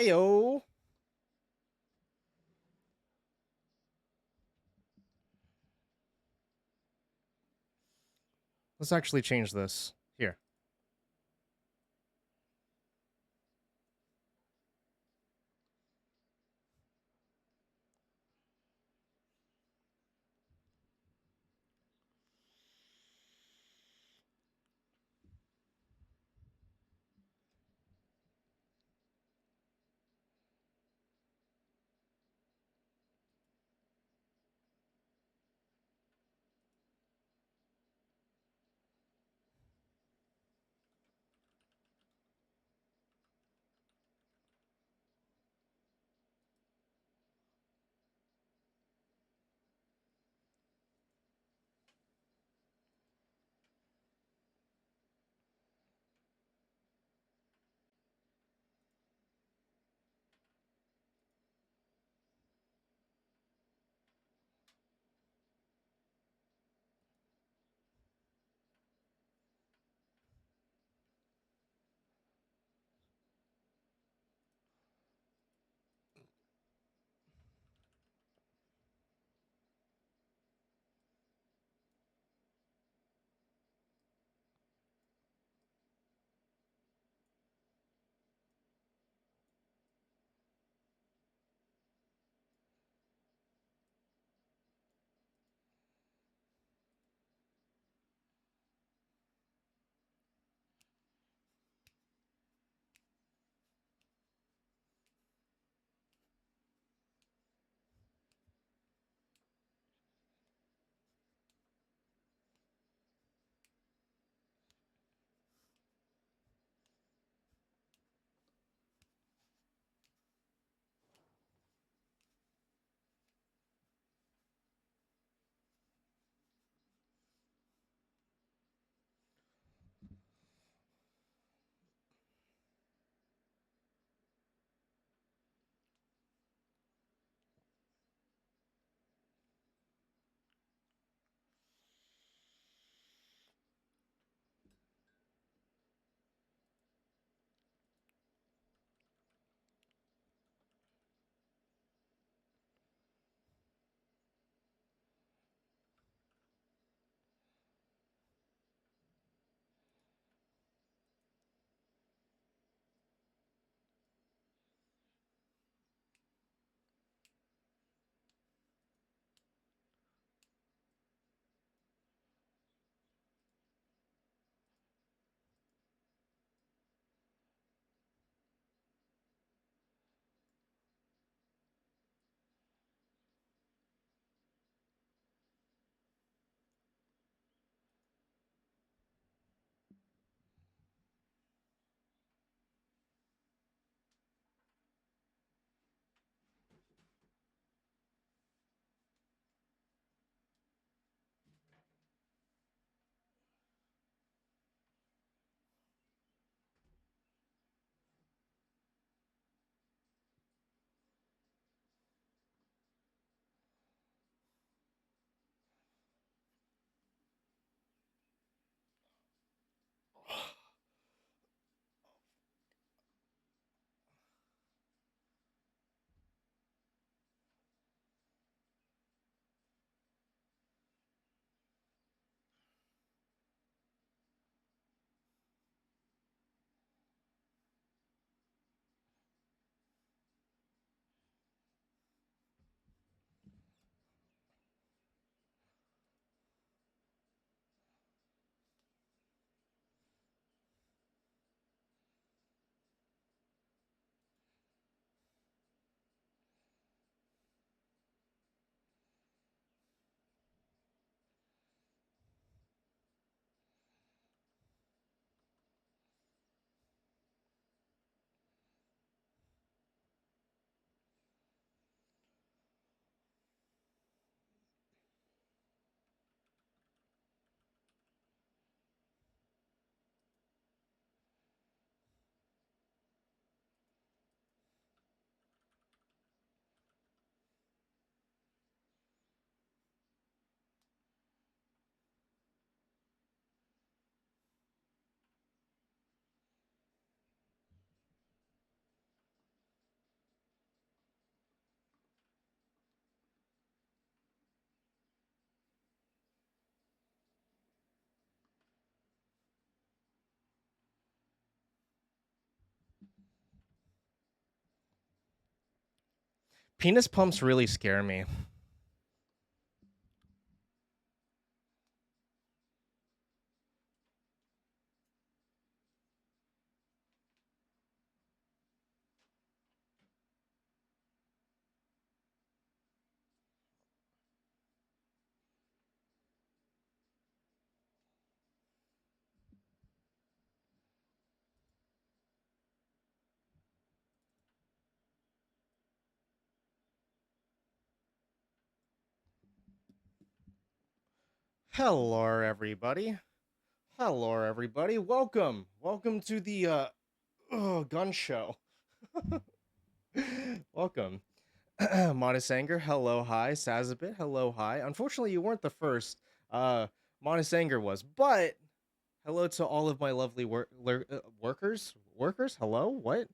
Ayo. Let's actually change this. Here. Penis pumps really scare me. Hello, everybody. Hello, everybody. Welcome to the gun show. Welcome. Modest Anger, hello, hi. Sazabit, hello, hi. Unfortunately, you weren't the first. Modest Anger was, but hello to all of my lovely workers. Workers, hello. What?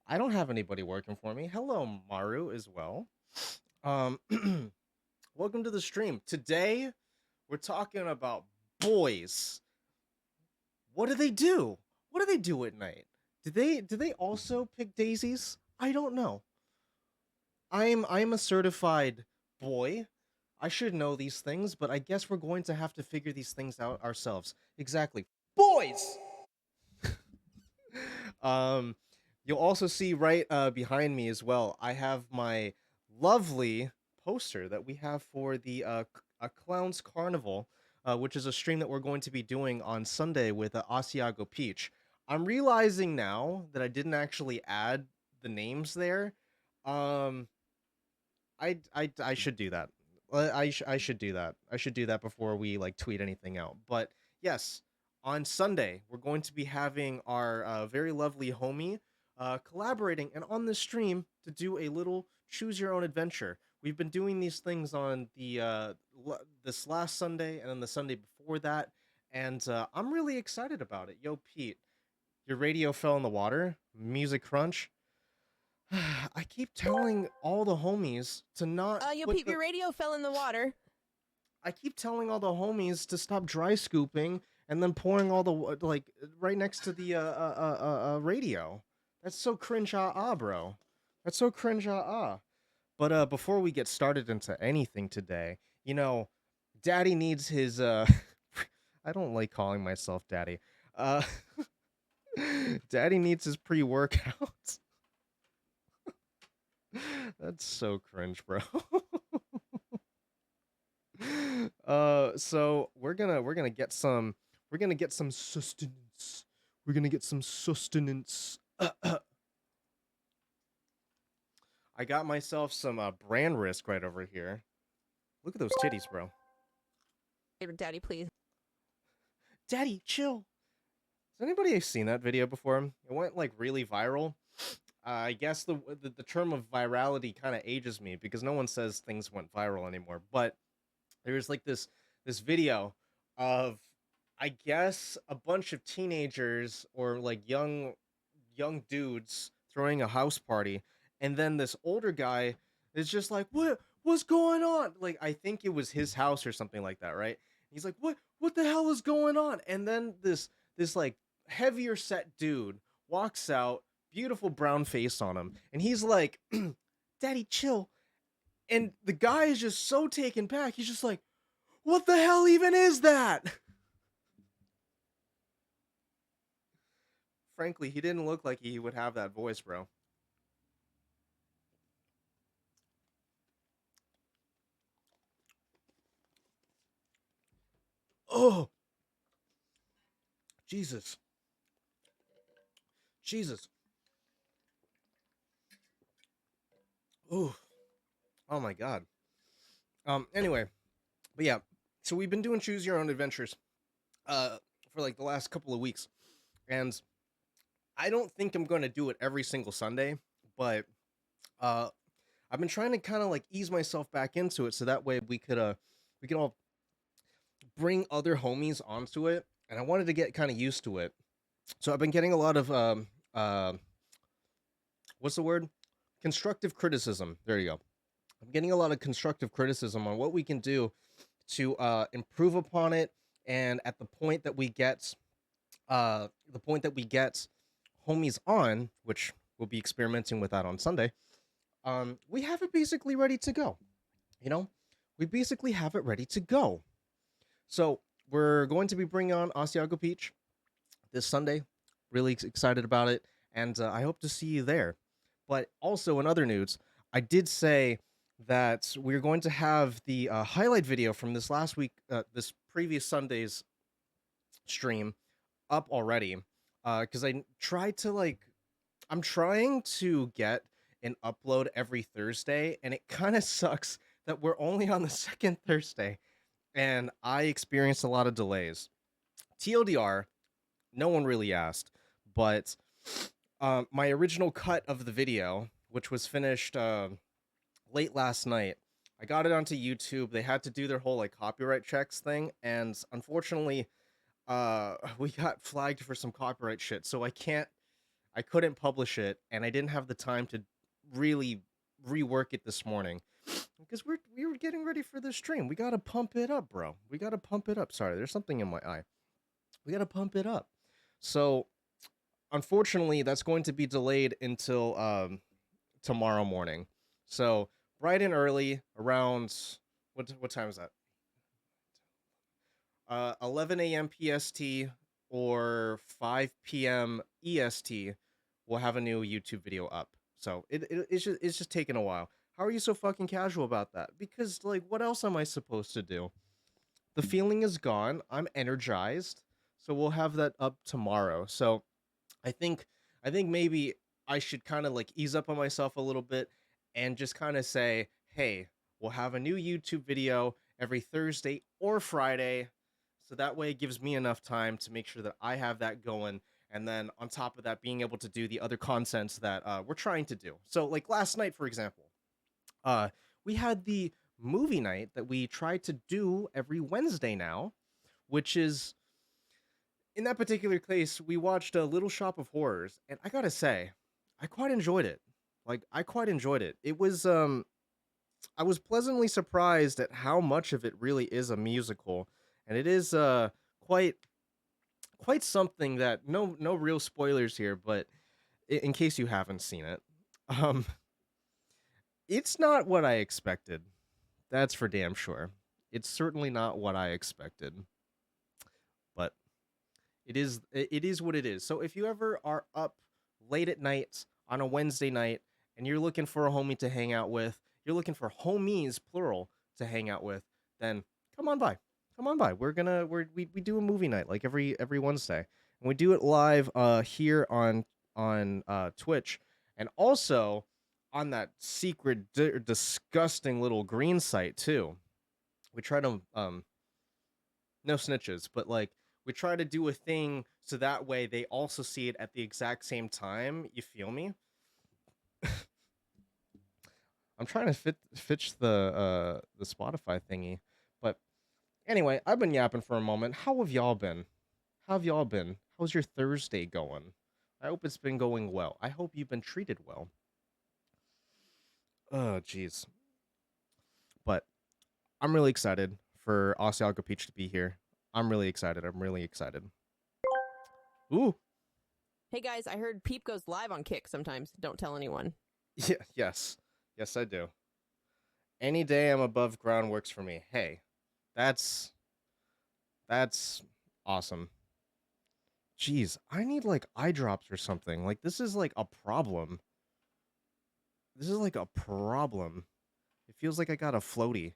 I don't have anybody working for me. Hello, Maru, as well. Um, welcome to the stream. Today, we're talking about boys. What do they do? What do they do at night? Do they also pick daisies? I don't know. I'm a certified boy. I should know these things, but I guess we're going to have to figure these things out ourselves. Exactly. Boys. um you'll also see right behind me as well. I have my lovely poster that we have for the a Clowns Carnival, which is a stream that we're going to be doing on Sunday with Asiago Peach. I'm realizing now that I didn't actually add the names there. Um I should do that. I should do that. I should do that before we like tweet anything out. But yes, on Sunday we're going to be having our very lovely homie collaborating and on the stream to do a little choose your own adventure. We've been doing these things on the this last Sunday and then the Sunday before that, and I'm really excited about it. Yo, Pete, your radio fell in the water. Music crunch. I keep telling all the homies to not Yo, put Pete, the... your radio fell in the water. I keep telling all the homies to stop dry scooping and then pouring all the like right next to the radio. That's so cringe bro. That's so cringe But before we get started into anything today, you know, Daddy needs his I don't like calling myself Daddy. Uh Daddy needs his pre-workout. That's so cringe, bro. So we're gonna get some sustenance. We're gonna get some sustenance. I got myself some brand risk right over here. Look at those titties, bro. Daddy, please. Daddy, chill. Has anybody seen that video before? It went like really viral. I guess the term of virality kind of ages me because no one says things went viral anymore. But there's like this video of, I guess, a bunch of teenagers or like young dudes throwing a house party, and then this older guy is just like, what's going on? Like, I think it was his house or something like that, right? He's like, what the hell is going on? And then this like heavier set dude walks out, beautiful brown face on him, and he's like, Daddy, chill. And the guy is just so taken back. He's just like, what the hell even is that? Frankly, he didn't look like he would have that voice, bro. Oh, Jesus. Jesus. Oh, oh my God. Anyway, but yeah, so we've been doing choose your own adventures for like the last couple of weeks. And I don't think I'm going to do it every single Sunday, but uh I've been trying to kind of like ease myself back into it so that way we could all bring other homies onto it, and I wanted to get kind of used to it. So I've been getting a lot of what's the word? Constructive criticism. There you go. I'm getting a lot of constructive criticism on what we can do to improve upon it, and at the point that we get homies on, which we'll be experimenting with that on Sunday, we have it basically ready to go. You know, we basically have it ready to go. So we're going to be bringing on Asiago Peach this Sunday. Really excited about it, and I hope to see you there. But also, in other news, I did say that we're going to have the highlight video from this last week, this previous Sunday's stream up already. Because I tried to I'm trying to get an upload every Thursday, and it kind of sucks that we're only on the second Thursday, and I experienced a lot of delays. TLDR, no one really asked, but my original cut of the video, which was finished late last night, I got it onto YouTube. They had to do their whole like copyright checks thing, and unfortunately, we got flagged for some copyright shit, so I couldn't publish it, and I didn't have the time to really rework it this morning because we were getting ready for the stream. We gotta pump it up, bro. We gotta pump it up. Sorry, there's something in my eye. We gotta pump it up. So unfortunately, that's going to be delayed until tomorrow morning. So bright and early, around what time is that? 11 a.m. PST or 5 p.m. EST, we'll have a new YouTube video up. So it's just taking a while. How are you so fucking casual about that? Because like, what else am I supposed to do? The feeling is gone. I'm energized. So we'll have that up tomorrow. So I think I think maybe I should kind of like ease up on myself a little bit and just kind of say, "Hey, we'll have a new YouTube video every Thursday or Friday." So that way it gives me enough time to make sure that I have that going, and then on top of that being able to do the other contents that we're trying to do. So like last night for example, uh we had the movie night that we try to do every Wednesday now, which is in that particular case, we watched a Little Shop of Horrors, and I gotta say, I quite enjoyed it. Like, I quite enjoyed it. It was I was pleasantly surprised at how much of it really is a musical, and it is quite quite something that no real spoilers here, but in case you haven't seen it, um, it's not what I expected. That's for damn sure. It's certainly not what I expected, but it is what it is. So if you ever are up late at night on a Wednesday night and you're looking for a homie to hang out with, you're looking for homies plural to hang out with, then come on by. Come on by. We do a movie night like every Wednesday. And we do it live here on Twitch and also on that secret disgusting little green site too. We try to no snitches, but like we try to do a thing so that way they also see it at the exact same time. You feel me? I'm trying to fitch the Spotify thingy, but anyway, I've been yapping for a moment. How have y'all been? How have y'all been? How's your Thursday going? I hope it's been going well. I hope you've been treated well. Oh, jeez. But I'm really excited for Asiago Peach to be here. I'm really excited. I'm really excited. Ooh, Hey guys, I heard Peep goes live on Kick sometimes. Don't tell anyone. yeah, yes. Yes, I do. Any day I'm above ground works for me. Hey, that's that's awesome. Jeez, I need like eye drops or something. Like this is like a problem. This is like a problem. It feels like I got a floaty.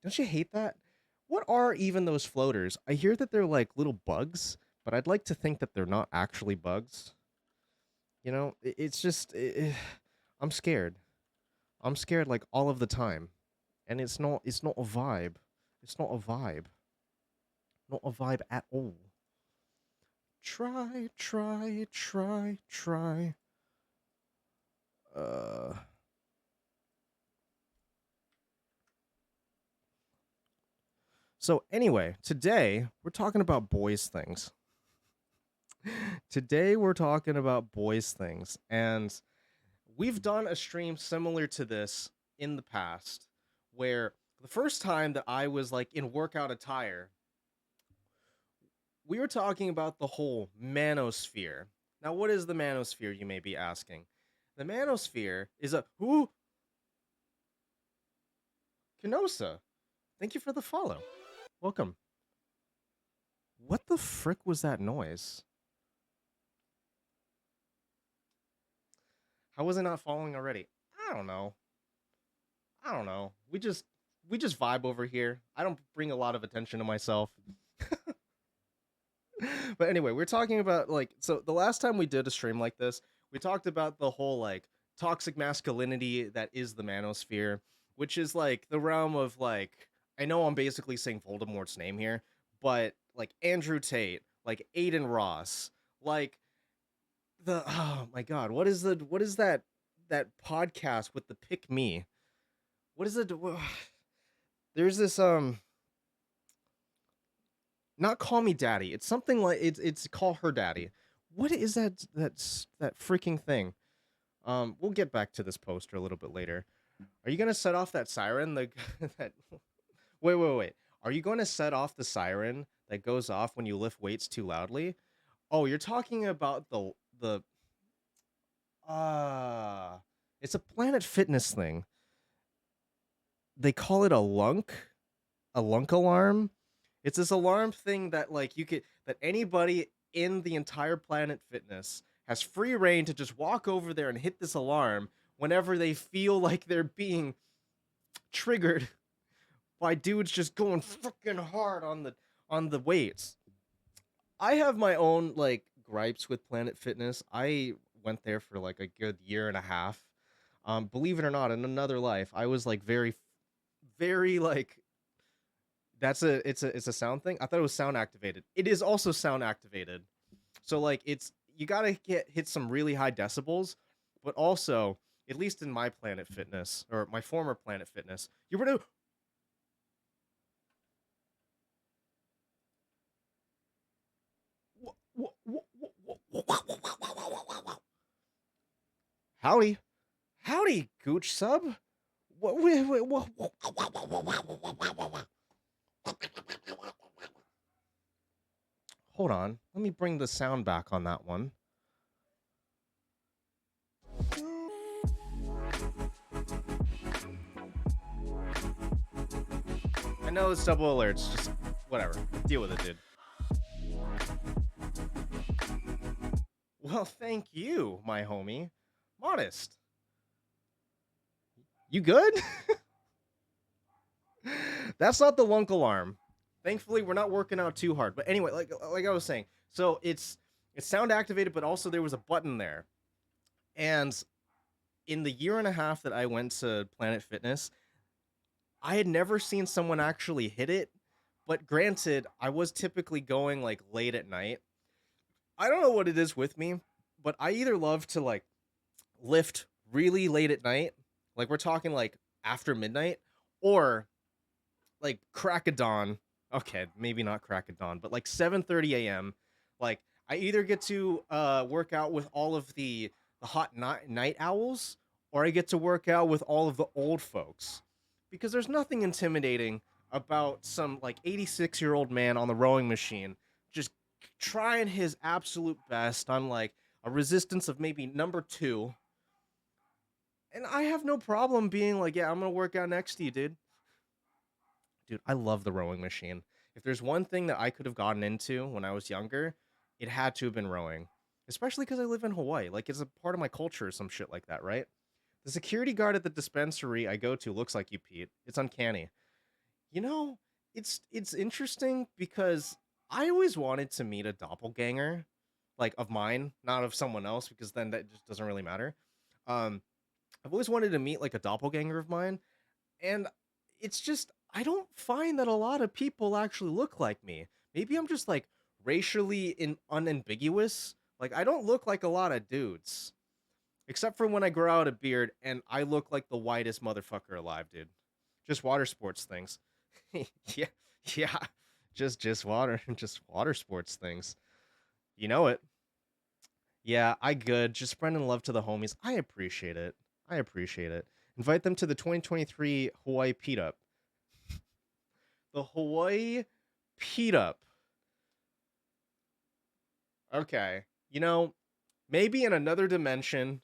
Don't you hate that? What are even those floaters? I hear that they're like little bugs, but I'd like to think that they're not actually bugs. You know, it's just I'm scared. I'm scared like all of the time. And it's not a vibe. It's not a vibe. Not a vibe at all. Try, try, try, try. Uh So anyway, today we're talking about boys things. Today we're talking about boys things, and we've done a stream similar to this in the past where the first time that I was like in workout attire, we were talking about the whole manosphere. Now, what is the manosphere, you may be asking? The manosphere is a who? Kenosa, thank you for the follow. Welcome. What the frick was that noise? How was I not following already? I don't know. I don't know. We just vibe over here. I don't bring a lot of attention to myself. But anyway, we're talking about like so the last time we did a stream like this, we talked about the whole like toxic masculinity that is the manosphere, which is like the realm of like I know I'm basically saying Voldemort's name here, but like Andrew Tate, like Aiden Ross, like the oh my god, what is that podcast with the pick me? What is it? There's this not call me daddy. It's something like it's call her daddy. What is that freaking thing? We'll get back to this poster a little bit later. Are you gonna set off that siren? The that wait. Are you going to set off the siren that goes off when you lift weights too loudly? Oh, you're talking about the uh it's a Planet Fitness thing. They call it a lunk alarm. It's this alarm thing that like you could that anybody in the entire Planet Fitness has free reign to just walk over there and hit this alarm whenever they feel like they're being triggered by dudes just going fucking hard on the weights. I have my own like gripes with Planet Fitness. I went there for like a good year and a half. Believe it or not, in another life, I was like very like it's a sound thing. I thought it was sound activated. It is also sound activated. So like it's you gotta hit some really high decibels, but also at least in my Planet Fitness or my former Planet Fitness, you were to howdy, howdy, Gooch sub. Hold on, let me bring the sound back on that one. I know it's double alerts, just whatever. Deal with it, dude. Well, thank you, my homie. Modest. You good? That's not the lunk alarm. Thankfully, we're not working out too hard. But anyway, like I was saying, so it's sound activated, but also there was a button there. And in the year and a half that I went to Planet Fitness, I had never seen someone actually hit it. But granted, I was typically going like late at night. I don't know what it is with me, but I either love to like lift really late at night, like we're talking like after midnight, or like crack of dawn. Okay, maybe not crack of dawn, but like 7:30 a.m. Like I either get to work out with all of the hot night owls, or I get to work out with all of the old folks, because there's nothing intimidating about some like 86-year-old man on the rowing machine just trying his absolute best on like a resistance of maybe number 2. And I have no problem being like, yeah, I'm gonna work out next to you, dude. Dude, I love the rowing machine. If there's one thing that I could have gotten into when I was younger, it had to have been rowing. Especially because I live in Hawaii. Like, it's a part of my culture or some shit like that, right? The security guard at the dispensary I go to looks like you, Pete. It's uncanny. You know, it's interesting because I always wanted to meet a doppelganger, like of mine, not of someone else, because then that just doesn't really matter. Um, I've always wanted to meet like a doppelganger of mine, and it's just I don't find that a lot of people actually look like me. Maybe I'm just like racially unambiguous. Like I don't look like a lot of dudes, except for when I grow out a beard and I look like the whitest motherfucker alive, dude. Just water sports things. yeah, yeah. Just water, just water sports things. You know it. Yeah, I good. Just spreading love to the homies. I appreciate it. I appreciate it. Invite them to the 2023 Hawaii P-Up. The Hawaii P-Up. Okay. You know, maybe in another dimension,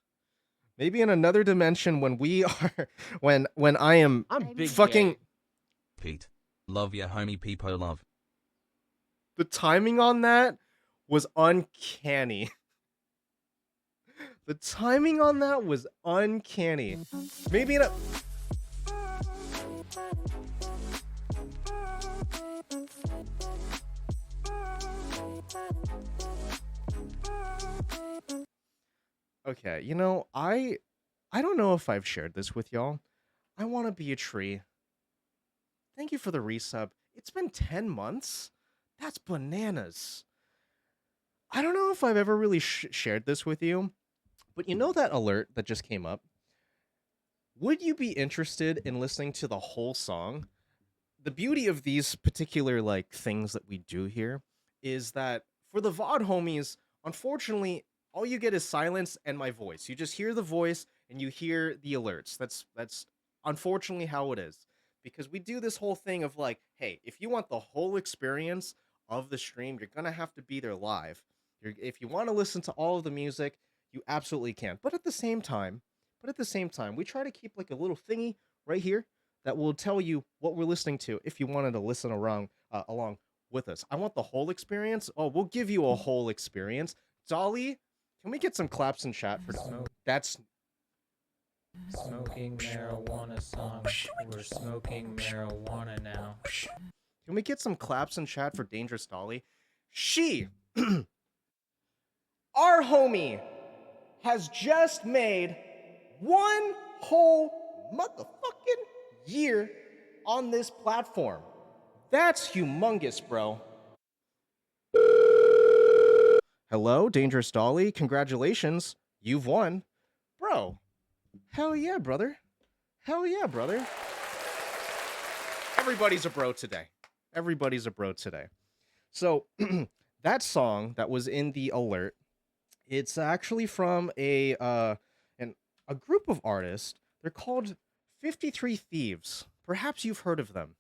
when we are when I am I'm big fucking gay. Pete. Love ya, homie Peepo love. The timing on that was uncanny. The timing on that was uncanny. Maybe in a Okay, I don't know if I've shared this with y'all. I want to be a tree. Thank you for the resub. It's been 10 months? That's bananas. I don't know if I've ever really shared this with you, but you know that alert that just came up? Would you be interested in listening to the whole song? The beauty of these particular like things that we do here is that for the VOD homies, unfortunately, all you get is silence and my voice. You just hear the voice and you hear the alerts. That's unfortunately how it is. Because we do this whole thing of like, hey, if you want the whole experience of the stream, you're gonna have to be there live. If you want to listen to all of the music, you absolutely can. But at the same time, we try to keep like a little thingy right here that will tell you what we're listening to if you wanted to listen along with us. I want the whole experience. Oh, we'll give you a whole experience. Dolly, can we get some claps in chat for that's Smoking marijuana song. We're smoking marijuana now. Can we get some claps in chat for Dangerous Dolly? She, our homie, has just made one whole motherfucking year on this platform. That's humongous, bro. Hello, Dangerous Dolly. Congratulations. You've won. Bro. Hell yeah, brother. Hell yeah, brother. Everybody's a bro today. Everybody's a bro today. So, that song that was in the alert, it's actually from a group of artists. They're called 53 Thieves. Perhaps you've heard of them.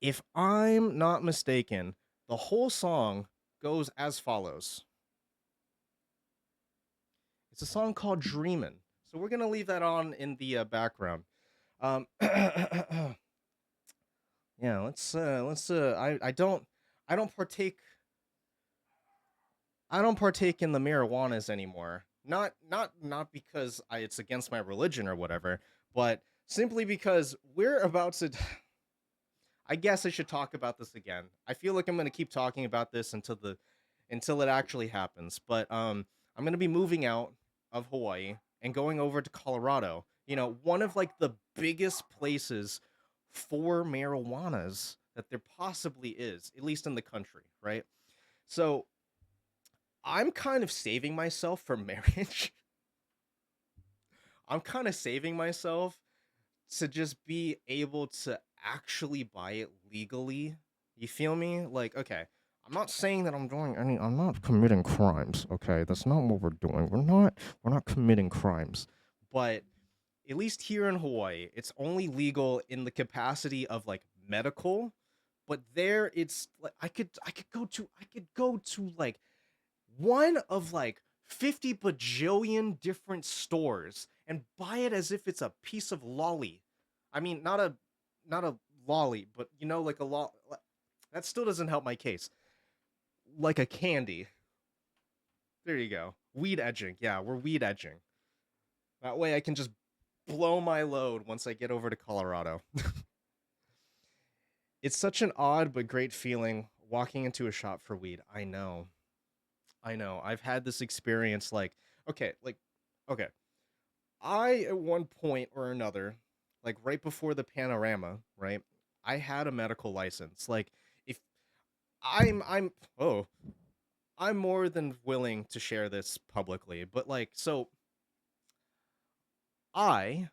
If I'm not mistaken, the whole song goes as follows. It's a song called Dreamin'. So we're going to leave that on in the background. Yeah, let's I don't partake in the marijuanas anymore. Not because it's against my religion or whatever, but simply because we're about to I guess I should talk about this again. I feel like I'm going to keep talking about this until it actually happens, but I'm going to be moving out of Hawaii and going over to Colorado. One of like the biggest places for marijuanas that there possibly is, at least in the country, right? So I'm kind of saving myself for marriage. I'm kind of saving myself to just be able to actually buy it legally. You feel me? Like, okay, I'm not saying that I'm not committing crimes, okay? That's not what we're doing. We're not committing crimes. But at least here in Hawaii, it's only legal in the capacity of like medical, but there it's like I could go to like one of like 50 bajillion different stores and buy it as if it's a piece of lolly. I mean, not a lolly, but like a that still doesn't help my case. Like a candy. There you go. Weed edging. Yeah, we're weed edging. That way I can just blow my load once I get over to Colorado. It's such an odd but great feeling walking into a shop for weed. I know. I know. I've had this experience okay, okay. I at one point or another, like right before the panorama, right? I had a medical license. Like if I'm oh, I'm more than willing to share this publicly, but so I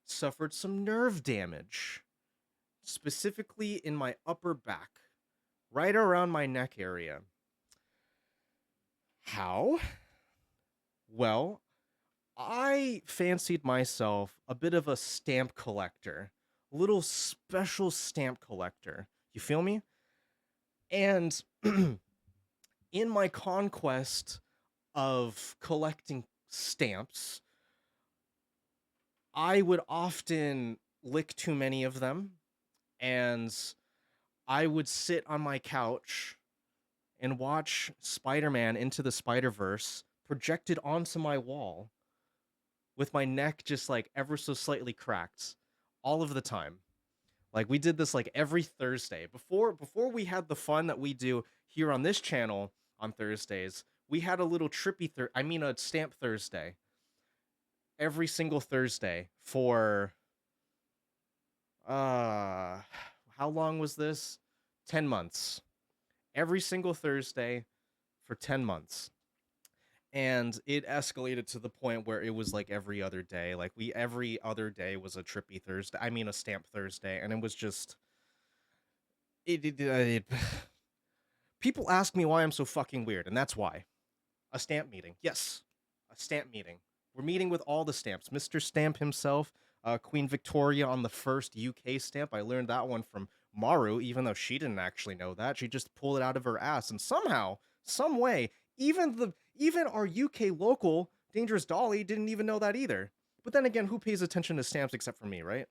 suffered some nerve damage, specifically in my upper back, right around my neck area. How? Well, I fancied myself a bit of a stamp collector, a little special stamp collector. You feel me? And in my conquest of collecting stamps, I would often lick too many of them. and I would sit on my couch and watch Spider-Man Into the Spider-Verse projected onto my wall with my neck just like ever so slightly cracked all of the time. Like we did this like every Thursday. Before we had the fun that we do here on this channel on Thursdays, we had a little a stamp Thursday every single Thursday for uh how long was this? 10 months. Every single Thursday for 10 months. And it escalated to the point where it was like every other day. Like every other day was a trippy Thursday. I mean a stamp Thursday, and it was just it people ask me why I'm so fucking weird, and that's why. A stamp meeting. Yes. A stamp meeting. We're meeting with all the stamps. Mr. Stamp himself, Queen Victoria on the first UK stamp. I learned that one from Maru, even though she didn't actually know that. She just pulled it out of her ass. And somehow, some way, even our UK local Dangerous Dolly didn't even know that either. But then again, who pays attention to stamps except for me, right?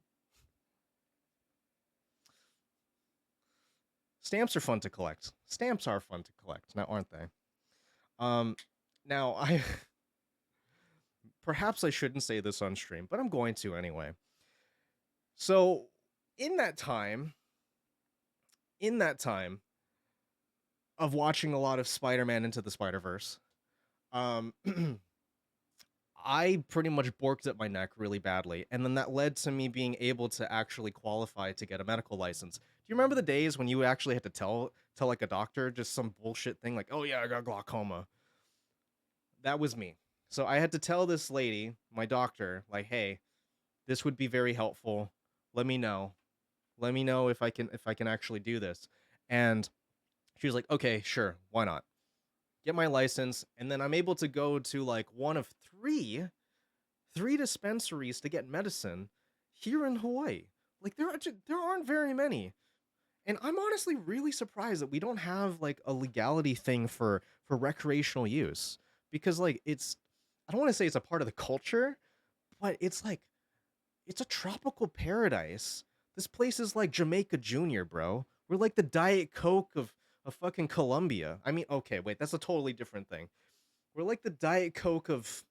Stamps are fun to collect. Stamps are fun to collect, now aren't they? Now I perhaps I shouldn't say this on stream, but I'm going to anyway. So, in that time, in that time of watching a lot of Spider-Man Into the Spider-Verse, um I pretty much borked at my neck really badly, and then that led to me being able to actually qualify to get a medical license. Do you remember the days when you actually had to tell like a doctor just some bullshit thing like, "Oh yeah, I got glaucoma." That was me. So I had to tell this lady, my doctor, like, "Hey, this would be very helpful. Let me know. Let me know if I can actually do this." And she was like, "Okay, sure, why not?" Get my license, and then I'm able to go to like one of three dispensaries to get medicine here in Hawaii. Like there aren't very many. And I'm honestly really surprised that we don't have like a legality thing for recreational use, because like I don't want to say it's a part of the culture, but it's like it's a tropical paradise. This place is like Jamaica Junior, bro. We're like the Diet Coke of fucking Colombia. I mean, okay, wait, that's a totally different thing. We're like the Diet Coke of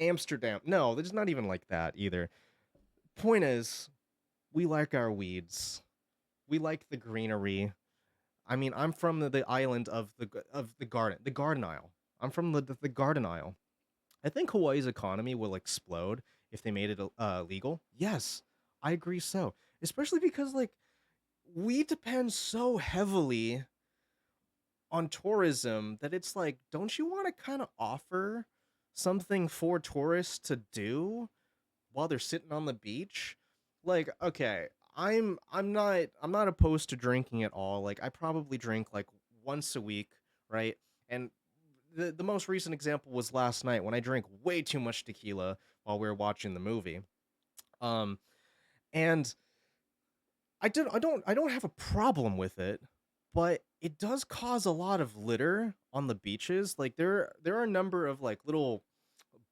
Amsterdam. No, it's not even like that either. Point is, we like our weeds. We like the greenery. I mean, I'm from the island of the Garden Isle. I'm from the Garden Isle. I think Hawaii's economy will explode if they made it legal. Yes, I agree so. Especially because like we depend so heavily on tourism that it's like, don't you want to kind of offer something for tourists to do while they're sitting on the beach? Like, okay, I'm not opposed to drinking at all. Like I probably drink like once a week, right? And the most recent example was last night when I drank way too much tequila while we were watching the movie. Um and I don't have a problem with it, but it does cause a lot of litter on the beaches. Like there are a number of like little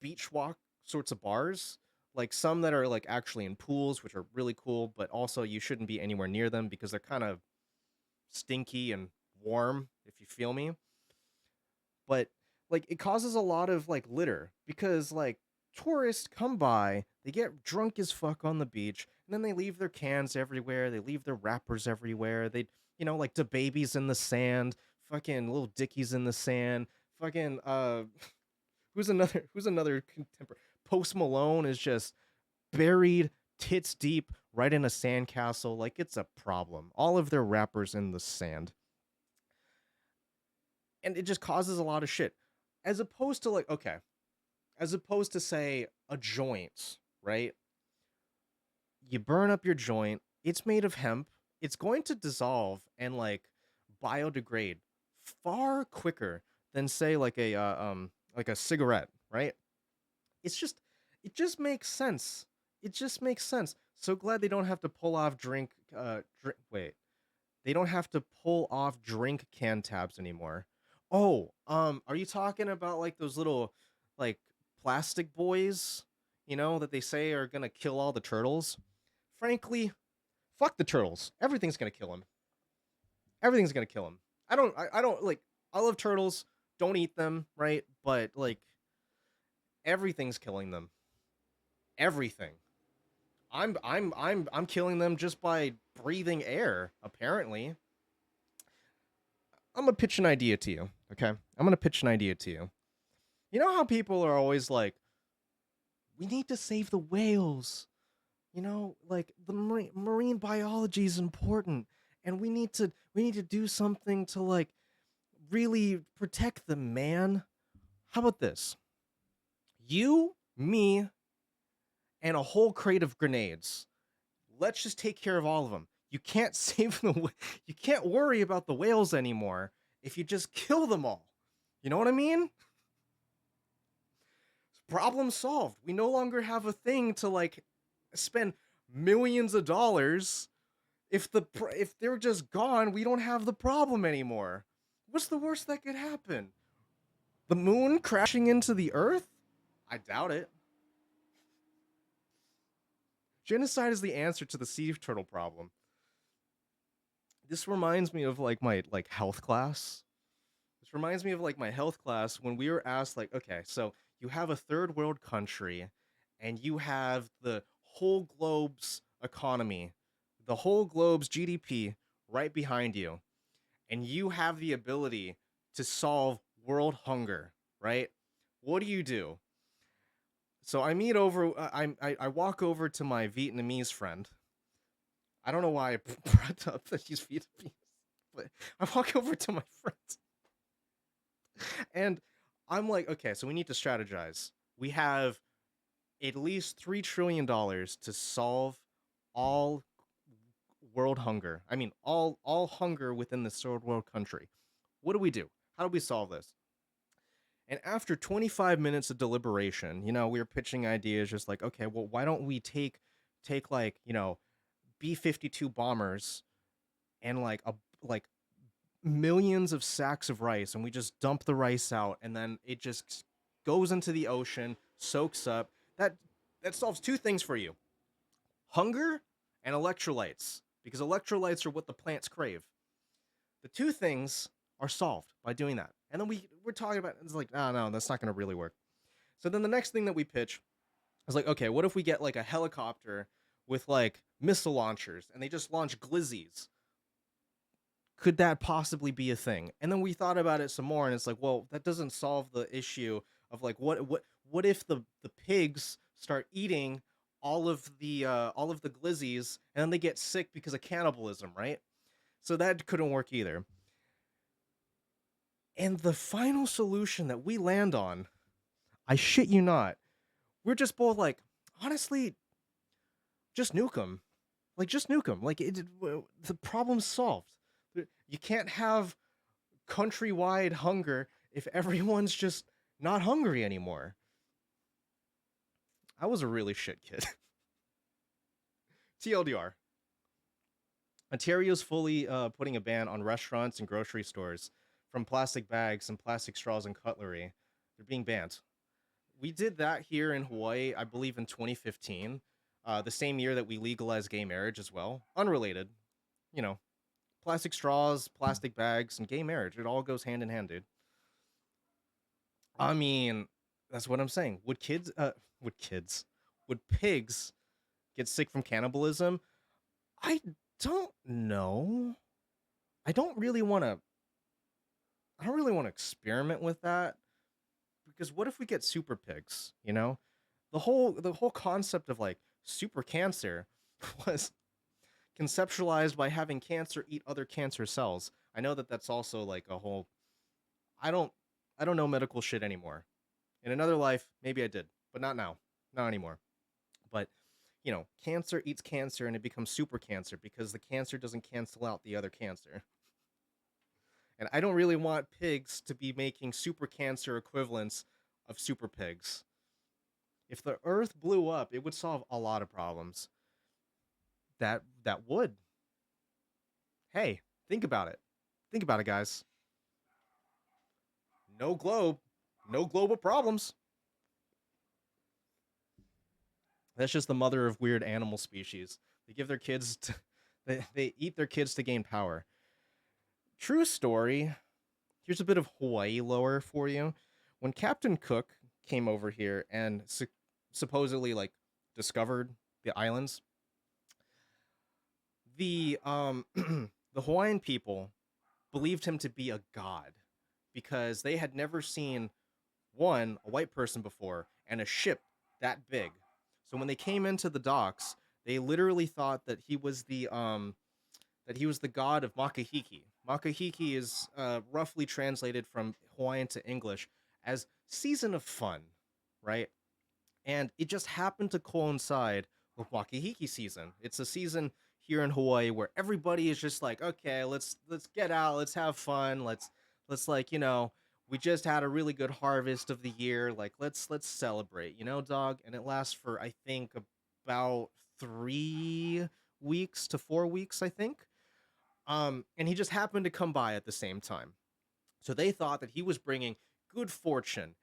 beach walk sorts of bars, like some that are like actually in pools, which are really cool, but also you shouldn't be anywhere near them because they're kind of stinky and warm, if you feel me. But like it causes a lot of like litter because like tourists come by, they get drunk as fuck on the beach, and then they leave their cans everywhere, they leave their wrappers everywhere. They, like the babies in the sand, fucking little dickies in the sand, fucking who's another contemporary? Post Malone is just buried tits deep right in a sandcastle like it's a problem. All of their wrappers in the sand. And it just causes a lot of shit. As opposed to like, okay, as opposed to say a joint, right? You burn up your joint, it's made of hemp, it's going to dissolve and like biodegrade far quicker than say like a cigarette, right? It's just it just makes sense. It just makes sense. So glad they don't have to pull off wait. They don't have to pull off drink can tabs anymore. Oh, are you talking about like those little like plastic boys, that they say are gonna kill all the turtles? frankly, fuck the turtles. Everything's gonna kill him. Everything's gonna kill him. I don't like. I love turtles. Don't eat them, right? But like, everything's killing them. Everything. I'm killing them just by breathing air. Apparently, I'm gonna pitch an idea to you. Okay, I'm gonna pitch an idea to you. You know how people are always like, we need to save the whales. You know, like the marine biology is important, and we need to do something to like really protect them, man. How about this? You, me, and a whole crate of grenades. Let's just take care of all of them. You can't save you can't worry about the whales anymore if you just kill them all. You know what I mean? Problem solved. We no longer have a thing to like spend millions of dollars. If they're just gone, we don't have the problem anymore. What's the worst that could happen? The moon crashing into the earth? I doubt it. Genocide is the answer to the sea turtle problem. This reminds me of like my like health class. This reminds me of like my health class when we were asked like, okay, so you have a third world country and you have the whole globe's economy, the whole globe's GDP right behind you, and you have the ability to solve world hunger, right? What do you do? So I meet over. I walk over to my Vietnamese friend. I don't know why I brought up that he's Vietnamese, but I walk over to my friend, and I'm like, okay, so we need to strategize. We have at least $3 trillion to solve all world hunger. I mean, all hunger within this third world country. What do we do? How do we solve this? And after 25 minutes of deliberation, we were pitching ideas just like, okay, well, why don't we take like, B-52 bombers and like millions of sacks of rice, and we just dump the rice out, and then it just goes into the ocean, soaks up. That solves two things for you: hunger and electrolytes, because electrolytes are what the plants crave. The two things are solved by doing that. And then we're talking about, it's like, no, that's not going to really work. So then the next thing that we pitch is like, okay, what if we get like a helicopter with like missile launchers and they just launch glizzies? Could that possibly be a thing? And then we thought about it some more, and it's like, well, that doesn't solve the issue of like what if the pigs start eating all of the glizzies and then they get sick because of cannibalism, right? So that couldn't work either. And the final solution that we land on, I shit you not, we're just both like, honestly, just nuke them. Like, just nuke them. Like, the problem's solved. You can't have countrywide hunger if everyone's just not hungry anymore. I was a really shit kid. TLDR. Ontario's fully putting a ban on restaurants and grocery stores from plastic bags and plastic straws and cutlery. They're being banned. We did that here in Hawaii, I believe, in 2015, the same year that we legalized gay marriage as well. Unrelated, you know, plastic straws, plastic bags, and gay marriage. It all goes hand in hand, dude. I mean, that's what I'm saying. Would pigs get sick from cannibalism? I don't know. I don't really want to. I don't really want to experiment with that, because what if we get super pigs? The whole concept of like super cancer was conceptualized by having cancer eat other cancer cells. I know that that's also like a whole. I don't. I don't know medical shit anymore. In another life, maybe I did, but not now. Not anymore. But cancer eats cancer and it becomes super cancer because the cancer doesn't cancel out the other cancer. And I don't really want pigs to be making super cancer equivalents of super pigs. If the earth blew up, it would solve a lot of problems. That would. Hey, think about it. Think about it, guys. No globe, no global problems. That's just the mother of weird animal species. They give their kids to, they eat their kids to gain power. True story. Here's a bit of Hawaii lore for you. When Captain Cook came over here and supposedly like discovered the islands, the the Hawaiian people believed him to be a god because they had never seen one a white person before and a ship that big. So when they came into the docks, they literally thought that he was the god of Makahiki. Makahiki is roughly translated from Hawaiian to English as season of fun, right? And it just happened to coincide with Makahiki season. It's a season here in Hawaii where everybody is just like, okay, let's get out, let's have fun, let's like, we just had a really good harvest of the year, like let's celebrate, dog. And it lasts for I think about 3 weeks to 4 weeks, I think. And he just happened to come by at the same time. So they thought that he was bringing good fortune,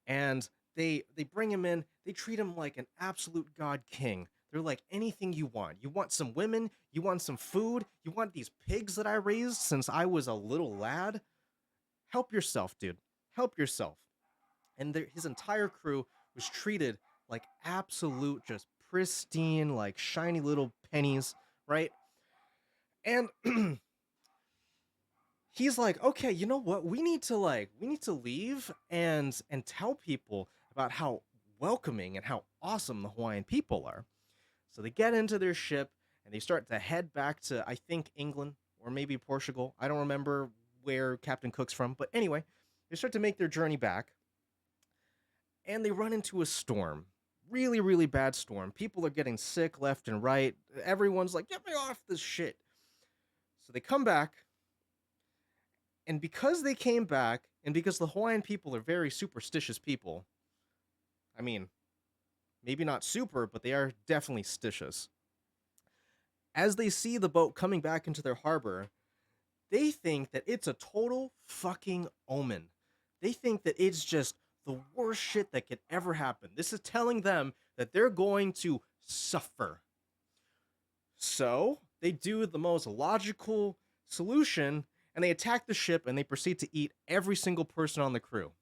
and they bring him in. They treat him like an absolute god king. They're like, anything you want. You want some women? You want some food? You want these pigs that I raised since I was a little lad? Help yourself, dude. Help yourself. And his entire crew was treated like absolute, just pristine, like shiny little pennies, right? And he's like, okay, you know what? We need to leave and tell people about how welcoming and how awesome the Hawaiian people are. So they get into their ship and they start to head back to, I think, England or maybe Portugal. I don't remember where Captain Cook's from, but anyway, they start to make their journey back and they run into a storm. Really, really bad storm. People are getting sick left and right. Everyone's like, get me off this shit. So they come back, and because they came back, and because the Hawaiian people are very superstitious people, I mean, maybe not super, but they are definitely stitious. As they see the boat coming back into their harbor, they think that it's a total fucking omen. They think that it's just the worst shit that could ever happen. This is telling them that they're going to suffer. So they do the most logical solution and they attack the ship and they proceed to eat every single person on the crew.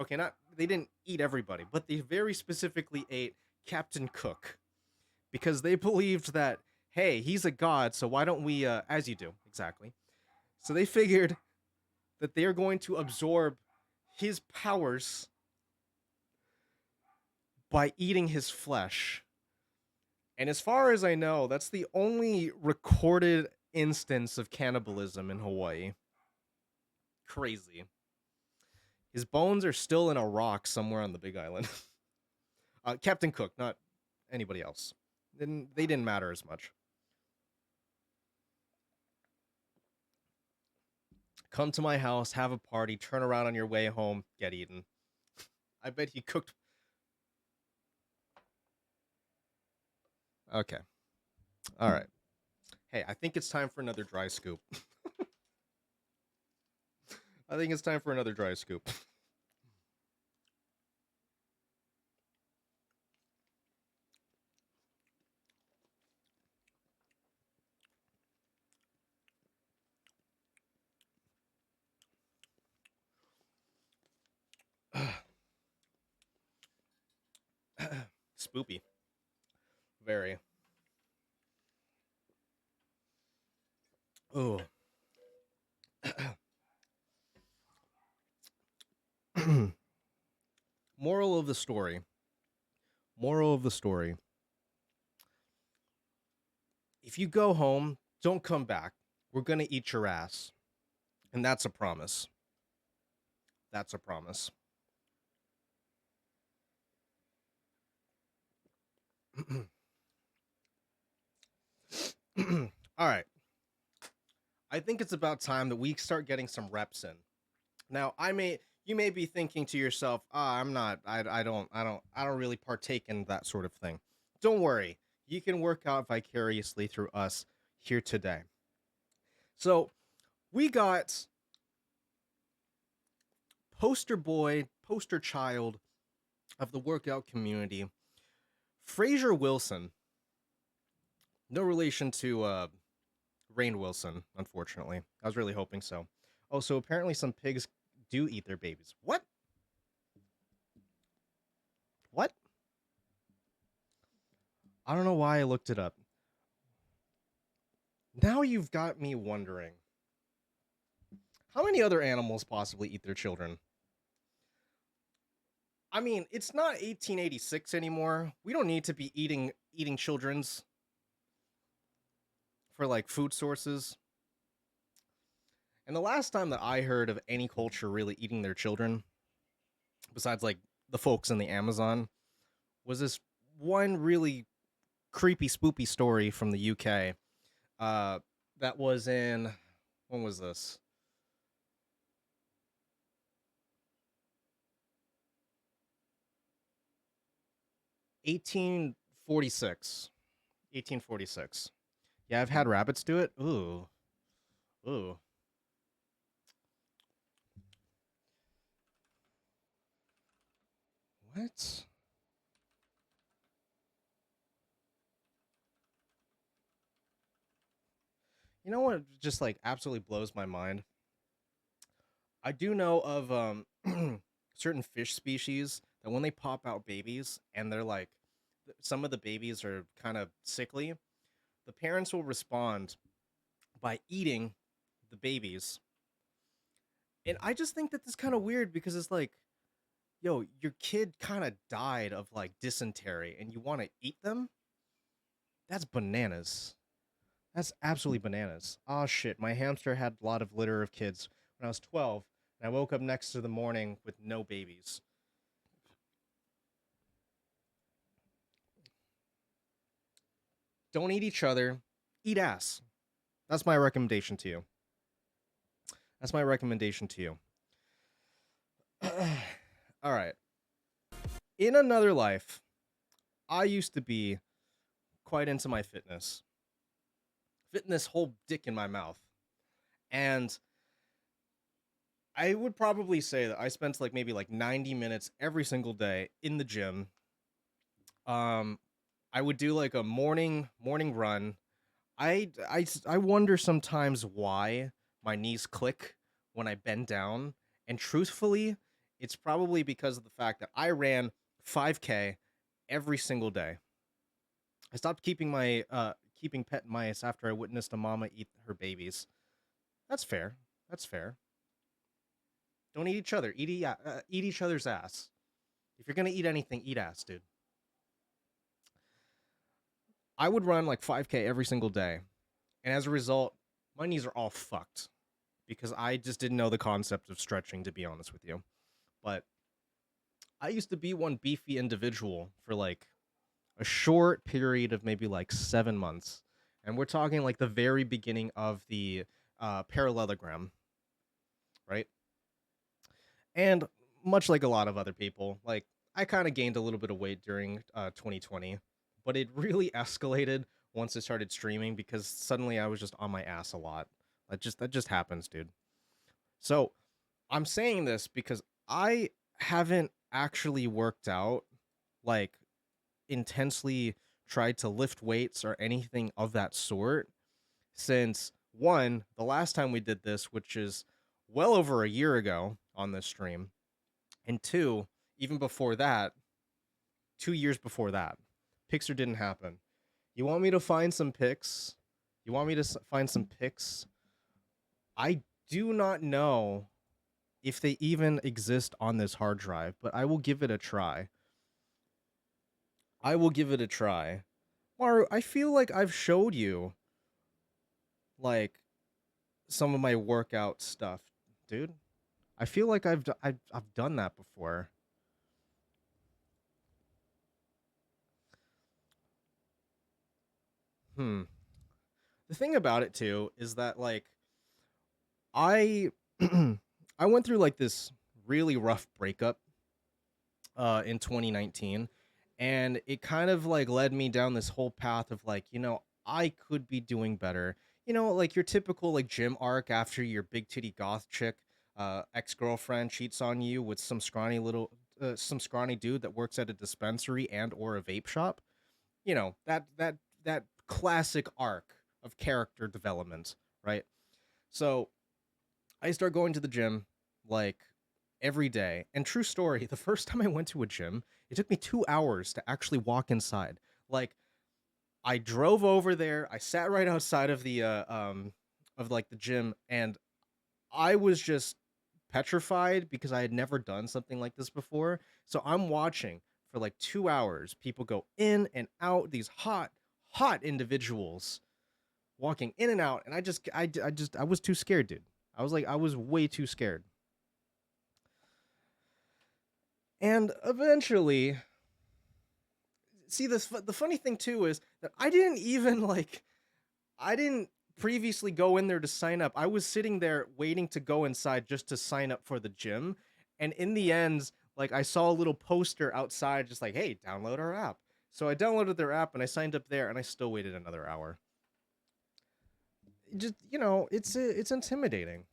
Okay, not they didn't eat everybody, but they very specifically ate Captain Cook because they believed that, hey, he's a god, so why don't we as you do, exactly. So they figured that they are going to absorb his powers by eating his flesh. And as far as I know, that's the only recorded instance of cannibalism in Hawaii. Crazy. His bones are still in a rock somewhere on the Big Island. Captain Cook, not anybody else. They didn't matter as much. Come to my house, have a party, turn around on your way home, get eaten. I bet he cooked. Okay. All right. Hey, I think it's time for another dry scoop. I think it's time for another dry scoop. Spoopy. Very. Oh. Moral of the story. Moral of the story. If you go home, don't come back. We're going to eat your ass. And that's a promise. That's a promise. All right. I think it's about time that we start getting some reps in. Now, you may be thinking to yourself, I'm not I don't really partake in that sort of thing. Don't worry. You can work out vicariously through us here today. So, we got poster boy, poster child of the workout community, Fraser Wilson. No relation to Rainn Wilson, unfortunately. I was really hoping so. Oh, so apparently some pigs do eat their babies. What? What? I don't know why I looked it up. Now you've got me wondering. How many other animals possibly eat their children? I mean, it's not 1886 anymore. We don't need to be eating children's for like food sources. And the last time that I heard of any culture really eating their children, besides like the folks in the Amazon, was this one really creepy, spoopy story from the UK. Uh, that was in, when was this? 1846. 1846. Yeah, I've had rabbits do it. Ooh, ooh. What? You know what just like absolutely blows my mind? I do know of certain fish species that when they pop out babies and they're like some of the babies are kind of sickly, the parents will respond by eating the babies. And I just think that this kind of weird because it's like, yo, your kid kind of died of like dysentery and you want to eat them? That's bananas. That's absolutely bananas. Oh shit, my hamster had a lot of litter of kids when I was 12, and I woke up next to the morning with no babies. Don't eat each other, eat ass. That's my recommendation to you. That's my recommendation to you. All right. In another life, I used to be quite into my fitness. Fitting this whole dick in my mouth. And I would probably say that I spent like maybe like 90 minutes every single day in the gym. Um I would do like a morning run. I wonder sometimes why my knees click when I bend down, and truthfully, it's probably because of the fact that I ran 5K every single day. I stopped keeping pet mice after I witnessed a mama eat her babies. That's fair. That's fair. Don't eat each other. Eat each other's ass. If you're gonna eat anything, eat ass, dude. I would run like 5K every single day, and as a result, my knees are all fucked because I just didn't know the concept of stretching, to be honest with you. But I used to be one beefy individual for like a short period of maybe like 7 months. And we're talking like the very beginning of the parallelogram, right? And much like a lot of other people, like I kind of gained a little bit of weight during 2020, but it really escalated once it started streaming because suddenly I was just on my ass a lot. That just happens, dude. So I'm saying this because I haven't actually worked out, like intensely tried to lift weights or anything of that sort since one, the last time we did this, which is well over a year ago on this stream, and two, even before that, 2 years before that, Pixar didn't happen. You want me to find some pics? You want me to find some pics? I do not know if they even exist on this hard drive, but I will give it a try. I will give it a try. Maru, I feel like I've showed you like some of my workout stuff, dude. I feel like I've done that before. Hmm. The thing about it too is that like I I went through like this really rough breakup in 2019, and it kind of like led me down this whole path of like, I could be doing better. Like your typical like gym arc after your big titty goth chick ex-girlfriend cheats on you with some scrawny dude that works at a dispensary and or a vape shop. That classic arc of character development, right? So I start going to the gym like every day. And true story, the first time I went to a gym, it took me 2 hours to actually walk inside. Like I drove over there, I sat right outside of like the gym, and I was just petrified because I had never done something like this before. So I'm watching for like 2 hours, people go in and out, these hot individuals walking in and out, and I was too scared, dude. I was way too scared. And eventually, see the funny thing too is that I didn't even like I didn't previously go in there to sign up. I was sitting there waiting to go inside just to sign up for the gym. And in the end, like I saw a little poster outside just like, "Hey, download our app." So I downloaded their app and I signed up there and I still waited another hour. Just, it's intimidating.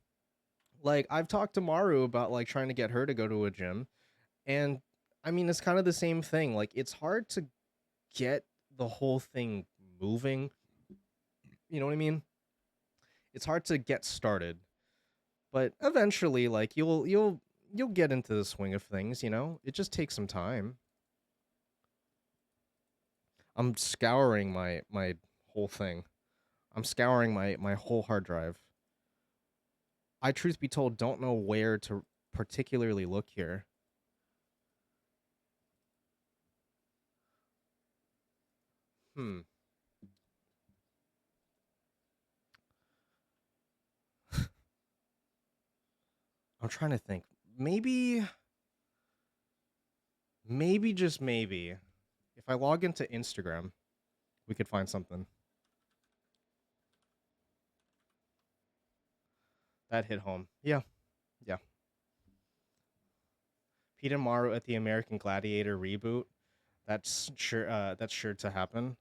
Like I've talked to Maru about like trying to get her to go to a gym, and I mean it's kind of the same thing. Like it's hard to get the whole thing moving. You know what I mean? It's hard to get started, but eventually like you'll get into the swing of things, you know? It just takes some time. I'm scouring my whole thing. I'm scouring my whole hard drive. I truth be told don't know where to particularly look here. Hmm. I'm trying to think. Maybe just maybe if I log into Instagram, we could find something. That hit home. Yeah. Yeah. Pete and Maru at the American Gladiator reboot. That's sure to happen.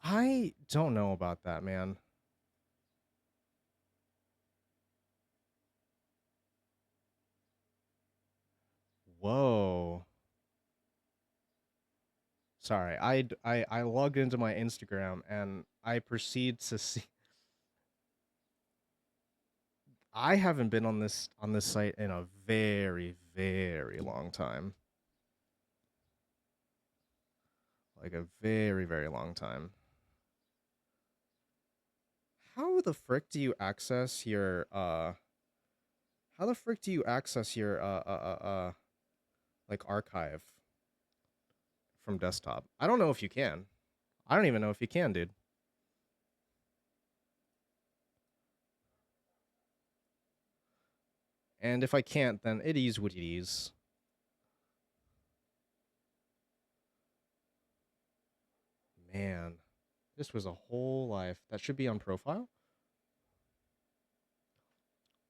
I don't know about that, man. Whoa. Sorry. I logged into my Instagram and I proceed to see I haven't been on this site in a very very long time. Like a very very long time. How the frick do you access your how the frick do you access your like archive from desktop? I don't know if you can. I don't even know if you can, dude. And if I can't, then it is what it is. Man, this was a whole life. That should be on profile.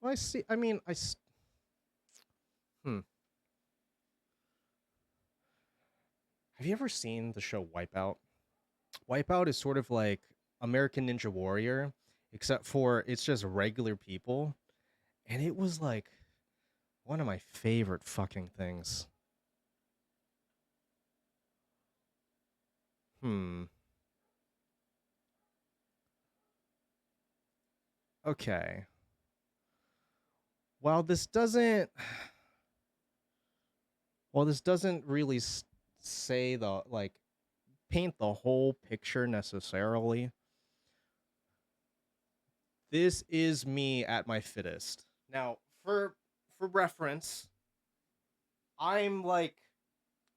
Well, I see. I mean, hmm. Have you ever seen the show Wipeout? Wipeout is sort of like American Ninja Warrior, except for it's just regular people. And it was like one of my favorite fucking things. Hmm. Okay. While this doesn't while this doesn't really say the like paint the whole picture necessarily, this is me at my fittest. Now, for reference, I'm like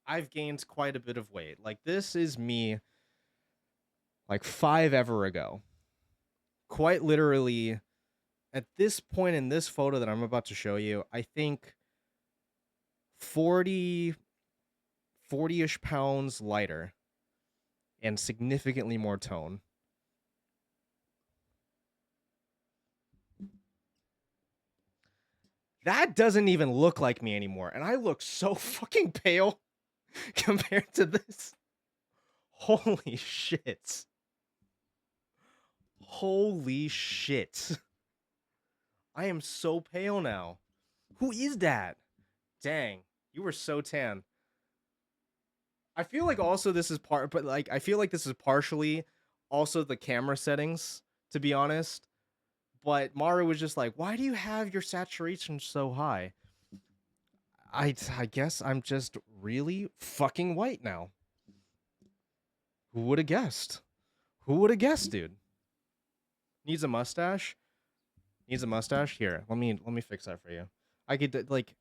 I've gained quite a bit of weight. Like this is me like 5 ever ago. Quite literally at this point in this photo that I'm about to show you, I think 40 40ish pounds lighter and significantly more tone. That doesn't even look like me anymore, and I look so fucking pale compared to this. Holy shit. Holy shit. I am so pale now. Who is that? Dang, you were so tan. I feel like also this is part, but like I feel like this is partially also the camera settings, to be honest. But Maru was just like, "Why do you have your saturation so high?" I guess I'm just really fucking white now. Who would have guessed? Who would have guessed, dude? Needs a mustache? Needs a mustache? Here, let me fix that for you. I could like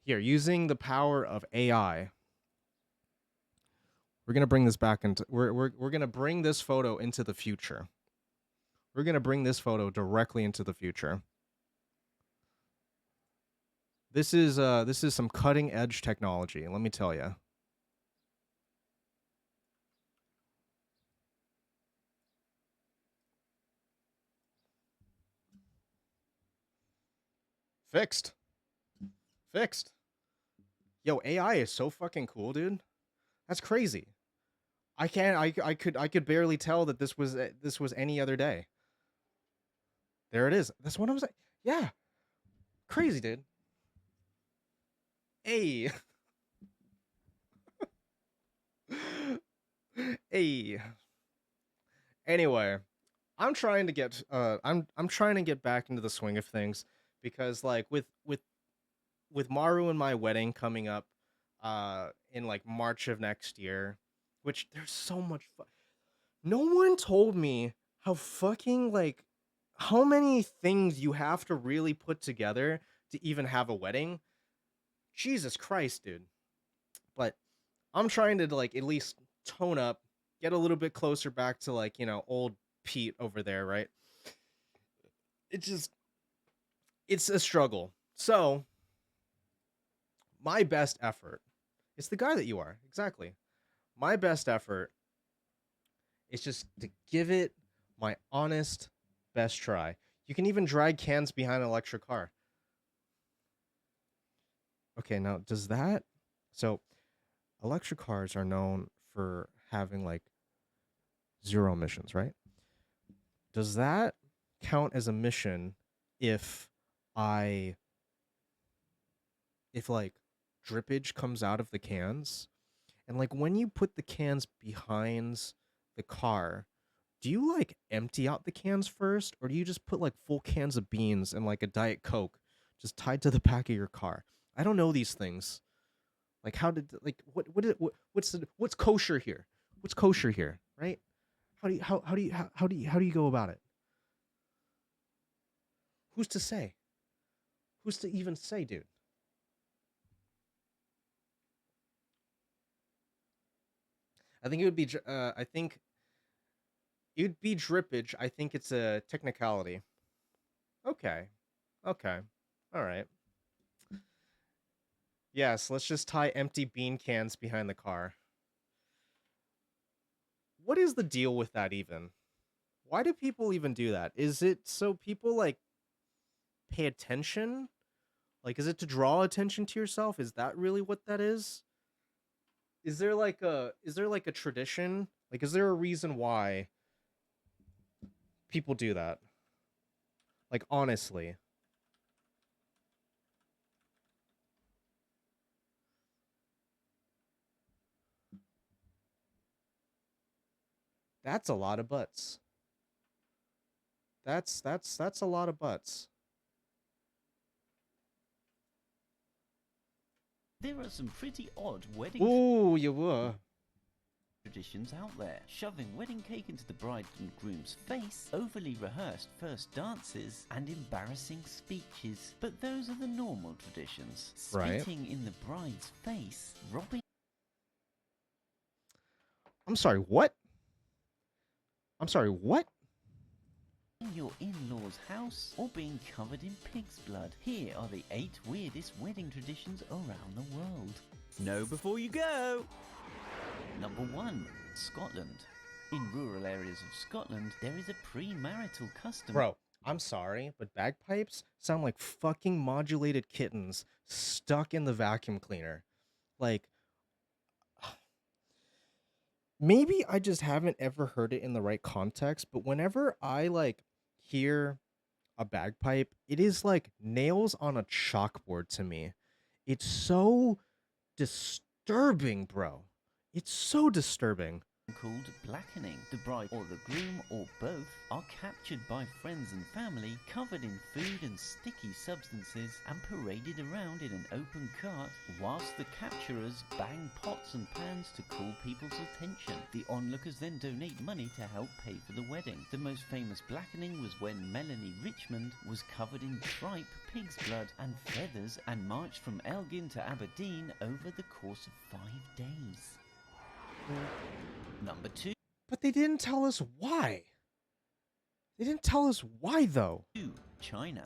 here, using the power of AI, we're gonna bring this back into we're gonna bring this photo into the future. We're gonna bring this photo directly into the future. This is some cutting edge technology, let me tell you. Fixed. Fixed. Yo, AI is so fucking cool, dude. That's crazy. I can't. I could barely tell that this was any other day. There it is. That's what I was like. Yeah, crazy, dude. Hey, hey. Anyway, I'm trying to get back into the swing of things because like with Maru and my wedding coming up in like March of next year, which there's so much no one told me how fucking like how many things you have to really put together to even have a wedding. Jesus Christ, dude. But I'm trying to like at least tone up, get a little bit closer back to like, old Pete over there, right? It just it's a struggle. So, my best effort, it's the guy that you are. Exactly. My best effort is just to give it my honest best try. You can even drag cans behind an electric car. Okay, now does that so electric cars are known for having like zero emissions, right? Does that count as emission if I if like drippage comes out of the cans? And like when you put the cans behind the car, do you like empty out the cans first or do you just put like full cans of beans and like a diet coke just tied to the back of your car? I don't know these things. Like how did like what's kosher here? What's kosher here, right? How do you go about it? Who's to say? Who's to even say, dude? I think it would be I think it would be drippage. I think it's a technicality. Okay. Okay. All right. Yes, let's just tie empty bean cans behind the car. What is the deal with that even? Why do people even do that? Is it so people like pay attention? Like is it to draw attention to yourself? Is that really what that is? Is there like a tradition? Like is there a reason why people do that? Like honestly. That's a lot of butts. That's a lot of butts. There are some pretty odd wedding Ooh, you were. traditions out there. Shoving wedding cake into the bride and groom's face, overly rehearsed first dances, and embarrassing speeches. But those are the normal traditions. Right. Spitting in the bride's face, robbing I'm sorry, what? I'm sorry, what? your in-laws' house, or being covered in pig's blood. Here are the 8 weirdest wedding traditions around the world. Know before you go! Number 1. Scotland. In rural areas of Scotland, there is a premarital custom. Bro, I'm sorry, but bagpipes sound like fucking modulated kittens stuck in the vacuum cleaner. Like, maybe I just haven't ever heard it in the right context, but whenever I like hear a bagpipe, it is like nails on a chalkboard to me. It's so disturbing, bro. It's so disturbing. called blackening. The bride or the groom or both are captured by friends and family, covered in food and sticky substances, and paraded around in an open cart whilst the capturers bang pots and pans to call people's attention. The onlookers then donate money to help pay for the wedding. The most famous blackening was when Melanie Richmond was covered in tripe, pig's blood and feathers and marched from Elgin to Aberdeen over the course of 5 days. Number 2. But they didn't tell us why. They didn't tell us why, though. China.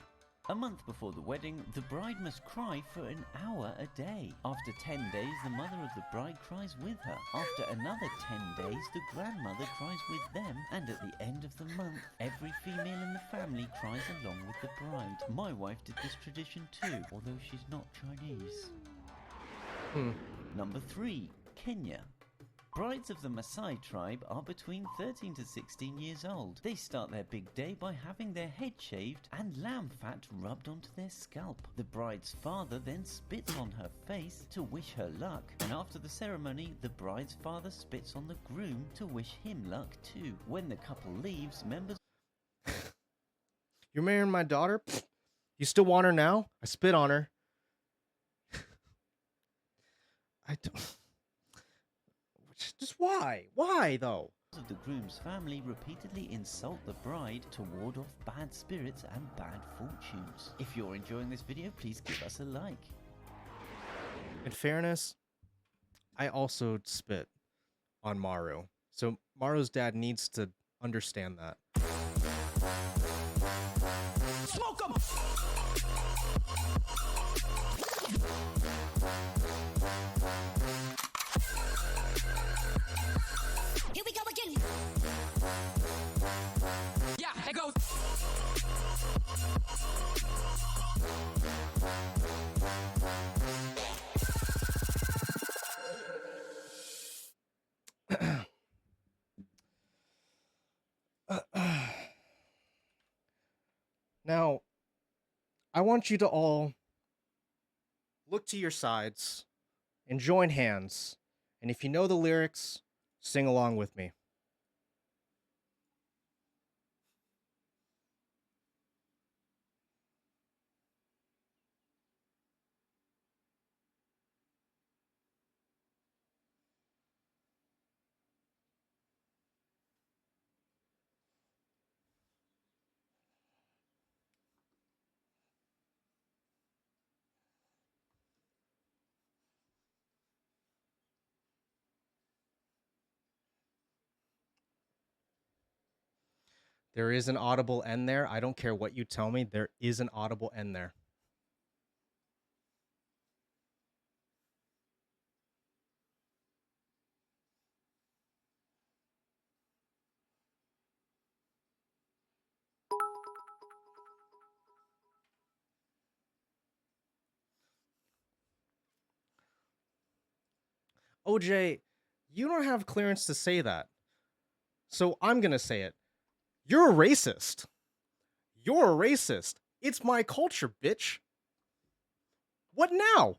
A month before the wedding, the bride must cry for an hour a day. After 10 days, the mother of the bride cries with her. After another 10 days, the grandmother cries with them. And at the end of the month, every female in the family cries along with the bride. My wife did this tradition too, although she's not Chinese. Number 3. Kenya. Brides of the Maasai tribe are between 13 to 16 years old. They start their big day by having their head shaved and lamb fat rubbed onto their scalp. The bride's father then spits on her face to wish her luck, and after the ceremony, the bride's father spits on the groom to wish him luck too. When the couple leaves, members... You're marrying my daughter? Pfft. You still want her now? I spit on her. I don't... Just why? Why, though? of the groom's family repeatedly insult the bride to ward off bad spirits and bad fortunes. If you're enjoying this video, please give us a like. In fairness, I also spit on Maru. So Maru's dad needs to understand that. Smoke 'em! Here we go again. Yeah, it goes. Now, I want you to all look to your sides and join hands. And if you know the lyrics, sing along with me. There is an audible end there. I don't care what you tell me. There is an audible end there. OJ, you don't have clearance to say that. So I'm going to say it. You're a racist. You're a racist. It's my culture, bitch. What now?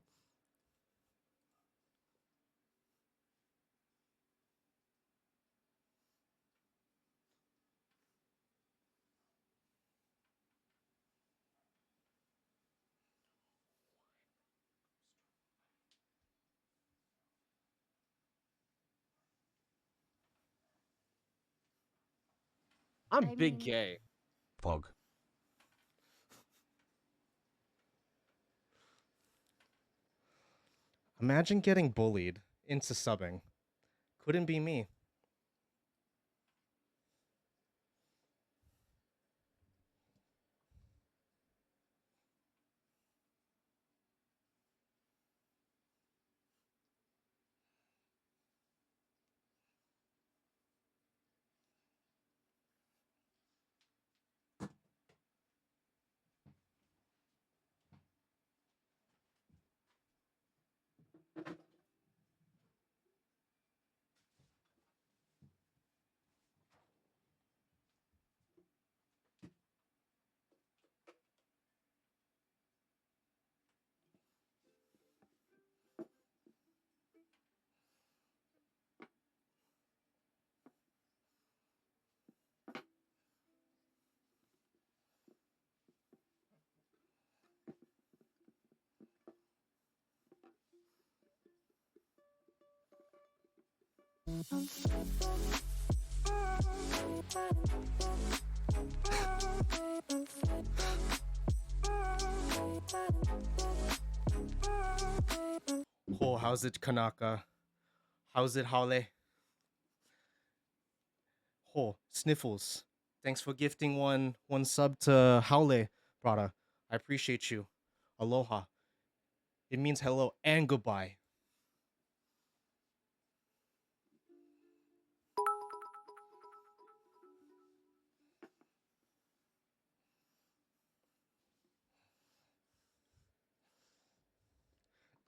I'm big gay. Fog. Imagine getting bullied into subbing. Couldn't be me. Oh, how's it, Kanaka? How's it, Hale? Oh, Sniffles. Thanks for gifting one sub to Howle, brother. I appreciate you. Aloha. It means hello and goodbye.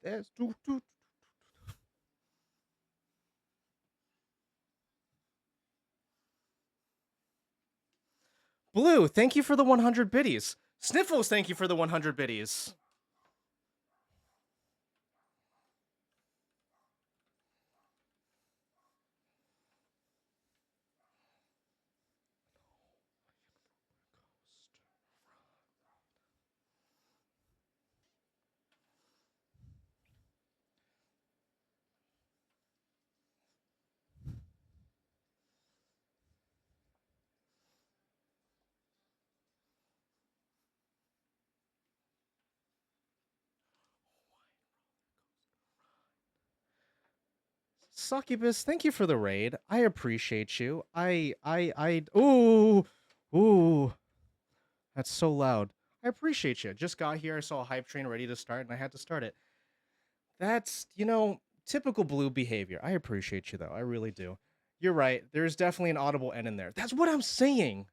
There's Blue, thank you for the 100 biddies. Sniffles, thank you for the 100 biddies. Succubus, thank you for the raid. I appreciate you. Ooh. That's so loud. I appreciate you. Just got here, I saw a hype train ready to start, and I had to start it. That's, typical Blue behavior. I appreciate you, though. I really do. You're right. There's definitely an audible N in there. That's what I'm saying.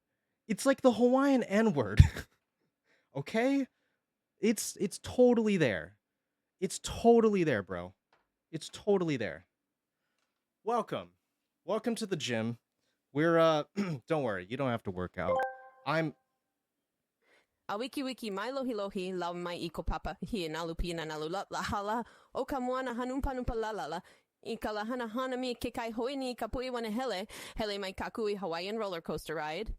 It's like the Hawaiian N word. Okay? It's totally there. It's totally there, bro. It's totally there. Welcome. Welcome to the gym. We're don't worry, you don't have to work out. I'm A wiki wiki mai lohi lohi lau mai iko papa hi nalu pina nalu la hala o ka moana hanumpa numpa la la la I ka lahana hana mi ke kai hoini ka pui wana hele mai kakui Hawaiian roller coaster ride.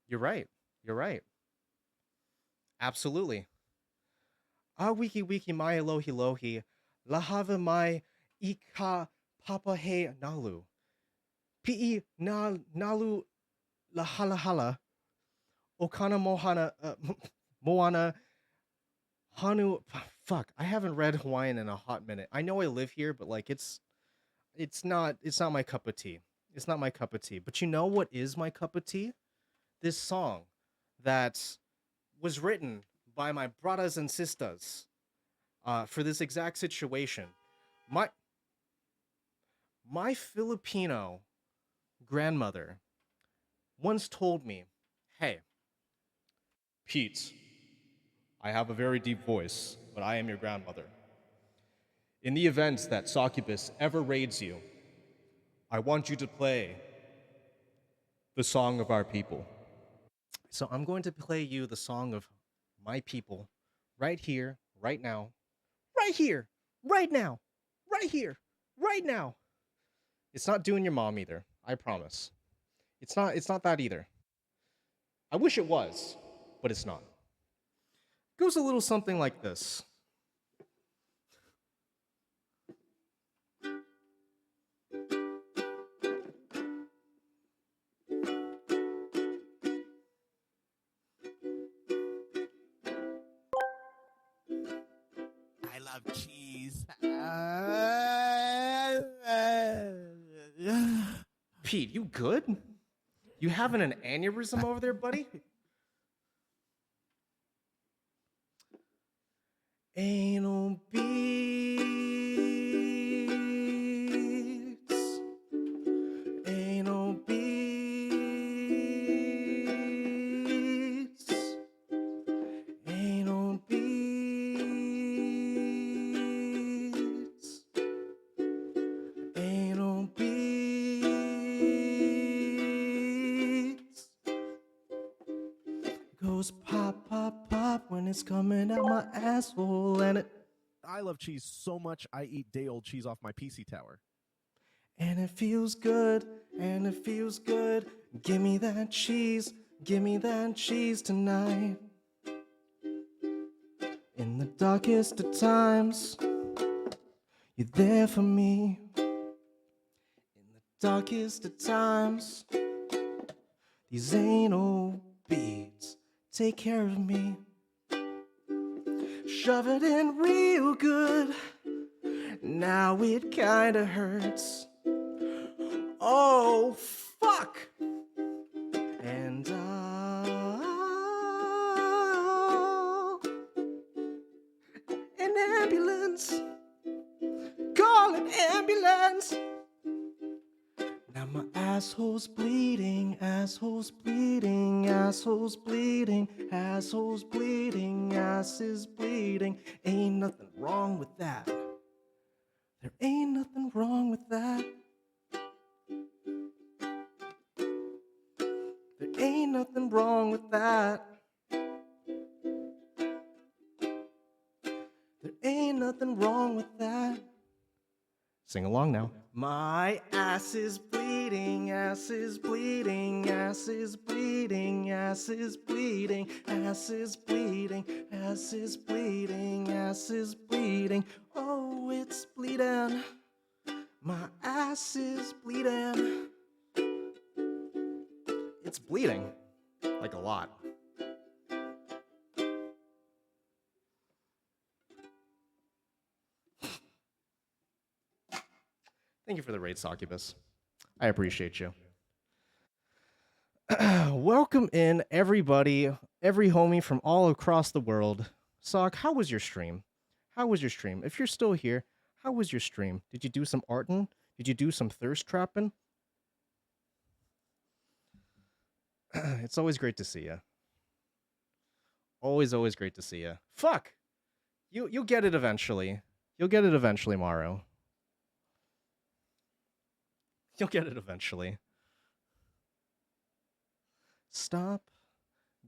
You're right. You're right. Absolutely. A wiki wiki mai lohi lohi lahava mai ika papa he nalu. Pi nalu la hala hala. Okana mohana moana hanu. Fuck, I haven't read Hawaiian in a hot minute. I know I live here, but like it's not my cup of tea. It's not my cup of tea. But you know what is my cup of tea? This song that was written by my brothers and sisters for this exact situation. My Filipino grandmother once told me, "Hey, Pete, I have a very deep voice, but I am your grandmother. In the event that Succubus ever raids you, I want you to play the song of our people." So I'm going to play you the song of my people right here, right now, right here, right now, right here, right now. It's not doing your mom either, I promise. It's not that either. I wish it was, but it's not. It goes a little something like this. I love cheese. Pete, you good? You having an aneurysm over there, buddy? Ain't no beats. Ain't no beats. Ain't no beats. Ain't no beats. Goes pop, pop, pop when it's coming out my asshole, and it I love cheese so much I eat day-old cheese off my PC tower. and it feels good, and it feels good. Give me that cheese tonight. In the darkest of times, you're there for me. darkest of times. These anal beads take care of me. Shove it in real good. Now it kinda hurts. Oh, fuck! And an ambulance. Call an ambulance. Now my asshole's bleeding, asshole's bleeding, asshole's bleeding, asshole's bleeding, ass is bleeding. Ain't nothing wrong with that. There ain't nothing wrong with that. There ain't nothing wrong with that. There ain't nothing wrong with that. Sing along now. My ass is bleeding, ass is bleeding, ass is bleeding, ass is bleeding, ass is bleeding, ass is bleeding, ass is bleeding. Oh, it's bleeding. My ass is bleeding. It's bleeding. Like a lot. Thank you for the raid, Succubus. I appreciate you. Welcome in, everybody, every homie from all across the world. Sock, how was your stream? How was your stream? If you're still here, how was your stream? Did you do some artin'? Did you do some thirst trapping? It's always great to see you. Always great to see you. Fuck! You'll get it eventually. You'll get it eventually, Maru. You'll get it eventually. Stop.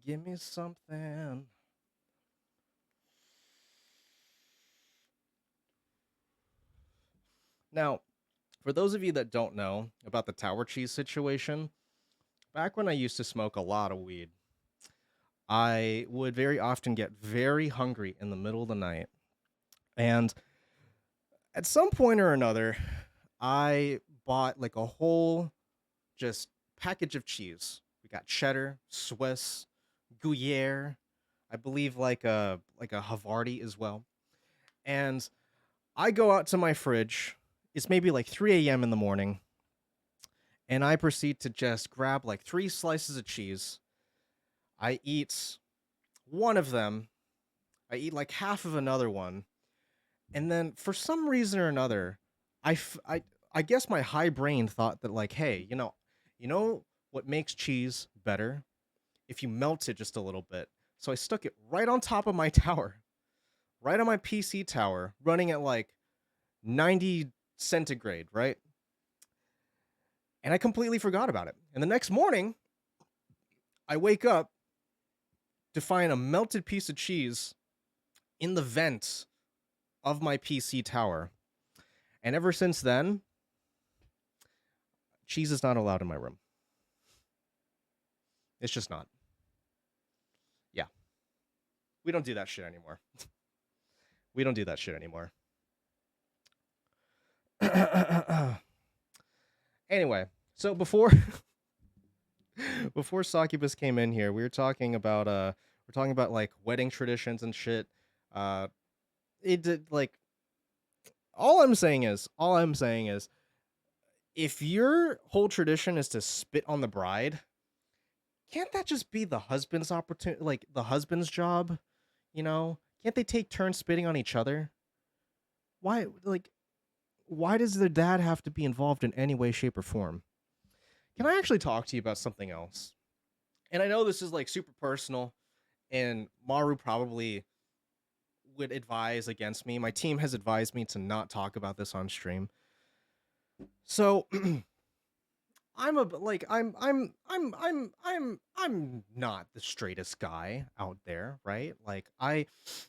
Give me something. Now, for those of you that don't know about the tower cheese situation, back when I used to smoke a lot of weed, I would very often get very hungry in the middle of the night. And at some point or another, I bought like a whole just package of cheese. We got cheddar, Swiss, Gruyere, I believe like a Havarti as well. And I go out to my fridge. It's maybe like 3 a.m. in the morning. And I proceed to just grab like 3 slices of cheese. I eat one of them. I eat like half of another one. And then for some reason or another, I guess my high brain thought that like, hey, you know what makes cheese better? If you melt it just a little bit. So I stuck it right on top of my tower. Right on my PC tower, running at like 90 centigrade, right? And I completely forgot about it. And the next morning, I wake up to find a melted piece of cheese in the vent of my PC tower. And ever since then, cheese is not allowed in my room. It's just not. Yeah. We don't do that shit anymore. We don't do that shit anymore. Anyway, so before Succubus came in here, we were talking about like wedding traditions and shit. It did like all I'm saying is if your whole tradition is to spit on the bride, can't that just be the husband's opportunity, like the husband's job? You know, can't they take turns spitting on each other? Why does their dad have to be involved in any way, shape, or form? Can I actually talk to you about something else? And I know this is like super personal, and Maru probably would advise against me. My team has advised me to not talk about this on stream. So I'm not the straightest guy out there, right? Like I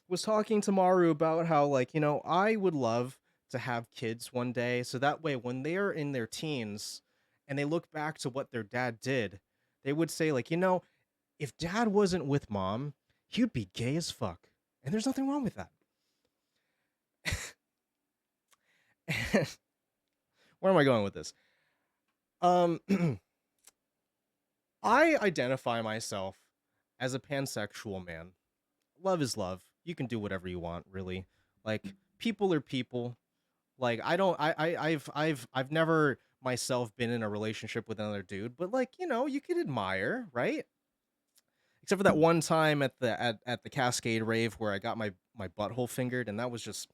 was talking to Maru about how like, I would love to have kids one day so that way when they're in their teens and they look back to what their dad did, they would say like, if dad wasn't with mom, he'd be gay as fuck. And there's nothing wrong with that. Where am I going with this? Um, I identify myself as a pansexual man. Love is love. You can do whatever you want, really. Like people are people. Like I don't I've never myself been in a relationship with another dude, but like, you could admire, right? Except for that one time at the Cascade rave where I got my butthole fingered, and that was just,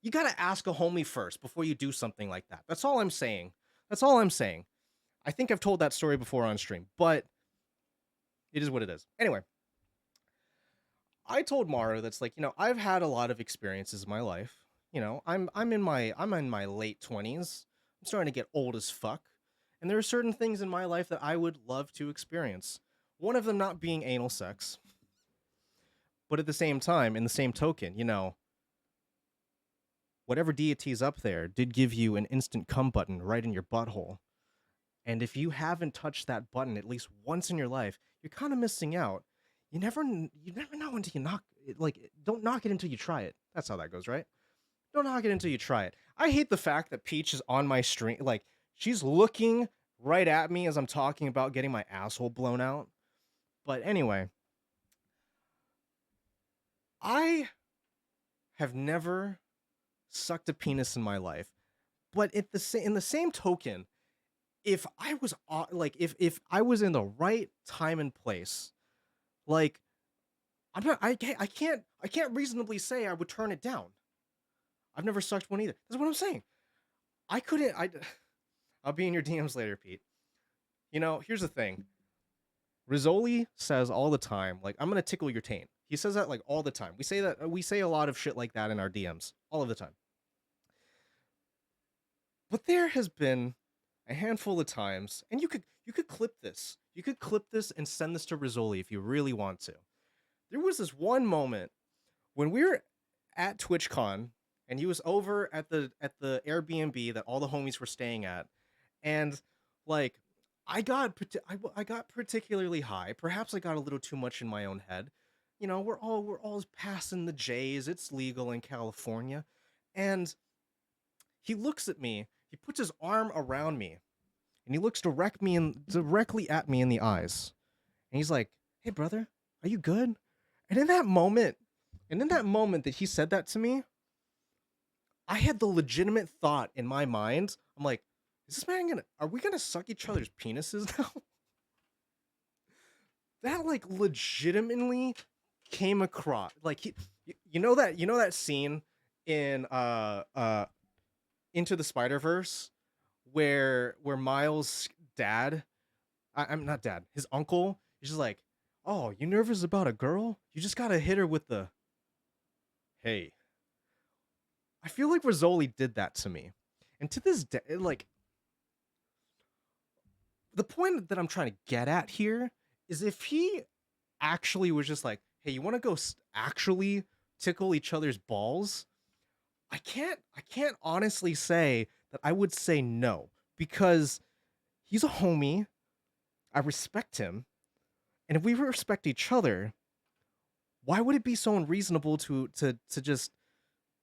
you got to ask a homie first before you do something like that. That's all I'm saying. That's all I'm saying. I think I've told that story before on stream, but it is what it is. Anyway, I told Maru that's like, I've had a lot of experiences in my life. I'm in my late 20s. I'm starting to get old as fuck. And there are certain things in my life that I would love to experience. One of them not being anal sex. But at the same time, in the same token, whatever deity's up there did give you an instant cum button right in your butthole. And if you haven't touched that button at least once in your life, you're kind of missing out. You never know until you knock it. Like, don't knock it until you try it. That's how that goes, right? Don't knock it until you try it. I hate the fact that Peach is on my stream. Like, she's looking right at me as I'm talking about getting my asshole blown out. But anyway, I have never sucked a penis in my life. But in the same token, if I was like if I was in the right time and place, like I can't reasonably say I would turn it down. I've never sucked one either. That's what I'm saying. I couldn't. I'll be in your DMs later, Pete. Here's the thing. Rizzoli says all the time, like, I'm gonna tickle your taint. He says that like all the time. We say a lot of shit like that in our DMs all of the time. But there has been a handful of times, and you could clip this. You could clip this and send this to Rizzoli if you really want to. There was this one moment when we were at TwitchCon, and he was over at the Airbnb that all the homies were staying at, and like I got particularly high. Perhaps I got a little too much in my own head. We're all passing the J's. It's legal in California, and he looks at me. He puts his arm around me, and he looks directly at me in the eyes, and he's like, "Hey, brother, are you good?" And in that moment that he said that to me, I had the legitimate thought in my mind. I'm like, is this man are we gonna suck each other's penises now? That like legitimately came across like you know that scene in Into the Spider-Verse where Miles' dad, I'm not dad, his uncle is just like, "Oh, you nervous about a girl? You just gotta hit her with the hey." I feel like Rizzoli did that to me. And to this day, like, the point that I'm trying to get at here is if he actually was just like, "Hey, you want to go actually tickle each other's balls?" I can't honestly say that I would say no, because he's a homie. I respect him. And if we respect each other, why would it be so unreasonable to just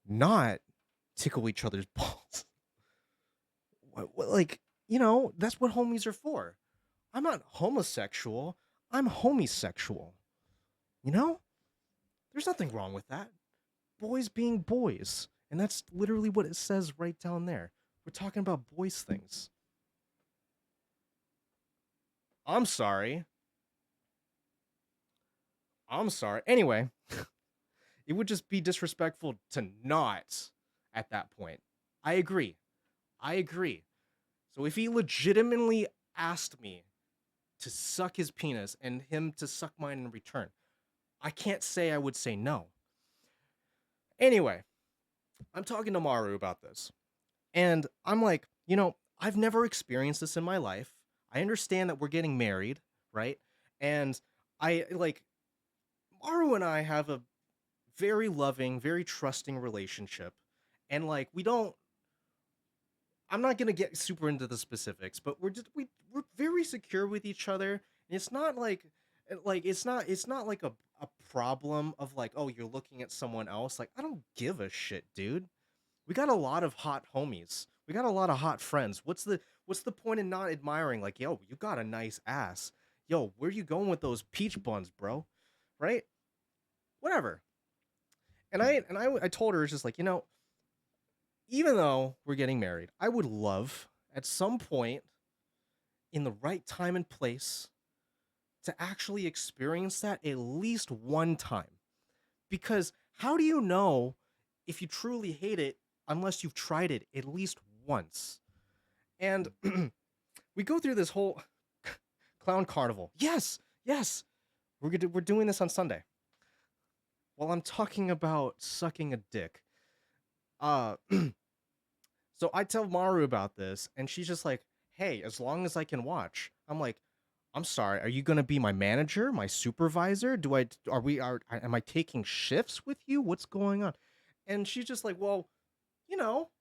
not tickle each other's balls? Like, that's what homies are for. I'm not homosexual. I'm homosexual. You know? There's nothing wrong with that. Boys being boys. And that's literally what it says right down there. We're talking about boys things. I'm sorry. Anyway, it would just be disrespectful to not at that point. I agree. So if he legitimately asked me to suck his penis and him to suck mine in return, I can't say I would say no. Anyway, I'm talking to Maru about this. And I'm like, I've never experienced this in my life. I understand that we're getting married, right? And Maru and I have a very loving, very trusting relationship. And like, I'm not gonna get super into the specifics, but we're very secure with each other. And it's not it's not like a problem of like, oh, you're looking at someone else. Like, I don't give a shit, dude. We got a lot of hot homies. We got a lot of hot friends. What's the point in not admiring? Like, yo, you got a nice ass. Yo, where you going with those peach buns, bro? Right? Whatever. And I told her, it's just like, even though we're getting married, I would love at some point in the right time and place to actually experience that at least one time. Because how do you know if you truly hate it unless you've tried it at least once? And we go through this whole clown carnival. Yes, yes, we're doing this on Sunday. While I'm talking about sucking a dick, uh, so I tell Maru about this, and she's just like, "Hey, as long as I can watch." I'm like, "I'm sorry. Are you gonna be my manager, my supervisor? Am I taking shifts with you? What's going on?" And she's just like, "Well, you know,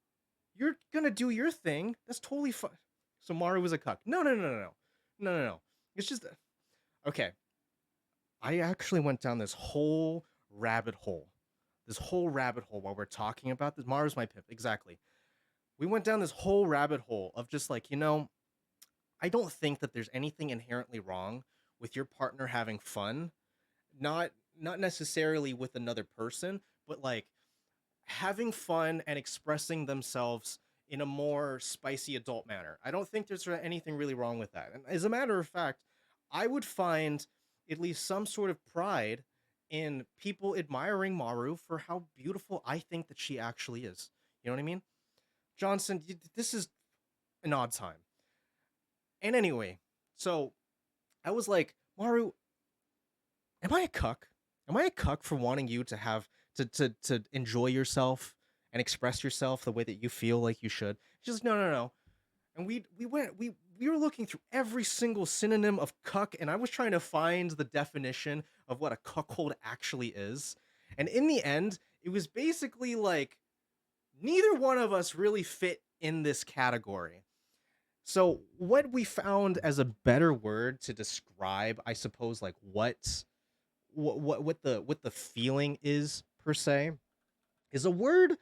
you're gonna do your thing. That's totally fine." So Maru was a cuck. No, no, no, no, no, no, no, no. It's just okay. I actually went down this whole rabbit hole. This whole rabbit hole while we're talking about this. Maru's my pimp, exactly. We went down this whole rabbit hole of just like, I don't think that there's anything inherently wrong with your partner having fun, not not necessarily with another person, but like having fun and expressing themselves in a more spicy adult manner. I don't think there's anything really wrong with that. And as a matter of fact, I would find at least some sort of pride in people admiring Maru for how beautiful I think that she actually is. You know what I mean? Johnson, this is an odd time. And anyway, so I was like, Maru, am I a cuck? Am I a cuck for wanting you to have to enjoy yourself and express yourself the way that you feel like you should? She's like, no, no, no. And we were looking through every single synonym of cuck, and I was trying to find the definition of what a cuckold actually is. And in the end, it was basically like neither one of us really fit in this category. So what we found as a better word to describe, I suppose, like what the feeling is per se, is a word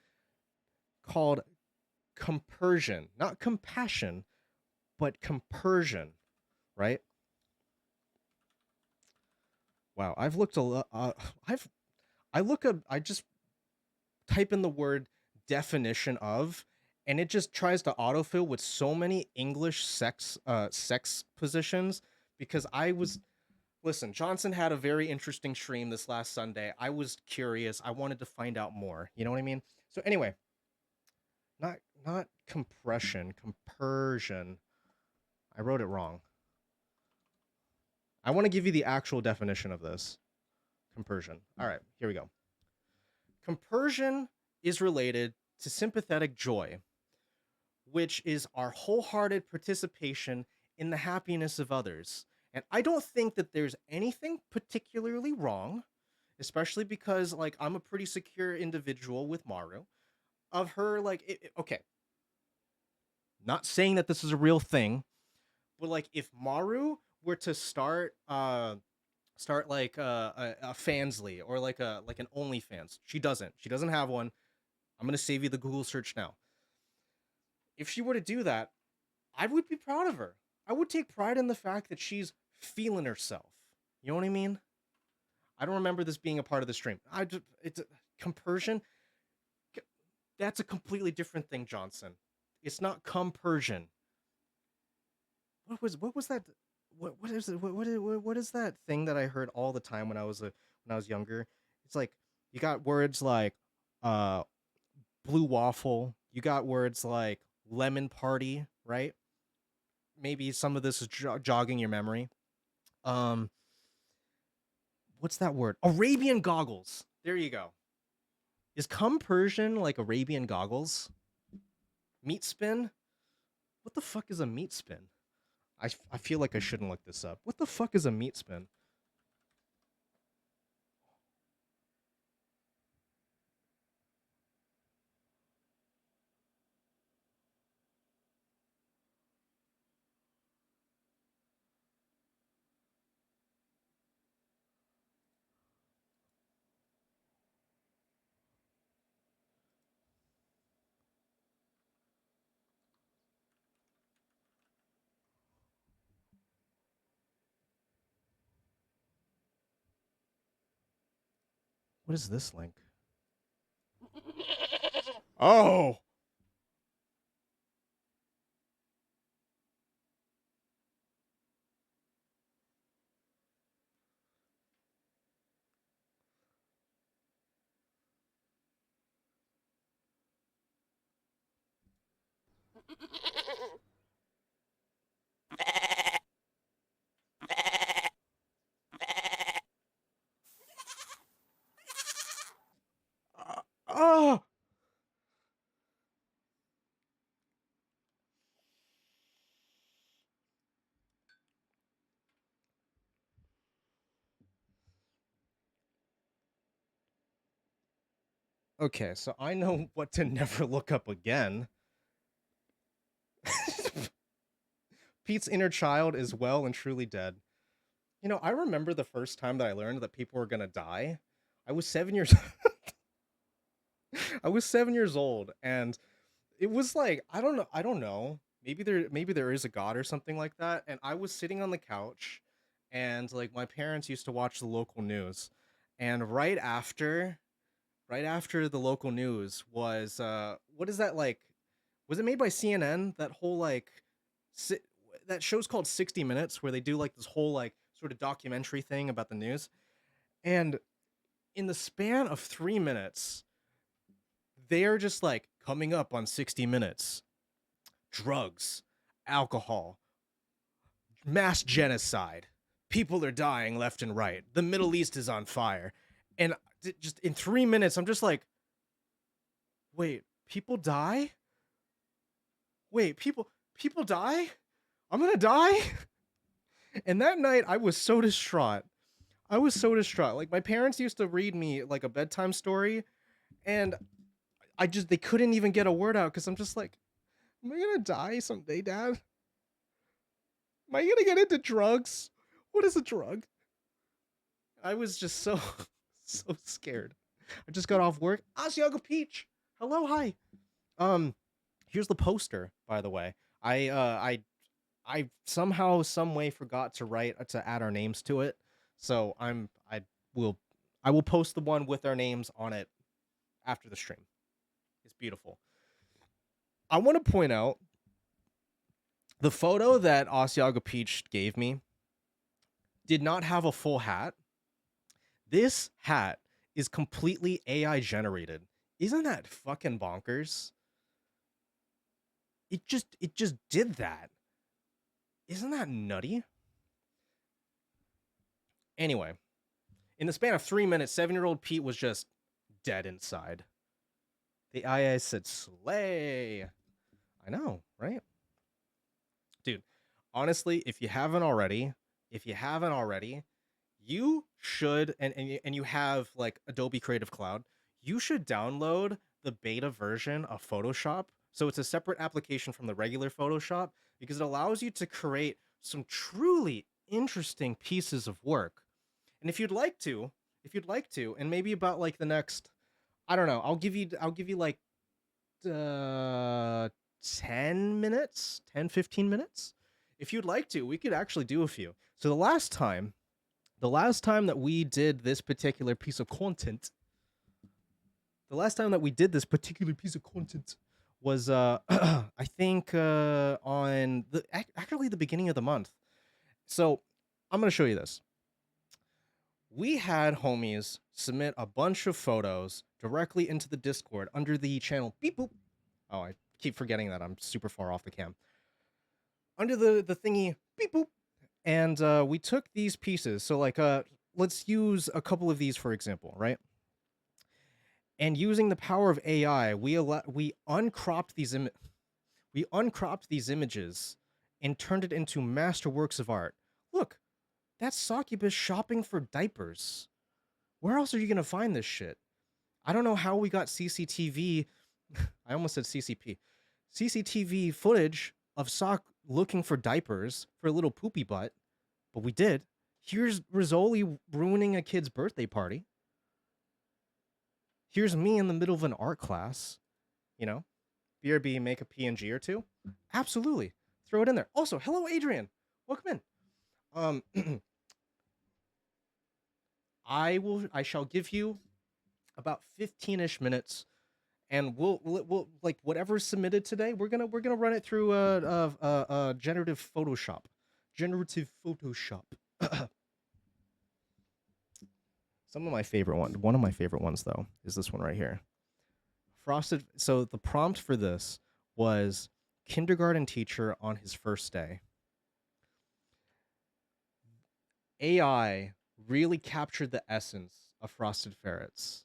called compersion, not compassion, but compersion, right? Wow, I've looked a lot. I just type in the word definition of, and it just tries to autofill with so many English sex positions because I was listen, Johnson had a very interesting stream this last Sunday. I was curious. I wanted to find out more. You know what I mean? So anyway, not compression, compersion. I wrote it wrong. I want to give you the actual definition of this. Compersion. All right, here we go. Compersion is related to sympathetic joy, which is our wholehearted participation in the happiness of others. And I don't think that there's anything particularly wrong, especially because like I'm a pretty secure individual with Maru, of her like okay, not saying that this is a real thing, but like if Maru were to start like a Fansly or like an OnlyFans. She doesn't. She doesn't have one. I'm gonna save you the Google search now. If she were to do that, I would be proud of her. I would take pride in the fact that she's feeling herself. You know what I mean? I don't remember this being a part of the stream. It's a compersion. That's a completely different thing, Johnson. It's not compersion. What was that? What is it? What is that thing that I heard all the time when I was younger? It's like you got words like uh blue waffle. You got words like lemon party, right? Maybe some of this is jogging your memory. Um, what's that word? Arabian goggles. There you go. Is compersion like Arabian goggles? Meat spin? What the fuck is a meat spin? I feel like I shouldn't look this up. What the fuck is a meat spin? What is this link? Oh. Oh. Okay, so I know what to never look up again. Pete's inner child is well and truly dead. You know, I remember the first time that I learned that people were gonna die. I was 7 years I was 7 years old, and it was like I don't know. Maybe there is a god or something like that. And I was sitting on the couch, and like my parents used to watch the local news, and right after the local news was what is that like? Was it made by CNN? That whole like si- that show's called 60 Minutes, where they do like this whole like sort of documentary thing about the news. And in the span of 3 minutes, they are just like coming up on 60 Minutes, drugs, alcohol, mass genocide. People are dying left and right. The Middle East is on fire. And just in 3 minutes, I'm just like, wait, people die? Wait, people die? I'm gonna die? And that night, I was so distraught. I was so distraught. Like, my parents used to read me like a bedtime story, and they couldn't even get a word out because I'm just like, am I gonna die someday, Dad? Am I gonna get into drugs? What is a drug? I was just so so scared. I just got off work. Asiago Peach. Hello, hi. Um, here's the poster, by the way. I somehow, some way forgot to add our names to it. So will I will post the one with our names on it after the stream. It's beautiful. I want to point out the photo that Asiago Peach gave me did not have a full hat. This hat is completely AI generated. Isn't that fucking bonkers? It just did that. Isn't that nutty? Anyway, in the span of 3 minutes, 7-year-old Pete was just dead inside. The AI said, "Slay." I know, right? Dude, honestly, if you haven't already, you should, and you have like Adobe Creative Cloud, you should download the beta version of Photoshop. So it's a separate application from the regular Photoshop because it allows you to create some truly interesting pieces of work. And if you'd like to, and maybe about like the next, I don't know, I'll give you like uh 10 minutes, 10 15 minutes. If you'd like to, we could actually do a few. So the last time that we did this particular piece of content, was I think on the actually the beginning of the month. So I'm gonna show you this. We had homies submit a bunch of photos directly into the Discord under the channel beep boop. Oh, I keep forgetting that I'm super far off the cam. Under the thingy beep boop. And we took these pieces. So like let's use a couple of these for example, right? And using the power of AI, we uncropped these images and turned it into masterworks of art. Look, that's Succubus shopping for diapers. Where else are you gonna find this shit? I don't know how we got CCTV. I almost said CCP. CCTV footage of Sock looking for diapers for a little poopy butt, but we did. Here's Rizzoli ruining a kid's birthday party. Here's me in the middle of an art class. You know, BRB, make a PNG or two. Absolutely, throw it in there. Also, hello Adrian, welcome in. I shall give you about 15ish minutes, and we'll like whatever's submitted today. We're gonna run it through generative Photoshop. Generative Photoshop. Some of my favorite one of my favorite ones though is this one right here. Frosted. So the prompt for this was kindergarten teacher on his first day. AI really captured the essence of Frosted Ferrets.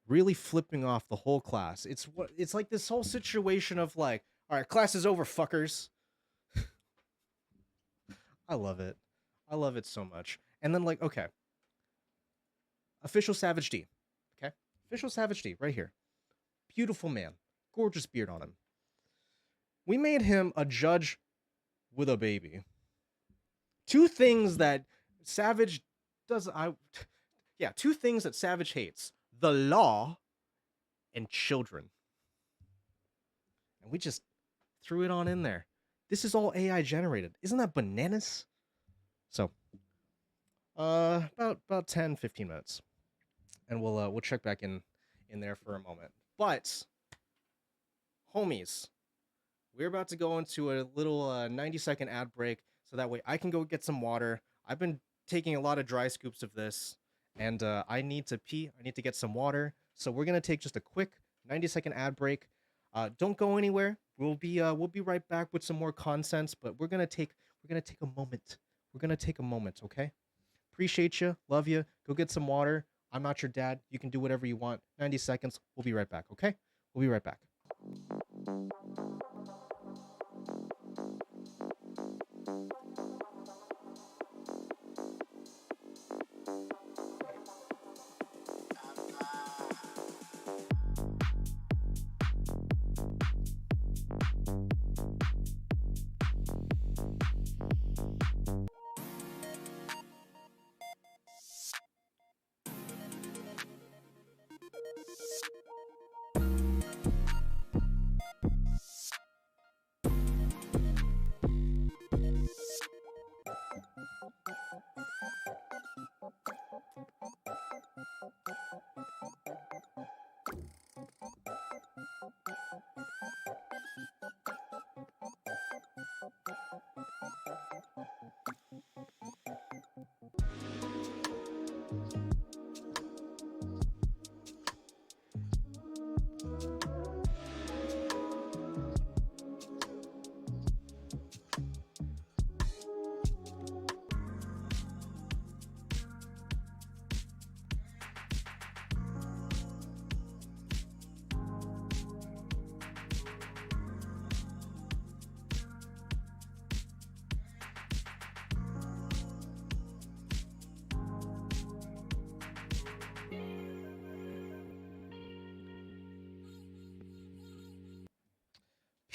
Really flipping off the whole class. It's like this whole situation of like, all right, class is over, fuckers. I love it. I love it so much. And then like, okay, official Savage D. Okay, official Savage D right here. Beautiful man, gorgeous beard on him. We made him a judge with a baby. Two things that Savage does. Two things that Savage hates: the law and children. And we just threw it on in there. This is all AI generated. Isn't that bananas? So, about 10, 15 minutes, and we'll check back in there for a moment. But, homies, we're about to go into a little 90-second ad break, so that way I can go get some water. I've been taking a lot of dry scoops of this, and I need to pee. I need to get some water. So we're gonna take just a quick 90-second ad break. Don't go anywhere. We'll be right back with some more content, but we're gonna take a moment. We're gonna take a moment, okay? Appreciate you, love you. Go get some water. I'm not your dad. You can do whatever you want. 90 seconds. We'll be right back, okay? We'll be right back.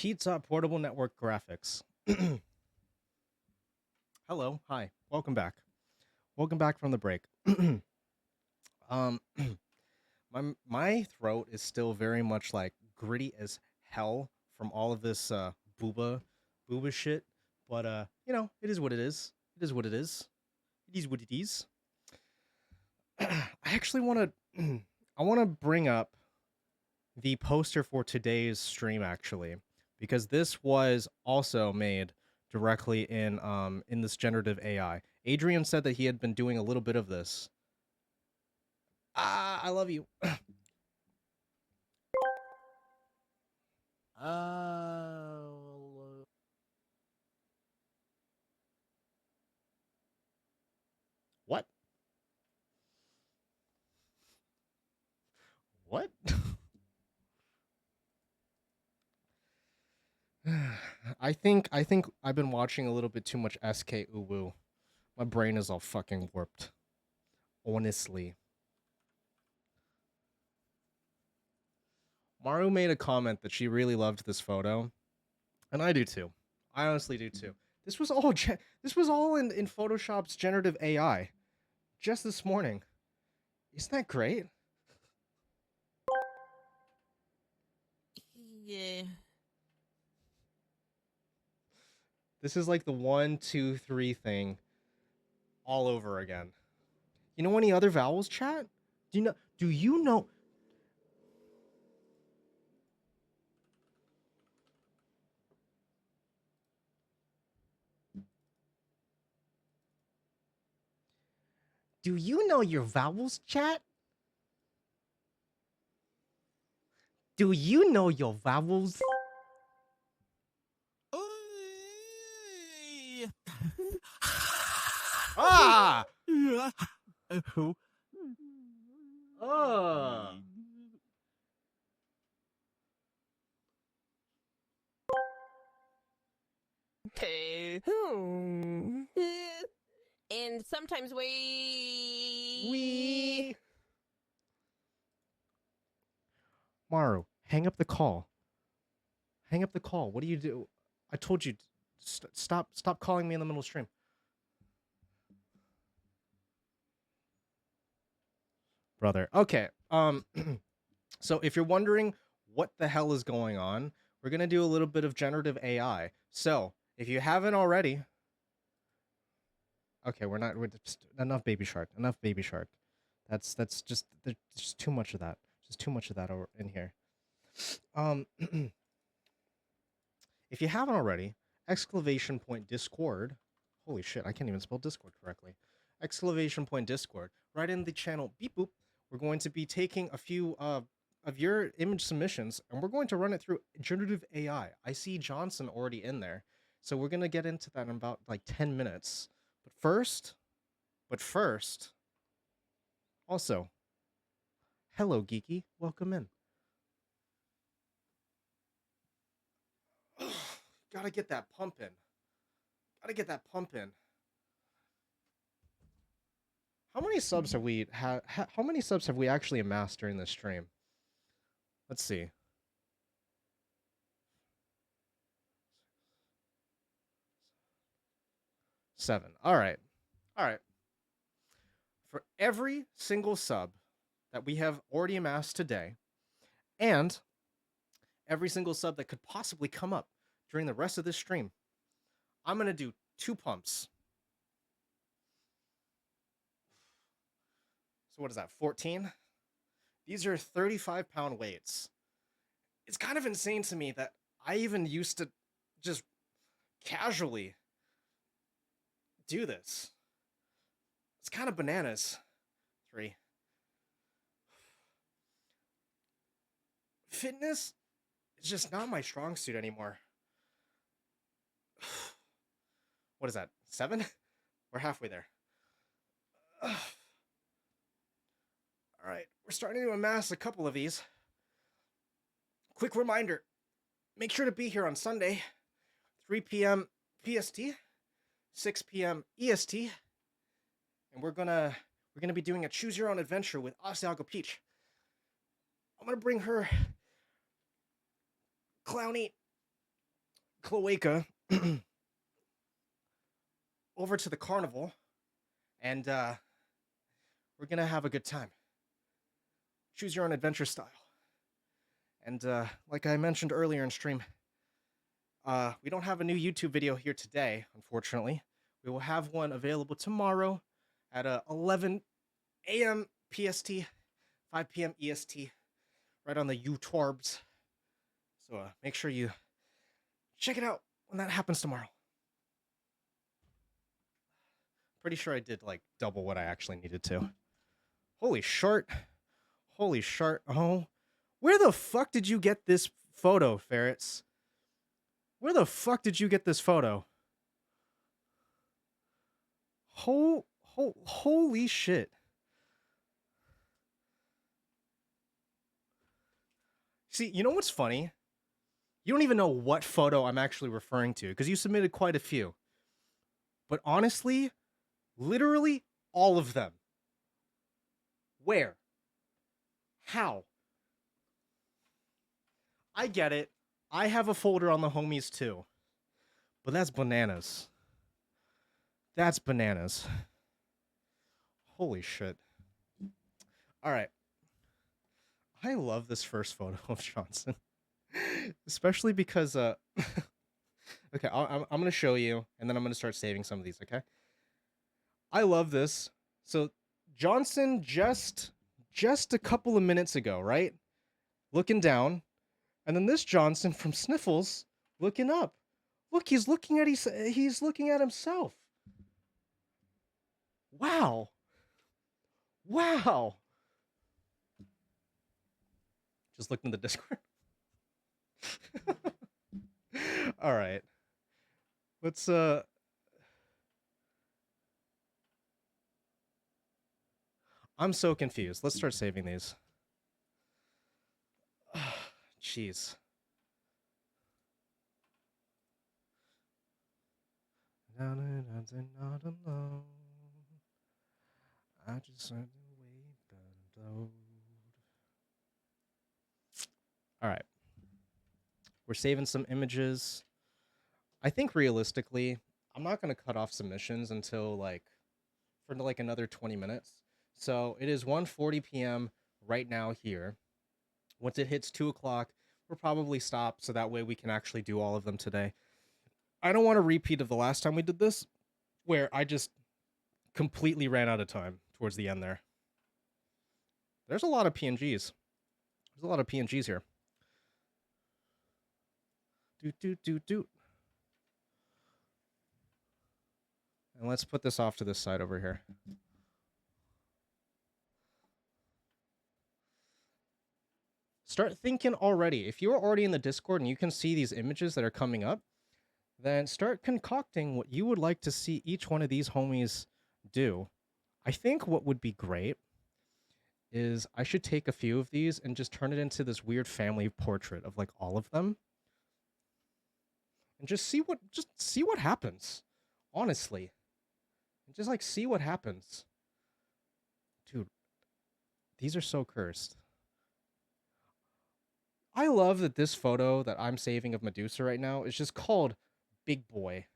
Pizza Portable Network Graphics. Hello, hi, welcome back. Welcome back from the break. um, my throat is still very much like gritty as hell from all of this booba shit. But you know, it is what it is. It is what it is. It is what it is. I actually want to I want to bring up the poster for today's stream actually, because this was also made directly in this generative AI. Adrian said that he had been doing a little bit of this. I love you. What? What? I think I've been watching a little bit too much SK Uwu. My brain is all fucking warped. Honestly. Maru made a comment that she really loved this photo, and I do too. I honestly do too. This was all in Photoshop's generative AI just this morning. Isn't that great? Yeah. This is like the 1, 2, 3 thing all over again. You know any other vowels, chat? Do you know? Do you know? Do you know your vowels, chat? Do you know your vowels? Ah! Who? Okay. And sometimes We. Maru, hang up the call. Hang up the call. What do you do? I told you, stop calling me in the middle of stream. Brother. Okay. So if you're wondering what the hell is going on, we're gonna do a little bit of generative AI. So if you haven't already, okay, we're just, enough baby shark. Enough baby shark. That's just there's just too much of that. Just too much of that over in here. If you haven't already, exclamation point Discord. Holy shit, I can't even spell Discord correctly. Exclamation point Discord. Right in the channel beep boop. We're going to be taking a few of your image submissions and we're going to run it through generative AI. I see Johnson already in there. So we're going to get into that in about like 10 minutes. But first, also, hello Geeky, welcome in. Gotta get that pump in. Gotta get that pump in. How many subs have we how many subs have we actually amassed during this stream? Let's see. 7. All right. All right. For every single sub that we have already amassed today, and every single sub that could possibly come up during the rest of this stream, I'm going to do 2 pumps. So what is that, 14? These are 35-pound weights. It's kind of insane to me that I even used to just casually do this. It's kind of bananas. 3. Fitness is just not my strong suit anymore. What is that, 7? We're halfway there. All right, we're starting to amass a couple of these. Quick reminder, make sure to be here on Sunday, 3 p.m. PST, 6 p.m. EST, and we're gonna be doing a choose your own adventure with Asiago Peach. I'm gonna bring her clowny cloaca over to the carnival, and we're gonna have a good time. Choose your own adventure style. And like I mentioned earlier in stream, we don't have a new YouTube video here today, unfortunately. We will have one available tomorrow at 11 a.m. PST, 5 p.m. EST, right on the YouTubes. So make sure you check it out when that happens tomorrow. Pretty sure I did like double what I actually needed to. Holy shart. Holy shart. Oh, where the fuck did you get this photo, Ferrets? Where the fuck did you get this photo? Holy shit. See, you know what's funny? You don't even know what photo I'm actually referring to because you submitted quite a few. But honestly, literally all of them. Where? How? I get it. I have a folder on the homies too. But that's bananas. That's bananas. Holy shit. All right. I love this first photo of Johnson. Especially because okay, I'm going to show you and then I'm going to start saving some of these, okay? I love this. So Johnson just just a couple of minutes ago, right? Looking down, and then this Johnson from Sniffles looking up. Look, he's looking at himself. Wow. Wow. Just looked in the Discord. All right. Let's I'm so confused. Let's start saving these. Jeez. Not alone. I just want to wait and load. All right. We're saving some images. I think realistically, I'm not going to cut off submissions until for another 20 minutes. So it is 1:40 p.m. right now here. Once it hits 2 o'clock, we'll probably stop so that way we can actually do all of them today. I don't want a repeat of the last time we did this, where I just completely ran out of time towards the end there. There's a lot of PNGs. There's a lot of PNGs here. Doot. And let's put this off to this side over here. Start thinking already. If you're already in the Discord and you can see these images that are coming up, then start concocting what you would like to see each one of these homies do. I think what would be great is I should take a few of these and just turn it into this weird family portrait of like all of them. And just see what happens. Honestly. And just like see what happens. Dude, these are so cursed. I love that this photo that I'm saving of Medusa right now is just called Big Boy.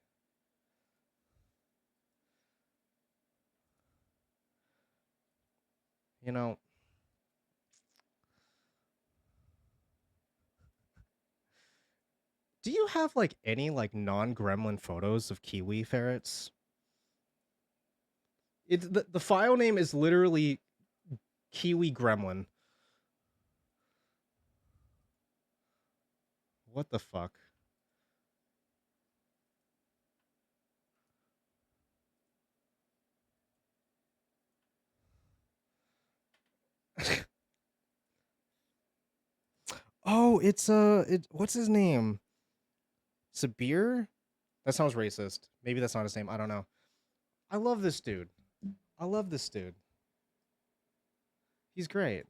You know, do you have like any like non-gremlin photos of kiwi ferrets? It's the file name is literally Kiwi Gremlin. What the fuck? Oh, it's what's his name? Sabir? That sounds racist. Maybe that's not his name. I don't know. I love this dude. I love this dude. He's great.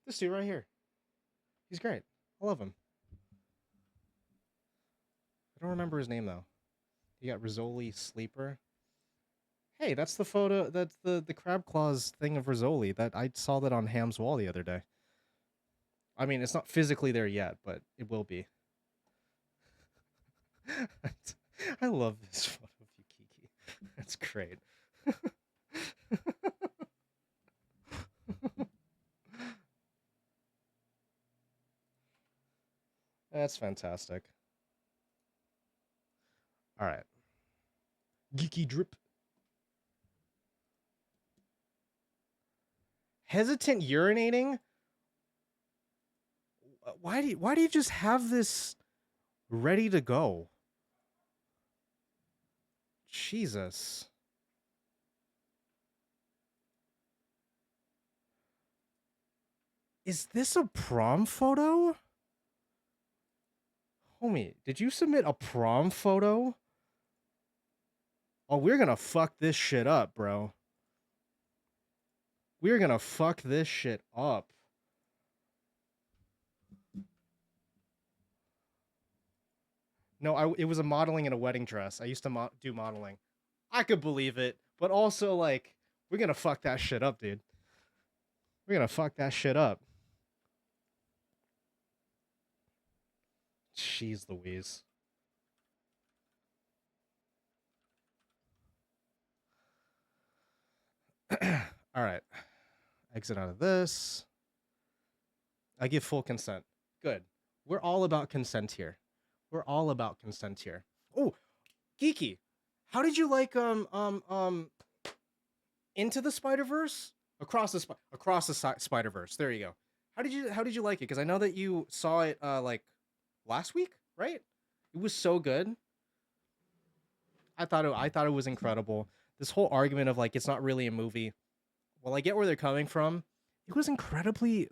This dude right here. He's great. I love him. I don't remember his name though. You got Rizzoli Sleeper. Hey, that's the photo. That's the crab claws thing of Rizzoli. That I saw that on Ham's wall the other day. I mean, it's not physically there yet, but it will be. I love this photo of you, Kiki. That's great. That's fantastic. All right. Geeky drip. Hesitant urinating? Why do you just have this ready to go? Jesus. Is this a prom photo? Homie, did you submit a prom photo? Oh, we're gonna fuck this shit up, bro. We're gonna fuck this shit up. No, it was a modeling in a wedding dress. I used to do modeling. I could believe it, but also, like, we're gonna fuck that shit up, dude. We're gonna fuck that shit up. Jeez Louise. All right. Exit out of this. I give full consent. Good. We're all about consent here. We're all about consent here. Oh, Geeky, how did you like Into the Spider-Verse? Across the Spider Verse. There you go. How did you like it? Because I know that you saw it like last week, right? It was so good. I thought it was incredible. This whole argument of like it's not really a movie. Well, I get where they're coming from. It was incredibly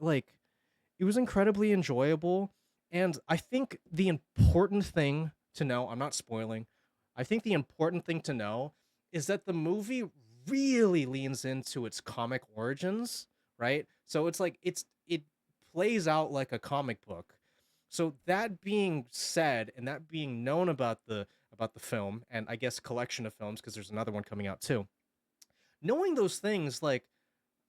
it was incredibly enjoyable, and I think the important thing to know, I'm not spoiling. I think the important thing to know is that the movie really leans into its comic origins, right? So it plays out like a comic book. So that being said, and that being known about the film, and I guess collection of films, because there's another one coming out too. Knowing those things, like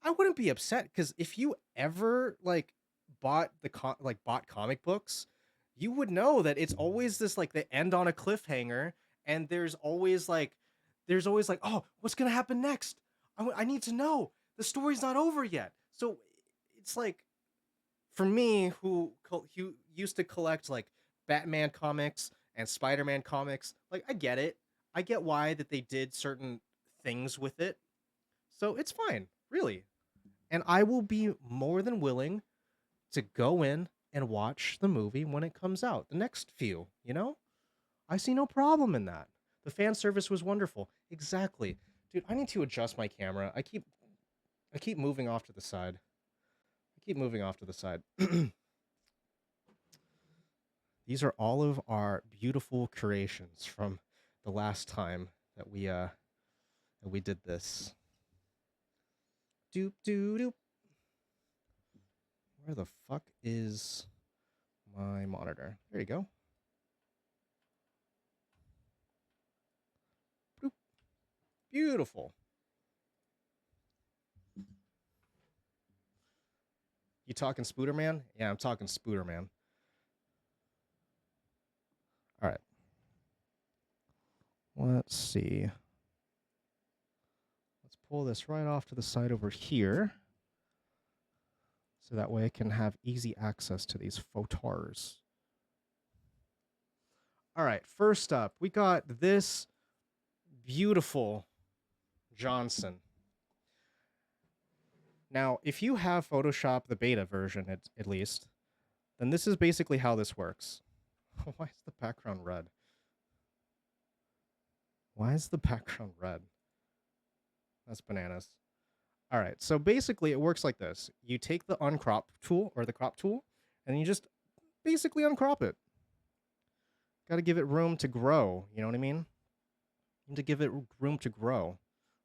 I wouldn't be upset because if you ever like bought comic books, you would know that it's always this like they end on a cliffhanger, and there's always like, oh, what's gonna happen next? I need to know. The story's not over yet. So it's like for me, who used to collect like Batman comics and Spider-Man comics, like I get it. I get why that they did certain things with it. So it's fine, really. And I will be more than willing to go in and watch the movie when it comes out. The next few, you know? I see no problem in that. The fan service was wonderful. Exactly. Dude, I need to adjust my camera. I keep moving off to the side. I keep moving off to the side. These are all of our beautiful creations from the last time that we did this. Doop doop doop. Where the fuck is my monitor? There you go. Boop. Beautiful. You talking Spooderman? Yeah, I'm talking Spooderman. All right. Let's see. Let's pull this right off to the side over here. So that way I can have easy access to these photars. All right, first up, we got this beautiful Johnson. Now, if you have Photoshop, the beta version at least, then this is basically how this works. Why is the background red? Why is the background red? That's bananas. All right, so basically it works like this. You take the uncrop tool or the crop tool, and you just basically uncrop it. Got to give it room to grow, you know what I mean? You need to give it room to grow.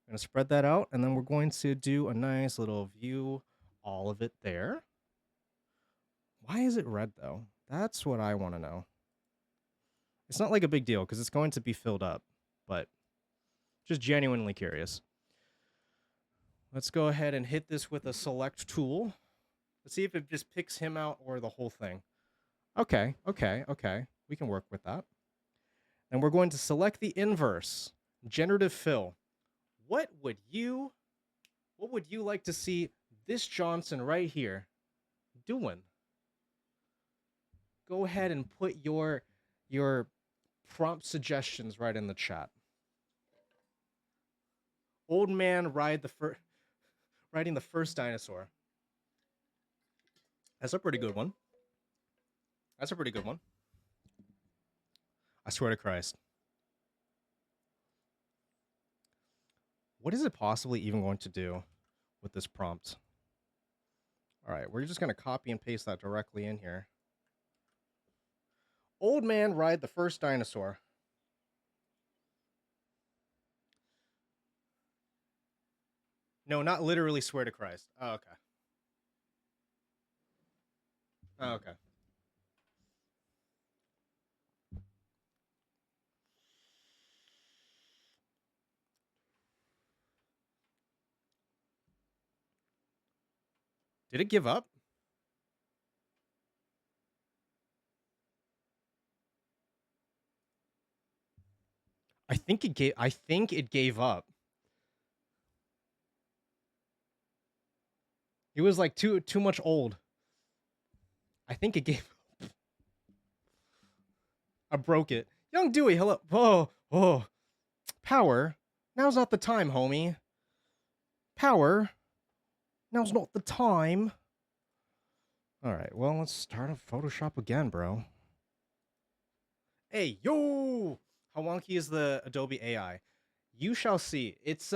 I'm going to spread that out, and then we're going to do a nice little view, all of it there. Why is it red, though? That's what I want to know. It's not like a big deal, because it's going to be filled up, but just genuinely curious. Let's go ahead and hit this with a select tool. Let's see if it just picks him out or the whole thing. Okay. We can work with that. And we're going to select the inverse, generative fill. What would you like to see this Johnson right here doing? Go ahead and put your prompt suggestions right in the chat. Old man riding the first dinosaur. That's a pretty good one. That's a pretty good one. I swear to Christ. What is it possibly even going to do with this prompt? All right, we're just going to copy and paste that directly in here. Old man ride the first dinosaur. No, not literally swear to Christ. Oh, okay. Oh, okay. Did it give up? I think it gave up. It was like too much old. I think it gave up. I broke it. Young Dewey, hello. Oh. Power. Now's not the time, homie. Power. Now's not the time. All right, well, let's start up Photoshop again, bro. Hey, yo! How wonky is the Adobe AI? You shall see. It's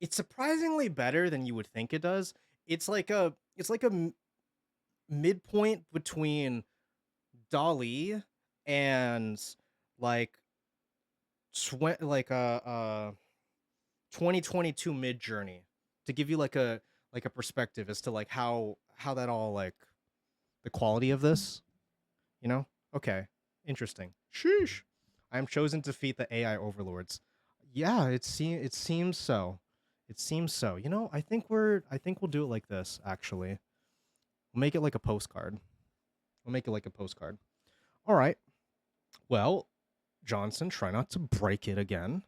surprisingly better than you would think it does. It's like a midpoint between Dali and like 2022 Mid Journey, to give you like a perspective as to like how that all like the quality of this, you know? Okay, interesting. Sheesh. I am chosen to defeat the AI overlords. Yeah, it seems so. It seems so. You know, I think we'll do it like this, actually. We'll make it like a postcard. We'll make it like a postcard. All right. Well, Johnson, try not to break it again.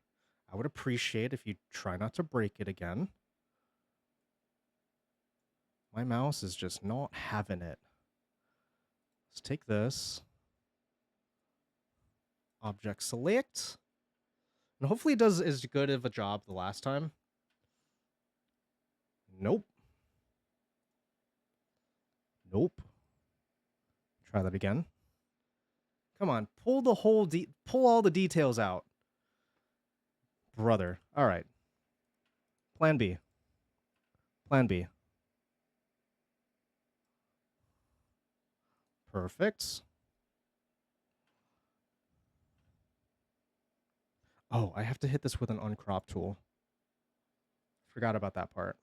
I would appreciate if you try not to break it again. My mouse is just not having it. Let's take this. Object select. And hopefully it does as good of a job the last time. Nope. Nope. Try that again. Come on, pull all the details out. Brother. All right. Plan B. Plan B. Perfect. Oh, I have to hit this with an uncrop tool. Forgot about that part.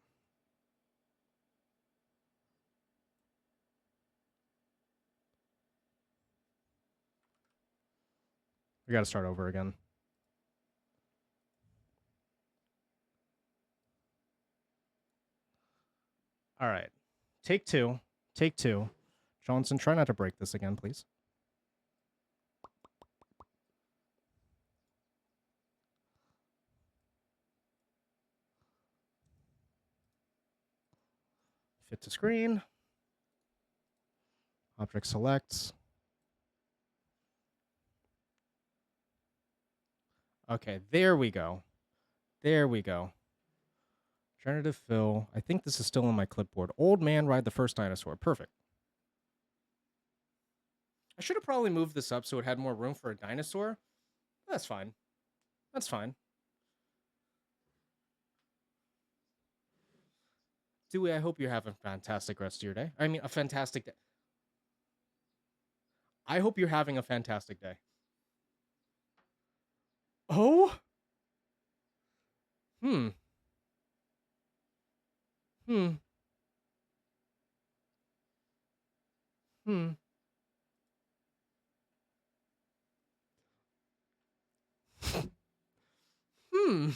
We got to start over again. All right. Take two. Take two. Johnson, try not to break this again, please. Fit to screen. Object selects. Okay, there we go. There we go. Generative fill. I think this is still on my clipboard. Old man ride the first dinosaur. Perfect. I should have probably moved this up so it had more room for a dinosaur. That's fine. That's fine. Dewey, I hope you're having a fantastic rest of your day. I mean, a fantastic day. I hope you're having a fantastic day. Oh? Hmm. Hmm. Hmm. Hmm.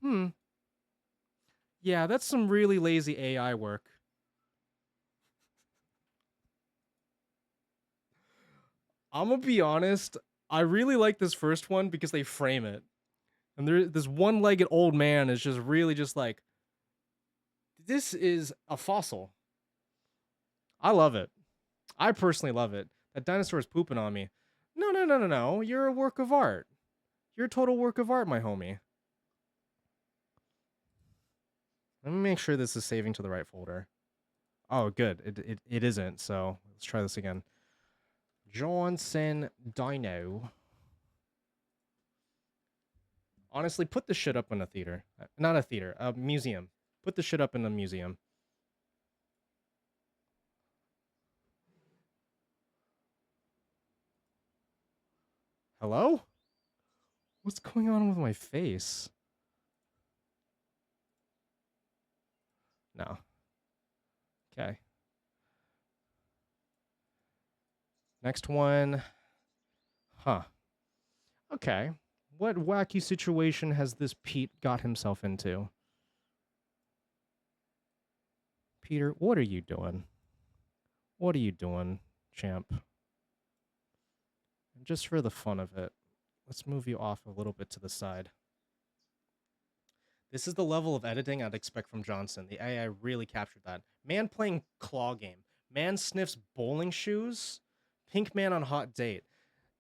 Hmm. Yeah, that's some really lazy AI work. I'm gonna be honest, I really like this first one because they frame it. And this one-legged old man is just really just like, this is a fossil. I love it. I personally love it. That dinosaur is pooping on me. No, no, no, no, no. You're a work of art. You're a total work of art, my homie. Let me make sure this is saving to the right folder. Oh, good. It isn't, so let's try this again. Johnson Dino. Honestly, put this shit up in a theater. Not a theater, a museum. Put this shit up in a museum. Hello? What's going on with my face? No. Okay. Next one. Huh. Okay. What wacky situation has this Pete got himself into? Peter, what are you doing? What are you doing, champ? And just for the fun of it, let's move you off a little bit to the side. This is the level of editing I'd expect from Johnson. The AI really captured that. Man playing claw game. Man sniffs bowling shoes. Pink man on hot date.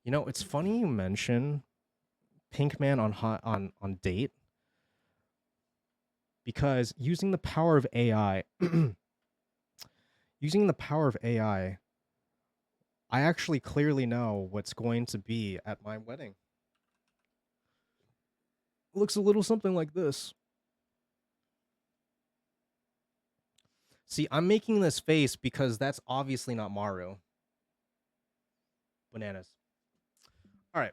You know, it's funny you mention Pink man on date, because using the power of AI, using the power of AI, I actually clearly know what's going to be at my wedding. It looks a little something like this. See, I'm making this face because that's obviously not Maru. Bananas. All right.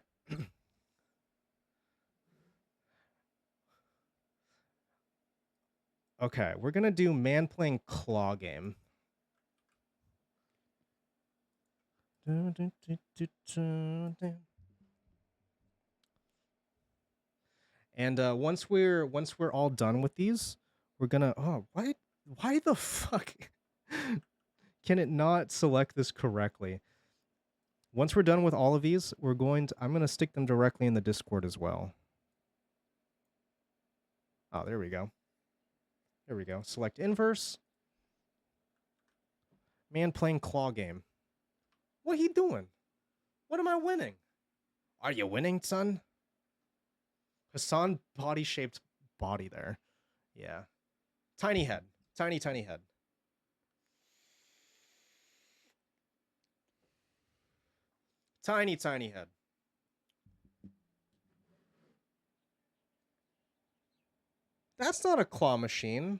Okay, we're gonna do man playing claw game. And once we're all done with these, we're gonna why the fuck can it not select this correctly? Once we're done with all of these, I'm gonna stick them directly in the Discord as well. Oh, there we go. There we go. Select inverse. Man playing claw game. What are you doing? What am I winning? Are you winning, son? Hassan body-shaped body there. Yeah. Tiny head. Tiny head. Tiny head. That's not a claw machine.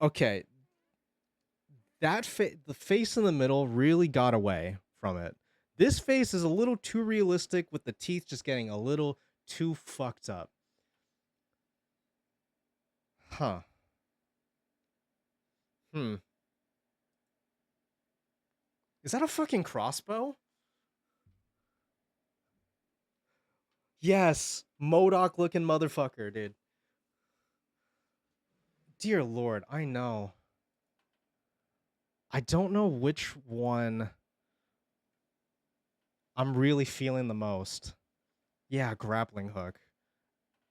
Okay. The face in the middle really got away from it. This face is a little too realistic with the teeth just getting a little too fucked up. Huh. Is that a fucking crossbow? Yes. MODOK looking motherfucker, dude. Dear Lord, I know. I don't know which one I'm really feeling the most. Yeah, grappling hook.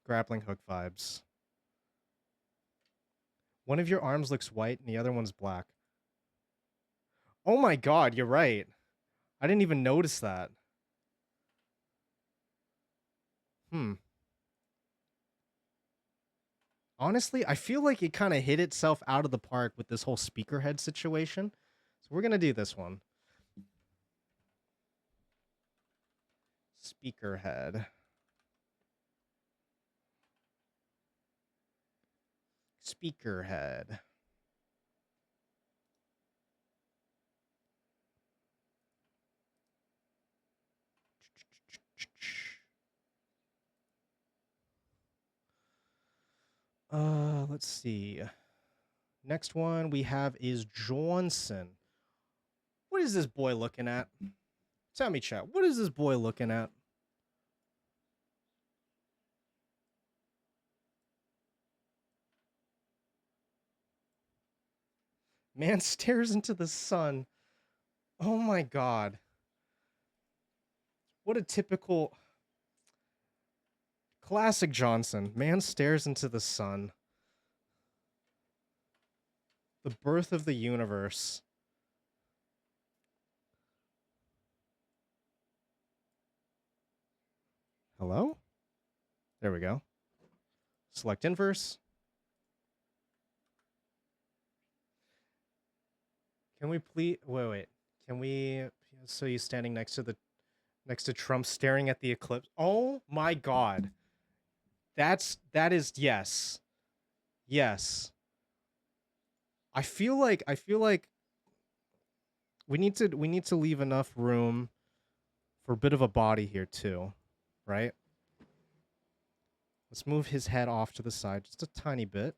Grappling hook vibes. One of your arms looks white and the other one's black. Oh my god, you're right. I didn't even notice that. Honestly, I feel like it kind of hit itself out of the park with this whole speaker head situation. So we're going to do this one. Speaker head. Speaker head. Let's see. Next one we have is Johnson. What is this boy looking at? Tell me, chat. What is this boy looking at? Man stares into the sun. Oh my god. What a typical classic Johnson. Man stares into the sun. The birth of the universe. Hello? There we go. Select inverse. Can we please wait. Can we so he's standing next to Trump staring at the eclipse. Oh my god. That is yes. Yes. I feel like we need to leave enough room for a bit of a body here too, right? Let's move his head off to the side just a tiny bit.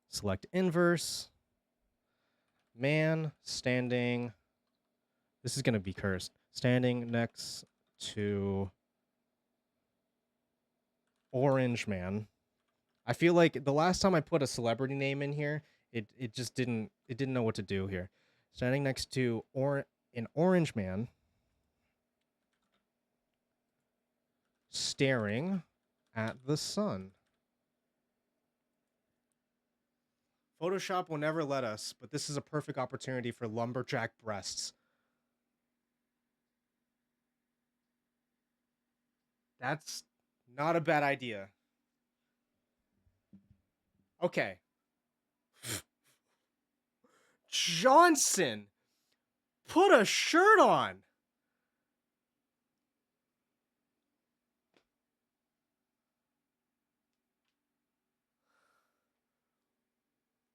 Select inverse. Man standing. This is going to be cursed. Standing next to Orange Man. I feel like the last time I put a celebrity name in here, it just didn't know what to do here. Standing next to an Orange Man. Staring at the sun. Photoshop will never let us, but this is a perfect opportunity for lumberjack breasts. That's not a bad idea. Okay. Johnson, put a shirt on.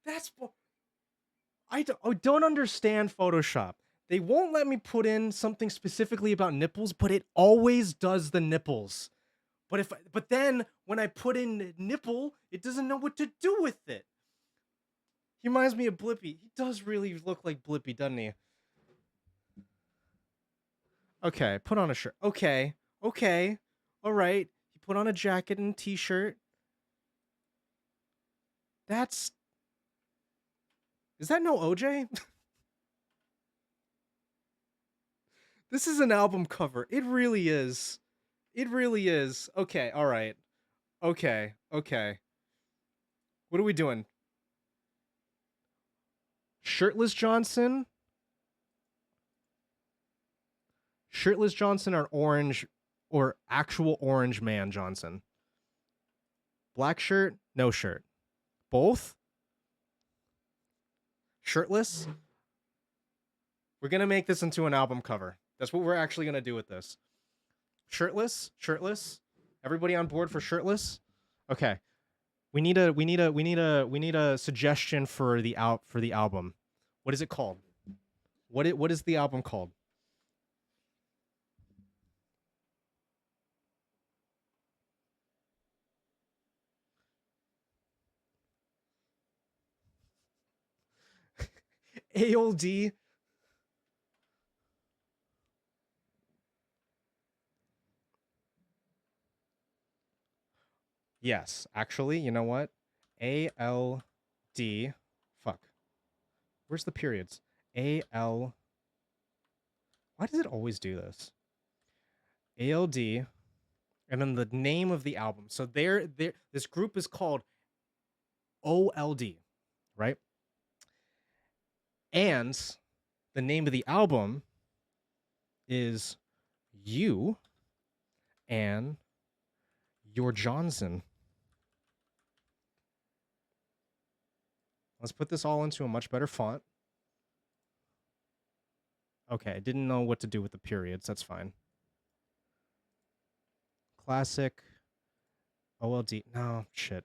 That's I don't understand Photoshop. They won't let me put in something specifically about nipples, but it always does the nipples. But then when I put in nipple, it doesn't know what to do with it. He reminds me of Blippi. He does really look like Blippi, doesn't he? Okay, put on a shirt. Okay. All right. He put on a jacket and a t-shirt. Is that no OJ? This is an album cover. It really is. It really is. Okay, all right. Okay. What are we doing? Shirtless Johnson? Shirtless Johnson or orange or actual orange man Johnson? Black shirt, no shirt. Both? Shirtless? We're going to make this into an album cover. That's what we're actually going to do with this. Shirtless? Everybody on board for shirtless? Okay. We need a suggestion for the album. What is it called? What is the album called? ALD. Yes, actually, you know what? ALD. Fuck. Where's the periods? AL. Why does it always do this? ALD, and then the name of the album. So this group is called OLD, right? And the name of the album is You and Your Johnson. Let's put this all into a much better font. Okay, I didn't know what to do with the periods. That's fine. Classic. OLD. No, shit.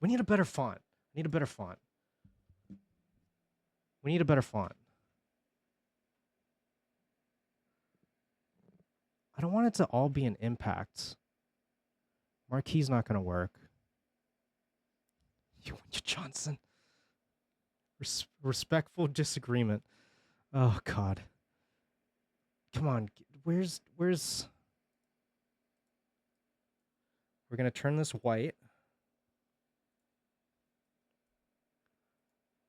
We need a better font. We need a better font. I don't want it to all be an impact. Marquee's not going to work. You Johnson. Respectful disagreement. Oh, God. Come on. Where's... We're going to turn this white.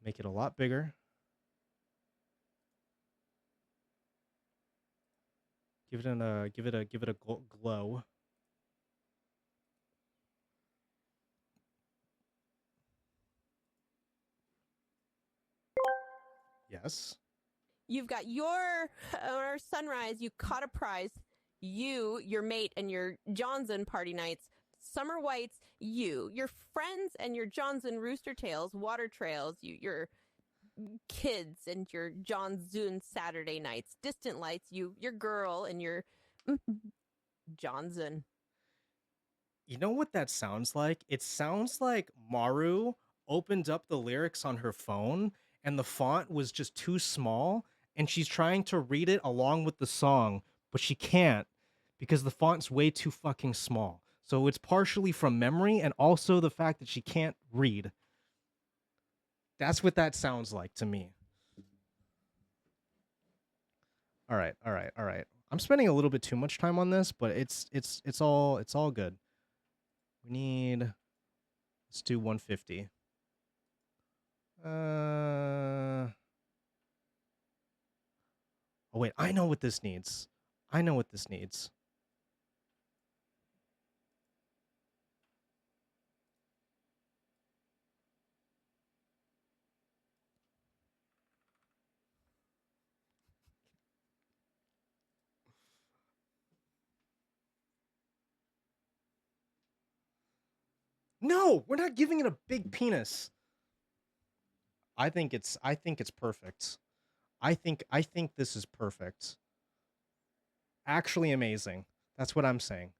Make it a lot bigger. Give it a glow. Yes. You've got your sunrise. You caught a prize. You, your mate, and your Johnson party nights. Summer Whites. Your friends, and your Johnson Rooster Tails water trails. Your kids and your Johnson Saturday nights. Distant lights. Your girl, and your Johnson. You know what that sounds like? It sounds like Maru opened up the lyrics on her phone and the font was just too small and she's trying to read it along with the song, but she can't because the font's way too fucking small. So it's partially from memory and also the fact that she can't read. That's what that sounds like to me. All right. I'm spending a little bit too much time on this, but it's all good. Let's do 150. Oh wait, I know what this needs. No, we're not giving it a big penis. I think it's perfect. I think this is perfect. Actually amazing. That's what I'm saying.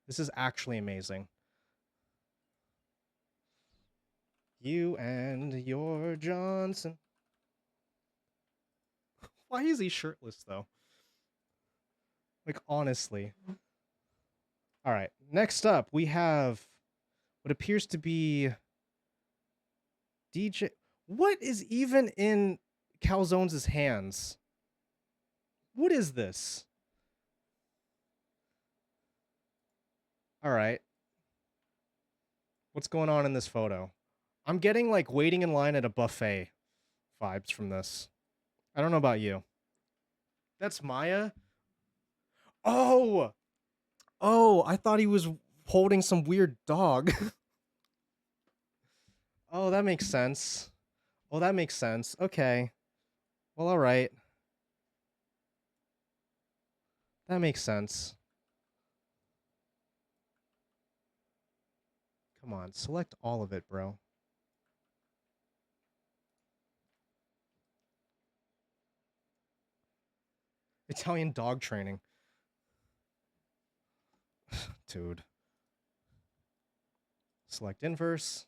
This is actually amazing. You and your Johnson. Why is he shirtless though? Like honestly. All right. Next up, we have what appears to be DJ. What is even in Calzone's hands? What is this? All right. What's going on in this photo? I'm getting like waiting in line at a buffet vibes from this. I don't know about you. That's Maya. Oh, oh, I thought he was holding some weird dog. Oh, that makes sense. Oh, that makes sense. Okay. Well, all right. That makes sense. Come on, select all of it, bro. Italian dog training. Dude. Select inverse.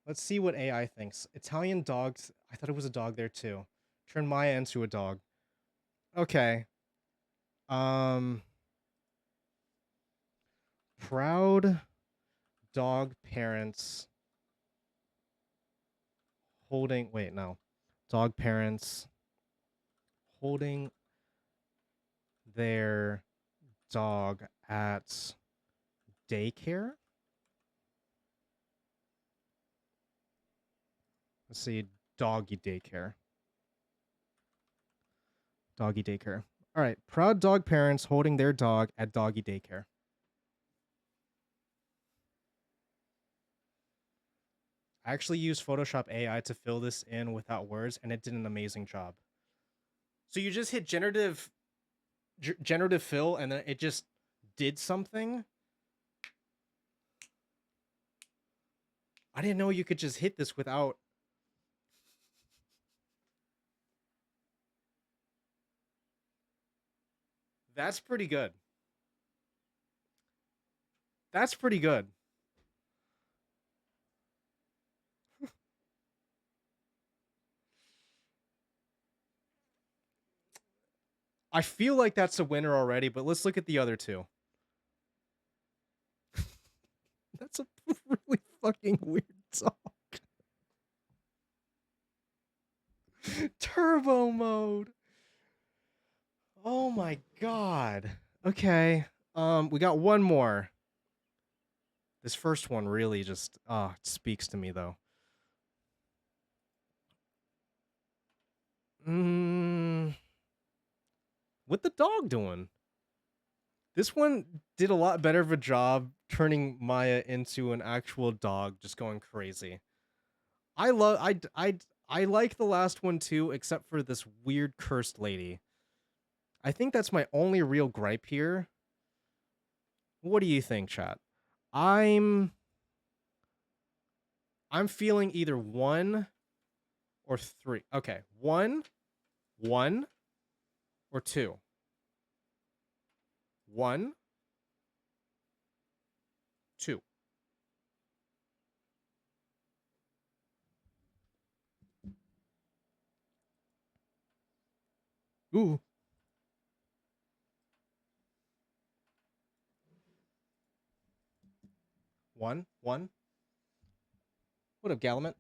Let's see what AI thinks. Italian dogs. I thought it was a dog there too. Turn Maya into a dog. Okay. Proud dog parents holding. Wait, no. Dog parents holding their dog at daycare. Let's see. Doggy daycare. Doggy daycare. All right. Proud dog parents holding their dog at doggy daycare. I actually used Photoshop AI to fill this in without words, and it did an amazing job. So you just hit generative fill, and then it just did something. I didn't know you could just hit this without. That's pretty good. That's pretty good. I feel like that's a winner already, but let's look at the other two. That's a really fucking weird dog. Turbo mode. Oh my god. Okay. We got one more. This first one really just it speaks to me though. What the dog doing? This one did a lot better of a job turning Maya into an actual dog, just going crazy. I like the last one too, except for this weird cursed lady. I think that's my only real gripe here. What do you think, chat? I'm feeling either 1 or 3. Okay, 1 or 2. 1 2. Ooh. One. What up, Gallimant?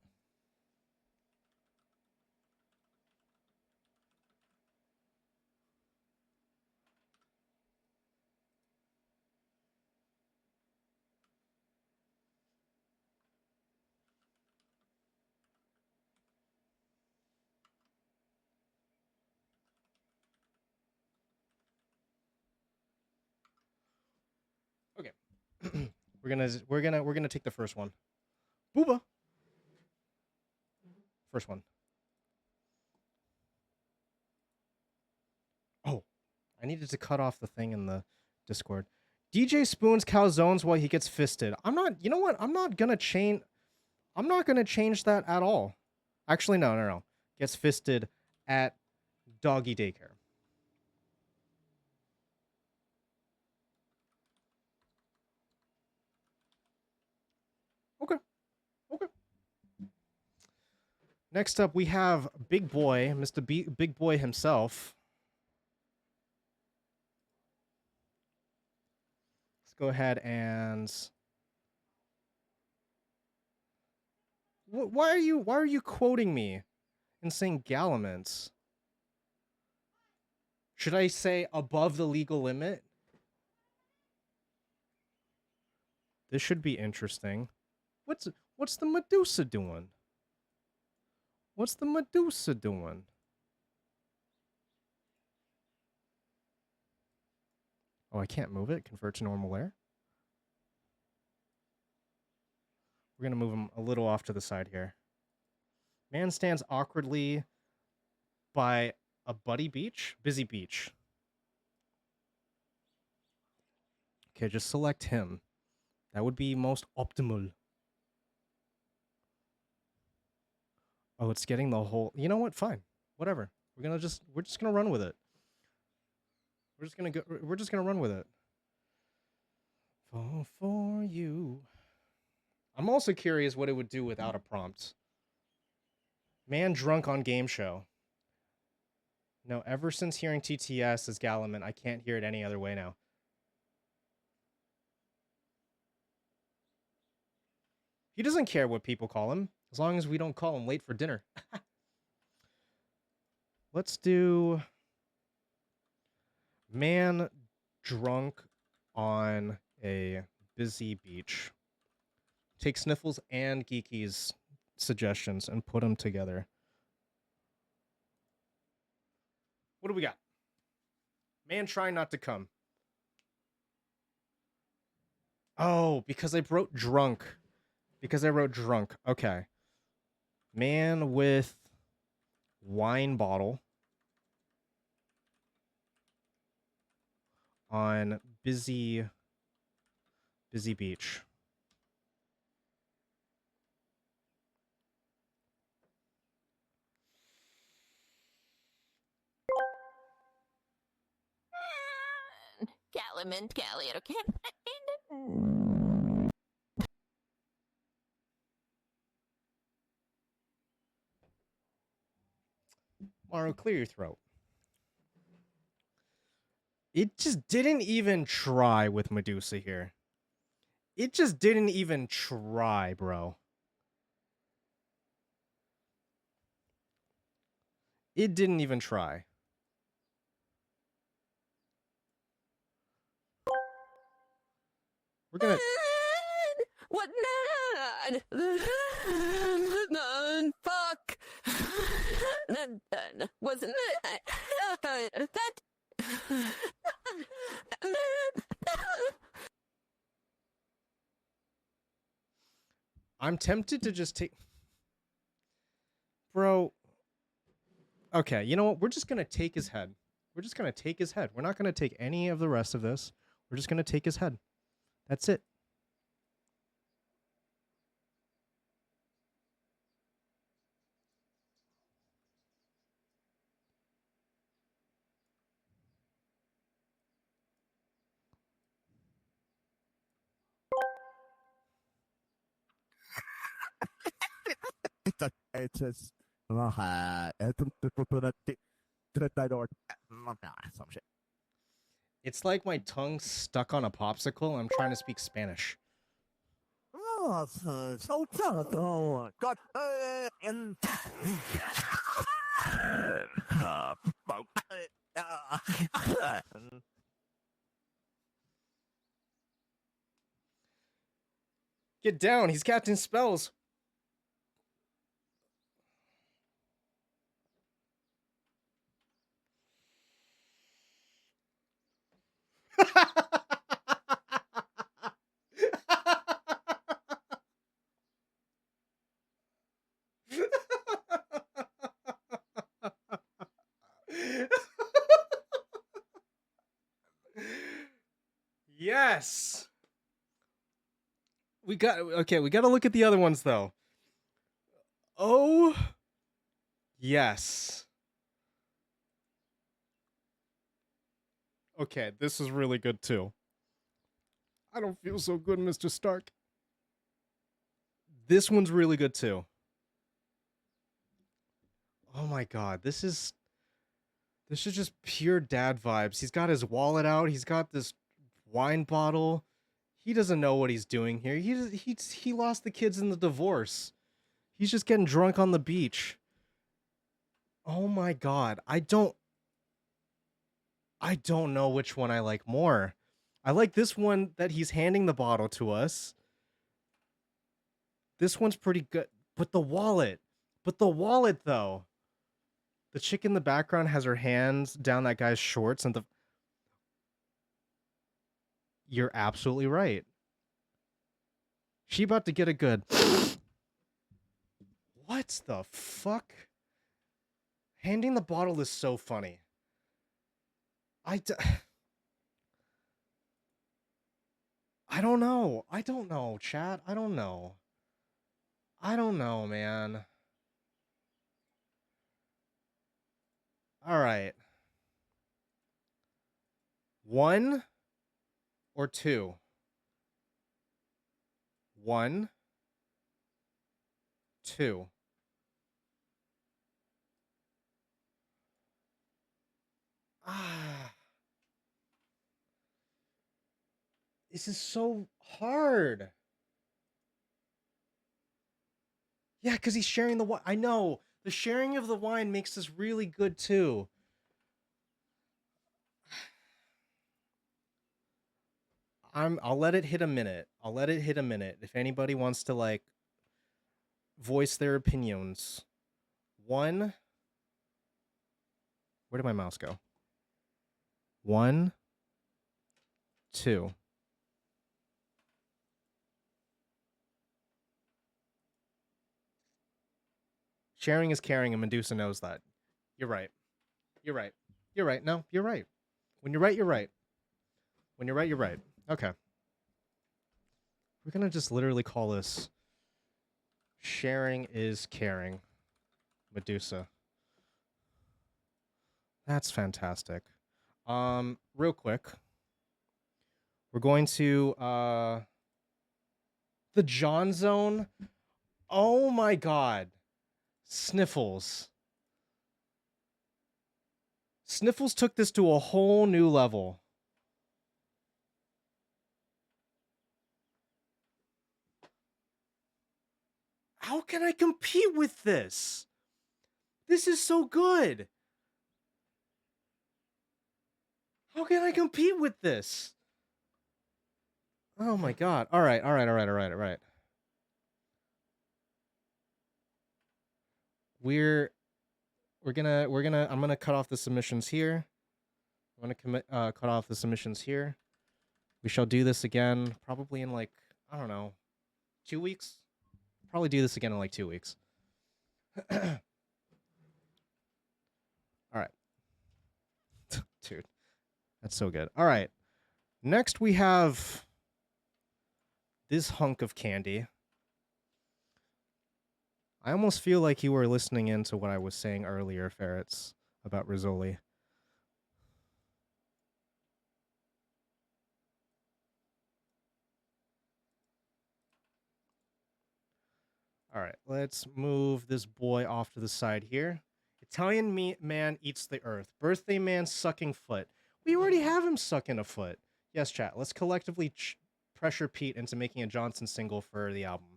Okay. we're gonna take the first one. Booba. First one. Oh, I needed to cut off the thing in the Discord. DJ spoons calzones while he gets fisted. I'm not. You know what? I'm not gonna change. I'm not gonna change that at all. Actually, no. Gets fisted at doggy daycare. Okay. Okay. Next up, we have Big Boy, Mr. Big Boy himself. Let's go ahead and. Why are you quoting me and saying Galamants? Should I say above the legal limit? This should be interesting. What's the Medusa doing? What's the Medusa doing? Oh, I can't move it. Convert to normal air. We're gonna move him a little off to the side here. Man stands awkwardly by a busy beach. Okay, just select him. That would be most optimal. Oh, it's getting the whole. You know what? Fine, whatever. We're just gonna run with it. We're just gonna run with it. Fall for you. I'm also curious what it would do without a prompt. Man drunk on game show. No, ever since hearing TTS as Galamant, I can't hear it any other way now. He doesn't care what people call him, as long as we don't call him late for dinner. Let's do man drunk on a busy beach. Take Sniffles and Geeky's suggestions and put them together. What do we got? Man trying not to come. Oh, because I wrote drunk. Okay. Man with wine bottle on busy beach. Galamant, Galliot, okay? Maru, clear your throat. It just didn't even try with Medusa here. It just didn't even try, bro. It didn't even try. We're gonna... What? Fuck. Wasn't that? I'm tempted to just take... Bro. Okay, you know what? We're just gonna take his head. We're just gonna take his head. We're not gonna take any of the rest of this. We're just gonna take his head. That's it. Some shit. It's like my tongue's stuck on a popsicle. I'm trying to speak Spanish. Get down. He's casting spells. Yes. Yes. We got to look at the other ones though. Oh, yes. Okay, this is really good too. I don't feel so good, Mr. Stark. This one's really good too. Oh my god, this is just pure dad vibes. He's got his wallet out. He's got this wine bottle. He doesn't know what he's doing here. He lost the kids in the divorce. He's just getting drunk on the beach. Oh my god. I don't know which one I like more. I like this one that he's handing the bottle to us. This one's pretty good. But the wallet though. The chick in the background has her hands down that guy's shorts and You're absolutely right. She about to get a good What the fuck? Handing the bottle is so funny. I don't know. I don't know, chat. I don't know. I don't know, man. All right. 1 or 2? 1, 2. Ah. This is so hard. Yeah, because he's sharing the wine. I know. The sharing of the wine makes this really good too. I'll let it hit a minute. I'll let it hit a minute. If anybody wants to like voice their opinions. 1. Where did my mouse go? 1, 2. Sharing is caring, and Medusa knows that. You're right. You're right. You're right. No, you're right. When you're right, you're right. When you're right, you're right. Okay. We're gonna just literally call this sharing is caring. Medusa. That's fantastic. Real quick. We're going to the John Zone. Oh my god. Sniffles. Sniffles took this to a whole new level. How can I compete with this? This is so good. How can I compete with this? Oh my god. All right. I'm gonna cut off the submissions here. I'm gonna cut off the submissions here. We shall do this again probably in like, I don't know, 2 weeks. Probably do this again in like 2 weeks. All right. Dude, that's so good. All right. Next we have this hunk of candy. I almost feel like you were listening in to what I was saying earlier, Ferrets, about Rizzoli. All right, let's move this boy off to the side here. Italian man eats the earth. Birthday man sucking foot. We already have him sucking a foot. Yes, chat. Let's collectively pressure Pete into making a Johnson single for the album.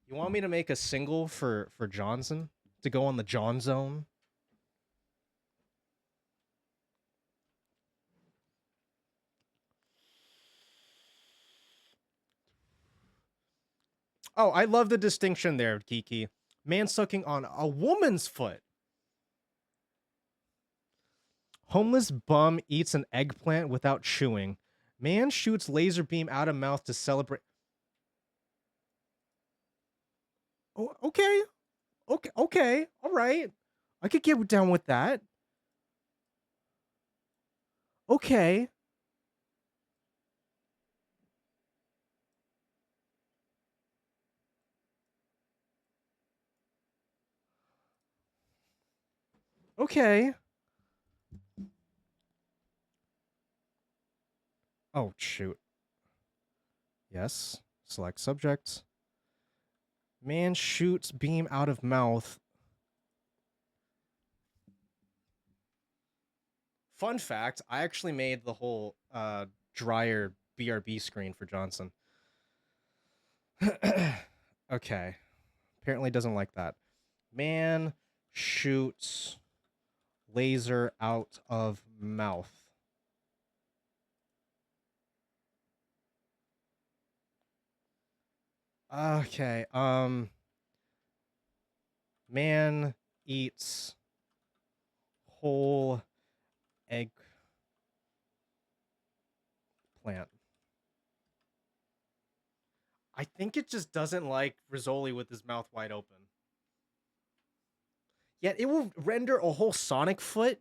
You want me to make a single for Johnson to go on the John Zone? Oh, I love the distinction there, Kiki. Man sucking on a woman's foot. Homeless bum eats an eggplant without chewing. Man shoots laser beam out of mouth to celebrate. Oh, okay. Okay. All right. I could get down with that. Okay. Okay. Oh, shoot. Yes. Select subject. Man shoots beam out of mouth. Fun fact, I actually made the whole dryer BRB screen for Johnson. Okay. Apparently doesn't like that. Man shoots laser out of mouth. Okay. Man eats whole egg plant. I think it just doesn't like Rizzoli with his mouth wide open. Yet it will render a whole Sonic foot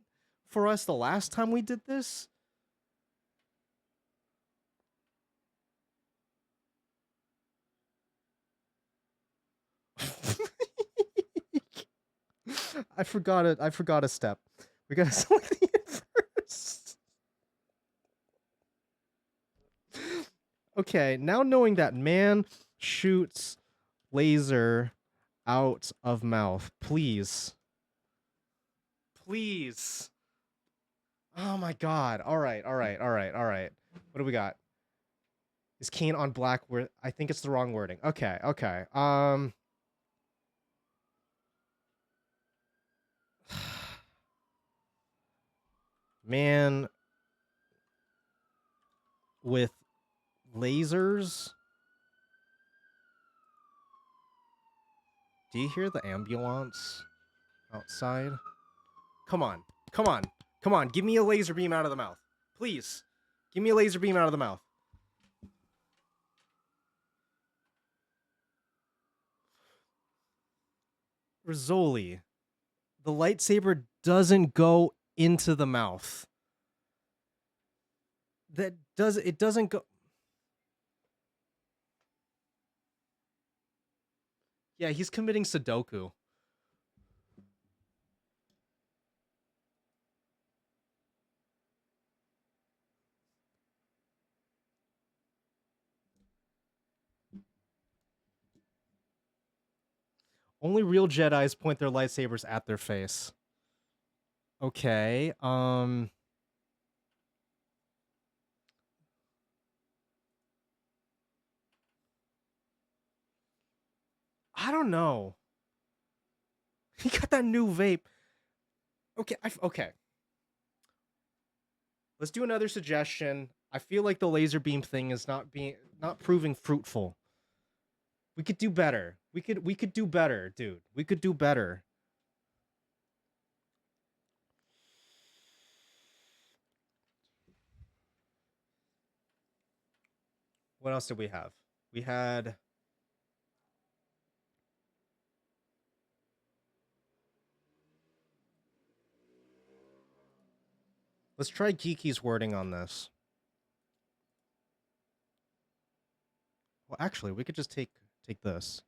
for us the last time we did this. I forgot it. I forgot a step. We gotta select the inverse. Okay, now knowing that man shoots laser out of mouth, please. Please. Oh my god. Alright, alright, alright, alright. What do we got? Is keen on black word? I think it's the wrong wording. Okay, okay. Man with lasers. Do you hear the ambulance outside? Come on. Come on. Come on. Give me a laser beam out of the mouth. Please. Give me a laser beam out of the mouth. Rizzoli. The lightsaber doesn't go into the mouth. It doesn't go. Yeah, he's committing Sudoku. Only real Jedis point their lightsabers at their face. Okay, I don't know. He got that new vape. Okay, okay. Let's do another suggestion. I feel like the laser beam thing is not proving fruitful. We could do better. We could do better, dude. We could do better. What else did we have? We had Let's try Geeky's wording on this. Well, actually, we could just take this.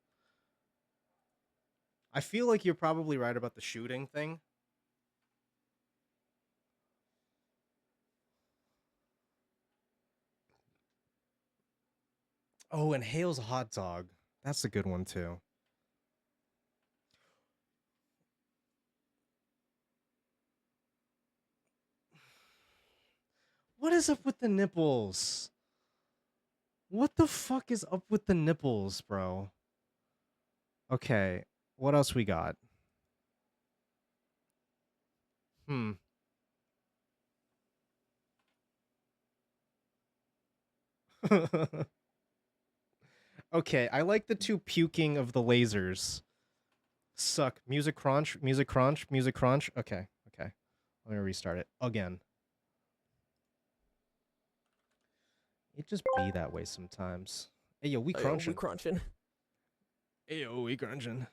I feel like you're probably right about the shooting thing. Oh, and Hale's a hot dog. That's a good one too. What is up with the nipples? What the fuck is up with the nipples, bro? Okay, what else we got? Okay, I like the two puking of the lasers. Suck. Music crunch, music crunch, music crunch. Okay, okay. Let me restart it again. It just be that way sometimes. Hey, yo, we crunching. We crunching. Hey, yo, we crunching.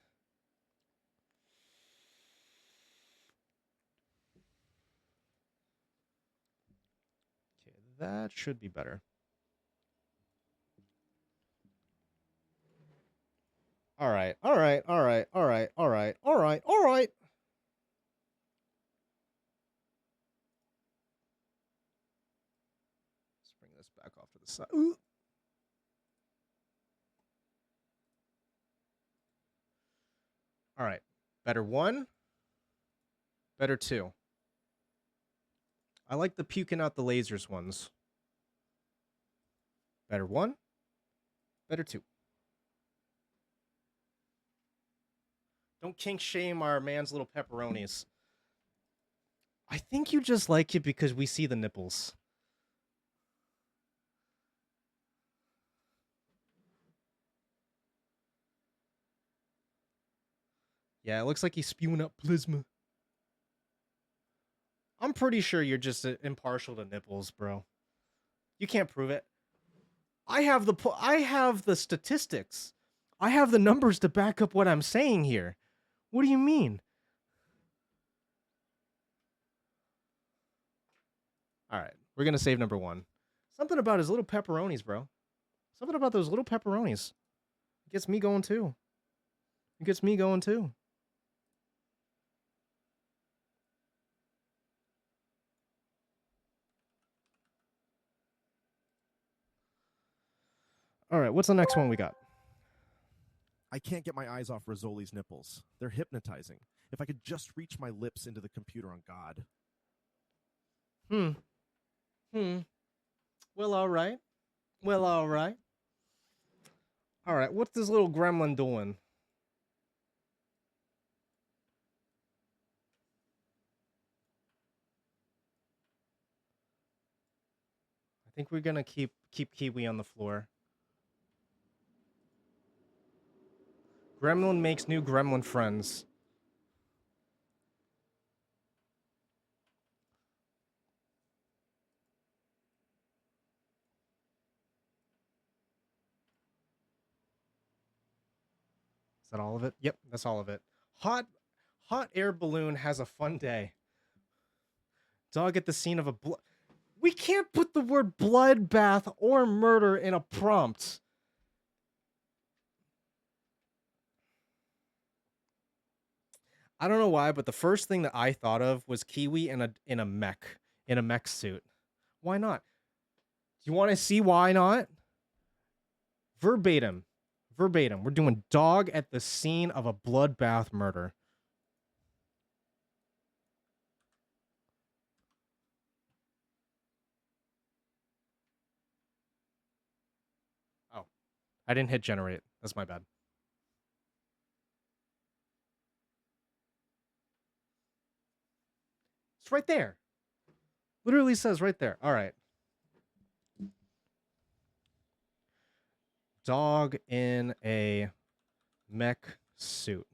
Okay, that should be better. All right, all right, all right, all right, all right, all right, all right. So, ooh. All right. Better 1. Better 2. I like the puking out the lasers ones. Better 1. Better 2. Don't kink shame our man's little pepperonis. I think you just like it because we see the nipples. Yeah, it looks like he's spewing up plasma. I'm pretty sure you're just impartial to nipples, bro. You can't prove it. I have the statistics. I have the numbers to back up what I'm saying here. What do you mean? All right, we're gonna save number 1. Something about his little pepperonis, bro. Something about those little pepperonis. It gets me going too. It gets me going too. All right, what's the next one we got? I can't get my eyes off Rizzoli's nipples. They're hypnotizing. If I could just reach my lips into the computer on God. Well, all right. Well, all right. All right, what's this little gremlin doing? I think we're gonna keep Kiwi on the floor. Gremlin makes new gremlin friends. Is that all of it? Yep, that's all of it. Hot air balloon has a fun day. Dog at the scene of a We can't put the word bloodbath or murder in a prompt. I don't know why, but the first thing that I thought of was Kiwi in a mech suit. Why not? Do you want to see why not? Verbatim. We're doing dog at the scene of a bloodbath murder. Oh, I didn't hit generate. That's my bad. It's right there. Literally says right there. All right. Dog in a mech suit.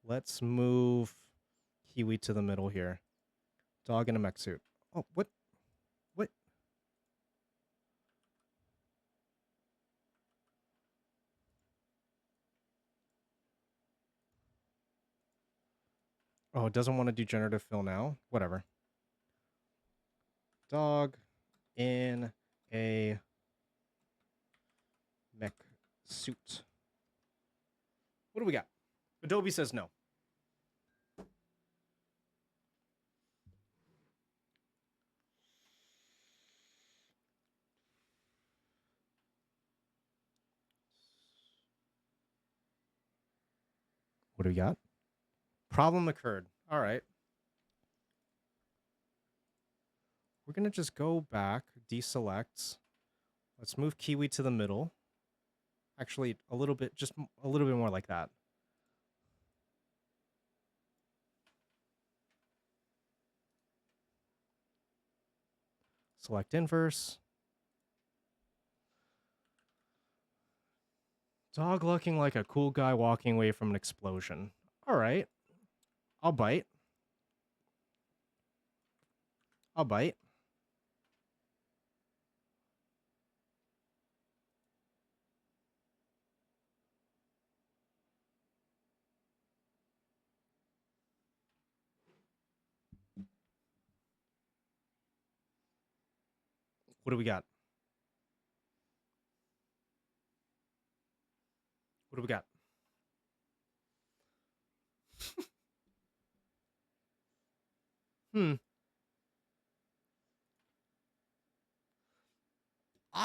Let's move Kiwi to the middle here. Dog in a mech suit. Oh, what? What? Oh, it doesn't want to do generative fill now? Whatever. Dog in a mech suit. What do we got? Adobe says no. What do we got? Problem occurred. All right. We're going to just go back, deselect. Let's move Kiwi to the middle. Actually, a little bit, just a little bit more like that. Select inverse. Dog looking like a cool guy walking away from an explosion. All right. I'll bite. I'll bite. What do we got? What do we got?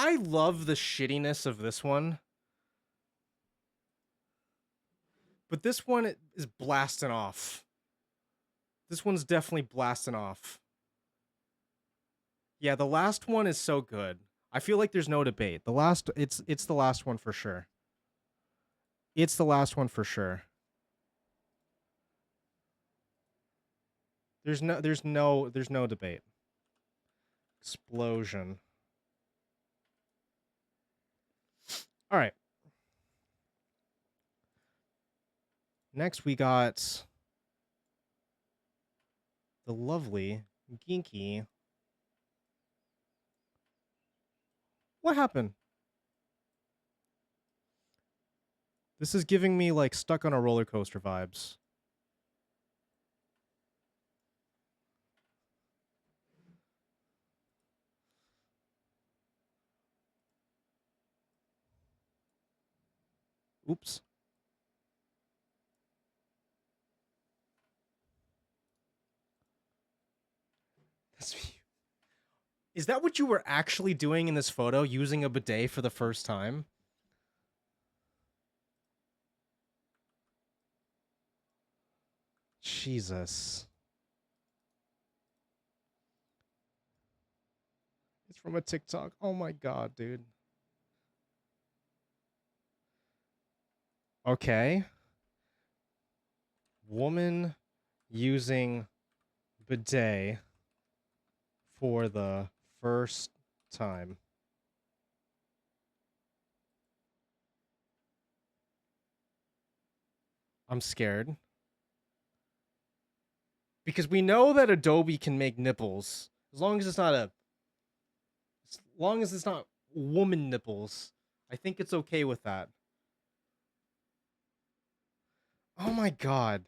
I love the shittiness of this one. But this one is blasting off. This one's definitely blasting off. Yeah, the last one is so good. I feel like there's no debate. It's the last one for sure. It's the last one for sure. There's no debate. Explosion. All right. Next we got the lovely Ginky. What happened? This is giving me like stuck on a roller coaster vibes. Oops. Is that what you were actually doing in this photo, using a bidet for the first time? Jesus. It's from a TikTok. Oh my god, dude. Okay. Woman using bidet for the first time. I'm scared. Because we know that Adobe can make nipples. As long as it's not woman nipples. I think it's okay with that. Oh my god.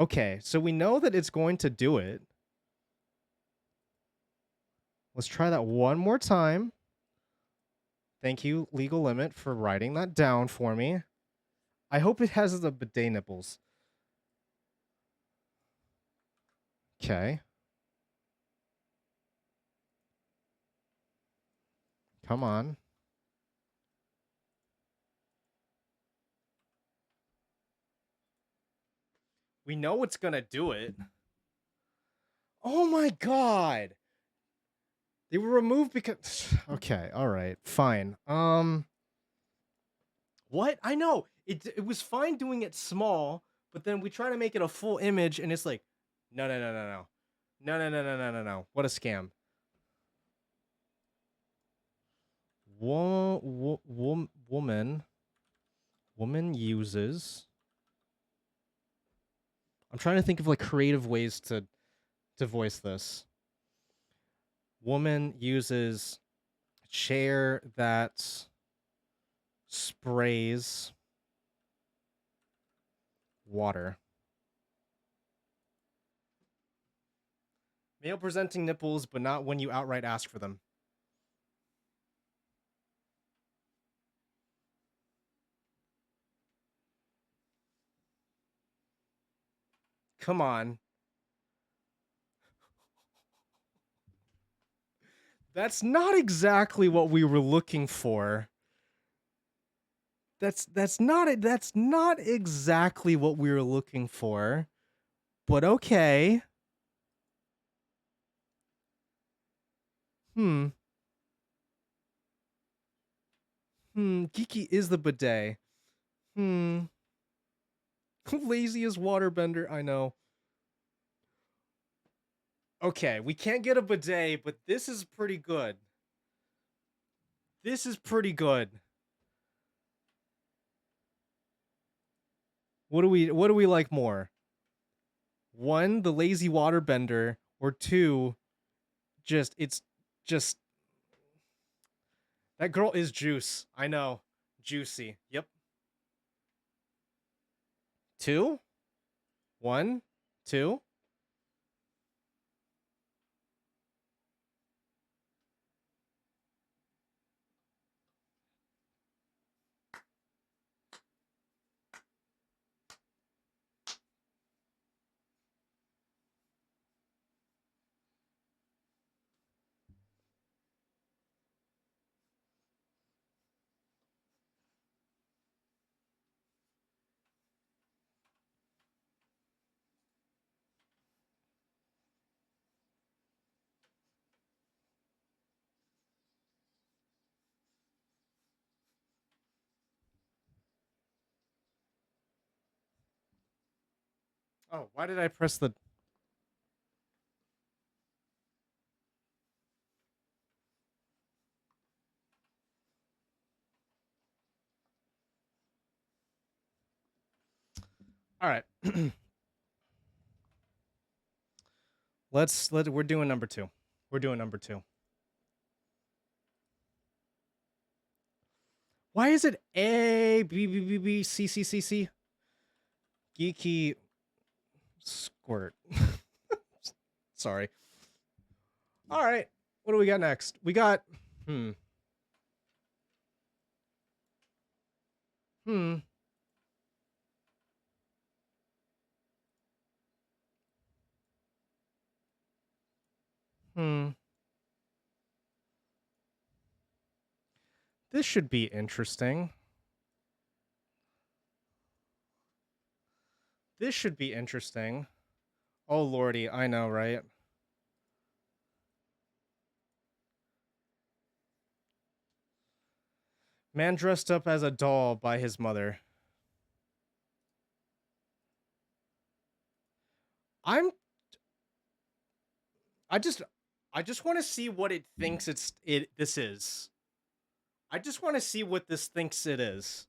Okay, so we know that it's going to do it. Let's try that one more time. Thank you, Legal Limit, for writing that down for me. I hope it has the bidet nipples. Okay. Come on. We know it's gonna do it. Oh my god. They were removed because okay, all right, fine. What? I know. It was fine doing it small, but then we try to make it a full image and it's like no. No. What a scam. Woman uses. I'm trying to think of like creative ways to voice this. Woman uses chair that sprays water. Male presenting nipples, but not when you outright ask for them. Come on. That's not exactly what we were looking for. That's not exactly what we were looking for. But okay. Geeky is the bidet. Laziest waterbender, I know. Okay, we can't get a bidet, but this is pretty good. This is pretty good. What do we like more? One, the lazy waterbender, or two, it's just that girl is juice. I know. Juicy. Yep. Two? One? Two? Oh, why did I press the... All right. We're doing number 2. We're doing number 2. Why is it A B B B B C C C C? Geeky squirt. Sorry. All right. What do we got next? We got Hmm. This should be interesting. This should be interesting. Oh lordy, I know, right? Man dressed up as a doll by his mother. I just want to see what it thinks this is. I just want to see what this thinks it is.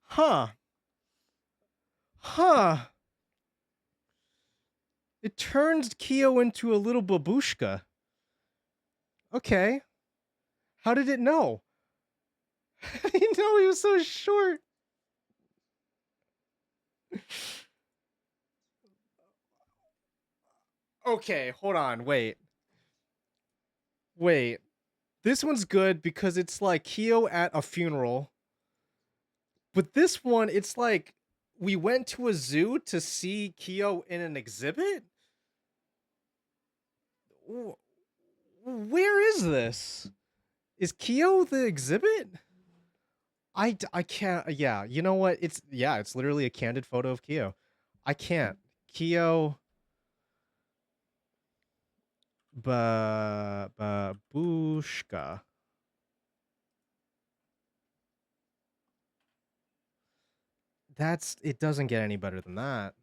Huh. Huh. It turned Kyo into a little babushka. Okay. How did it know? How did it know he was so short? Okay, hold on, wait. Wait. This one's good because it's like Kyo at a funeral. But this one, it's like we went to a zoo to see Kyo in an exhibit? Where is this? Is Kyo the exhibit? I can't. Yeah, you know what? It's literally a candid photo of Kyo. I can't. Kyo babushka. It doesn't get any better than that.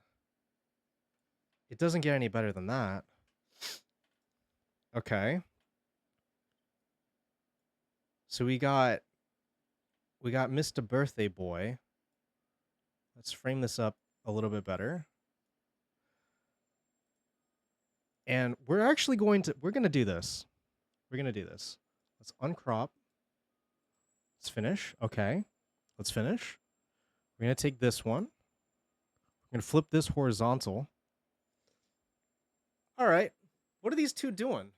It doesn't get any better than that. Okay. So we got Mr. Birthday Boy. Let's frame this up a little bit better. And we're actually going to do this. We're going to do this. Let's uncrop. Let's finish. Okay. Let's finish. We're going to take this one. We're going to flip this horizontal. All right. What are these two doing?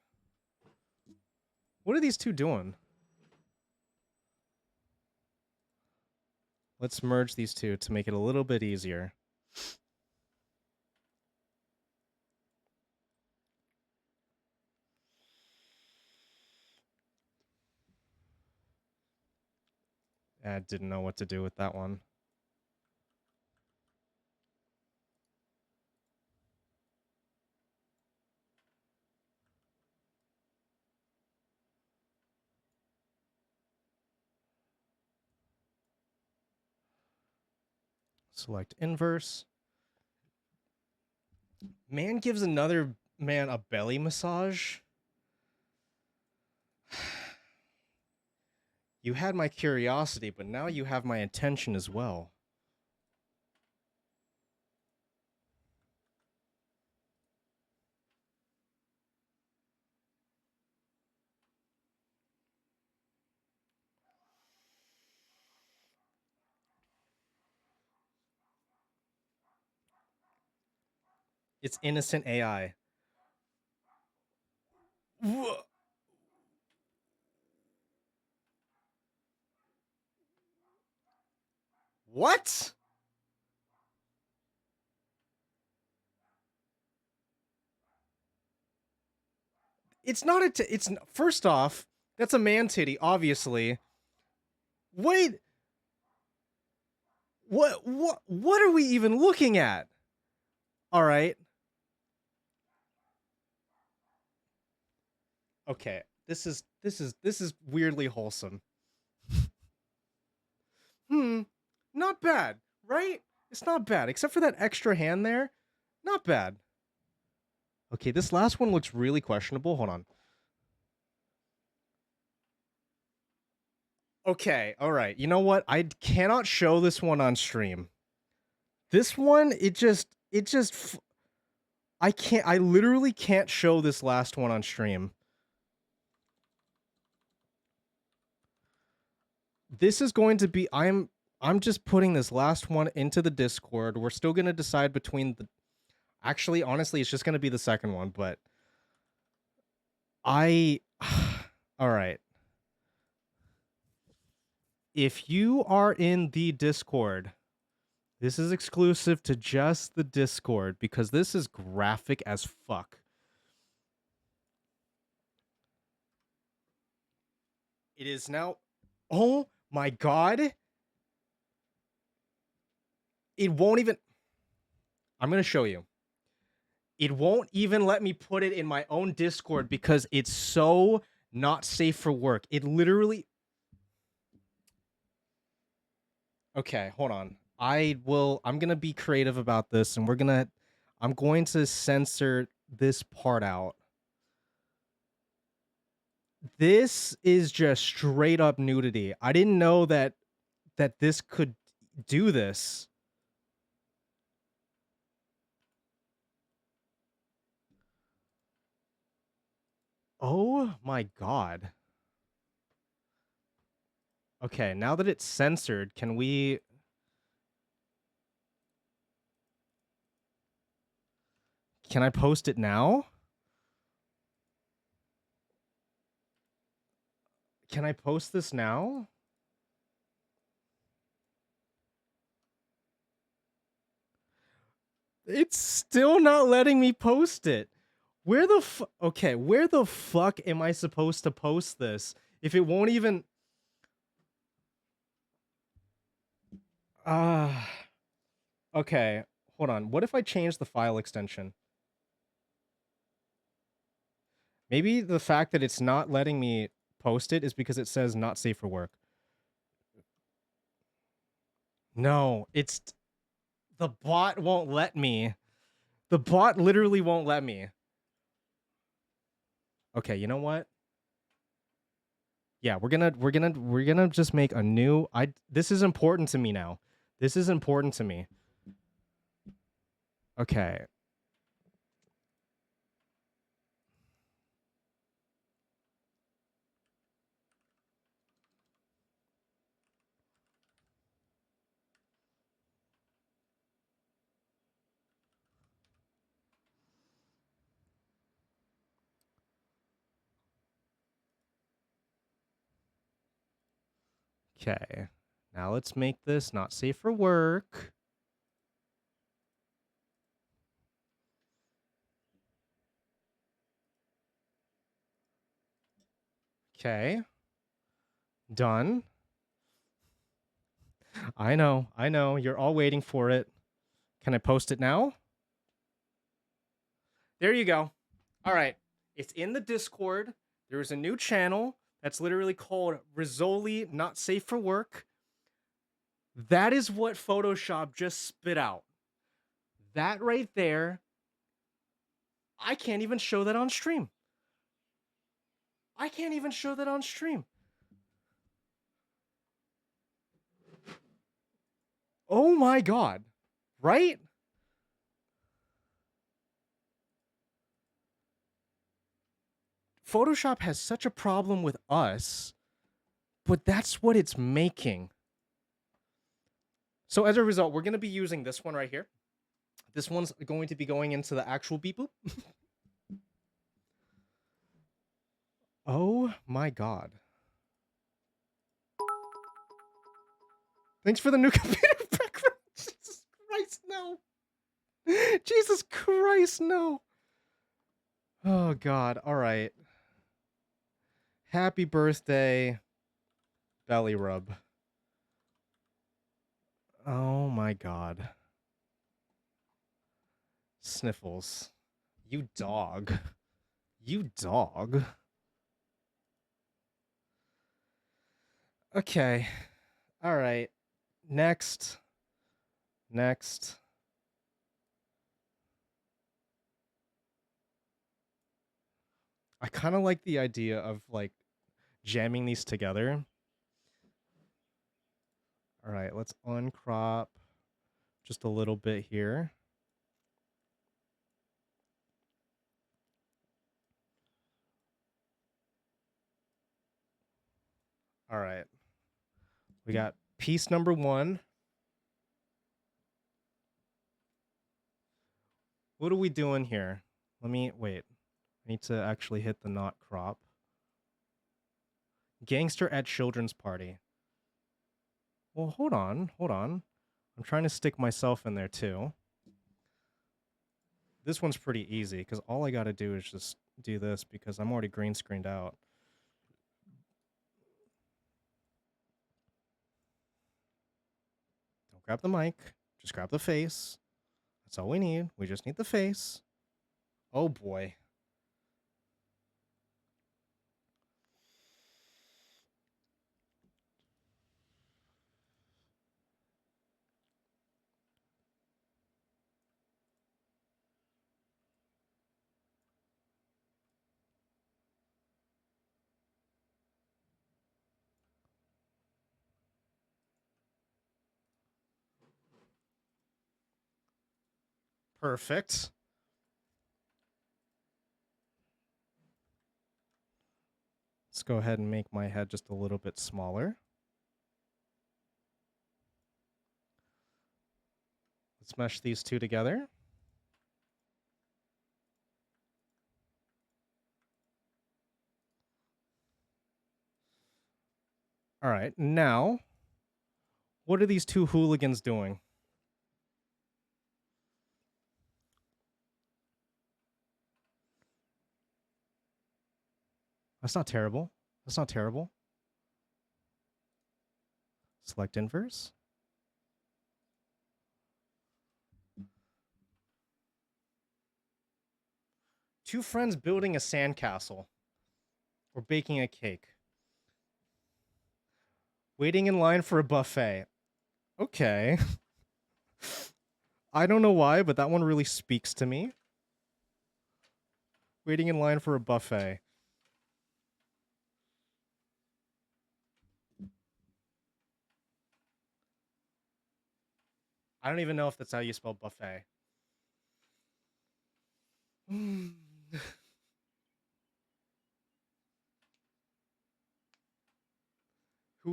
What are these two doing? Let's merge these two to make it a little bit easier. I didn't know what to do with that one. Select inverse. Man gives another man a belly massage. You had my curiosity, but now you have my attention as well. It's innocent AI. What? It's not it's first off, that's a man titty, obviously. Wait. What are we even looking at? All right. Okay. This is weirdly wholesome. Not bad, right? It's not bad, except for that extra hand there. Not bad. Okay, this last one looks really questionable. Hold on. Okay, all right. You know what? I cannot show this one on stream. This one, I literally can't show this last one on stream. This is going to be, I'm just putting this last one into the Discord. We're still going to decide between the, actually, honestly, it's just going to be the second one, but all right. If you are in the Discord, this is exclusive to just the Discord because this is graphic as fuck. It is now, oh my god. It won't even, I'm going to show you. It won't even let me put it in my own Discord because it's so not safe for work. It literally, okay, hold on. I'm going to be creative about this and I'm going to censor this part out. This is just straight up nudity. I didn't know that this could do this. Oh my god. Okay, now that it's censored, can I post it now? Can I post this now? It's still not letting me post it. Where the fuck am I supposed to post this if it won't even okay, hold on. What if I change the file extension? Maybe the fact that it's not letting me post it is because it says not safe for work. No, the bot won't let me. The bot literally won't let me. Okay, you know what? Yeah, we're gonna just make a new. This is important to me now. This is important to me. Okay. Okay. Now let's make this not safe for work. Okay. Done. I know. You're all waiting for it. Can I post it now? There you go. All right. It's in the Discord. There is a new channel that's literally called Rizzoli Not Safe for Work. That is what Photoshop just spit out. That right there. I can't even show that on stream. Oh my god. Right? Photoshop has such a problem with us, but that's what it's making. So as a result, we're going to be using this one right here. This one's going to be going into the actual beep boop. Oh my god. Thanks for the new computer background. Jesus Christ, no. Jesus Christ, no. Oh god, all right. Happy birthday, belly rub. Oh my god. Sniffles. You dog. You dog. Okay. All right. Next. Next. I kind of like the idea of like jamming these together. All right, let's uncrop just a little bit here. All right. We got piece number 1. What are we doing here? Let me wait. I need to actually hit the not crop. Gangster at children's party. Well, hold on. I'm trying to stick myself in there too. This one's pretty easy because all I got to do is just do this because I'm already green screened out. Don't grab the mic. Just grab the face. That's all we need. We just need the face. Oh boy. Perfect. Let's go ahead and make my head just a little bit smaller. Let's mesh these two together. All right, now, what are these two hooligans doing? That's not terrible. That's not terrible. Select inverse. Two friends building a sandcastle or baking a cake. Waiting in line for a buffet. Okay. I don't know why, but that one really speaks to me. Waiting in line for a buffet. I don't even know if that's how you spell buffet. Who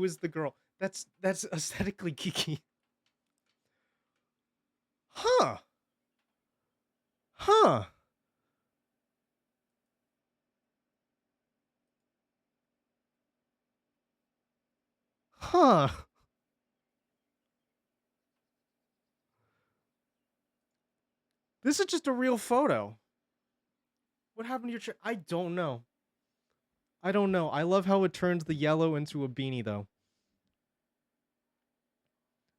is the girl? That's aesthetically geeky. Huh. Huh. Huh. This is just a real photo. What happened to your chair? I don't know. I don't know. I love how it turns the yellow into a beanie, though.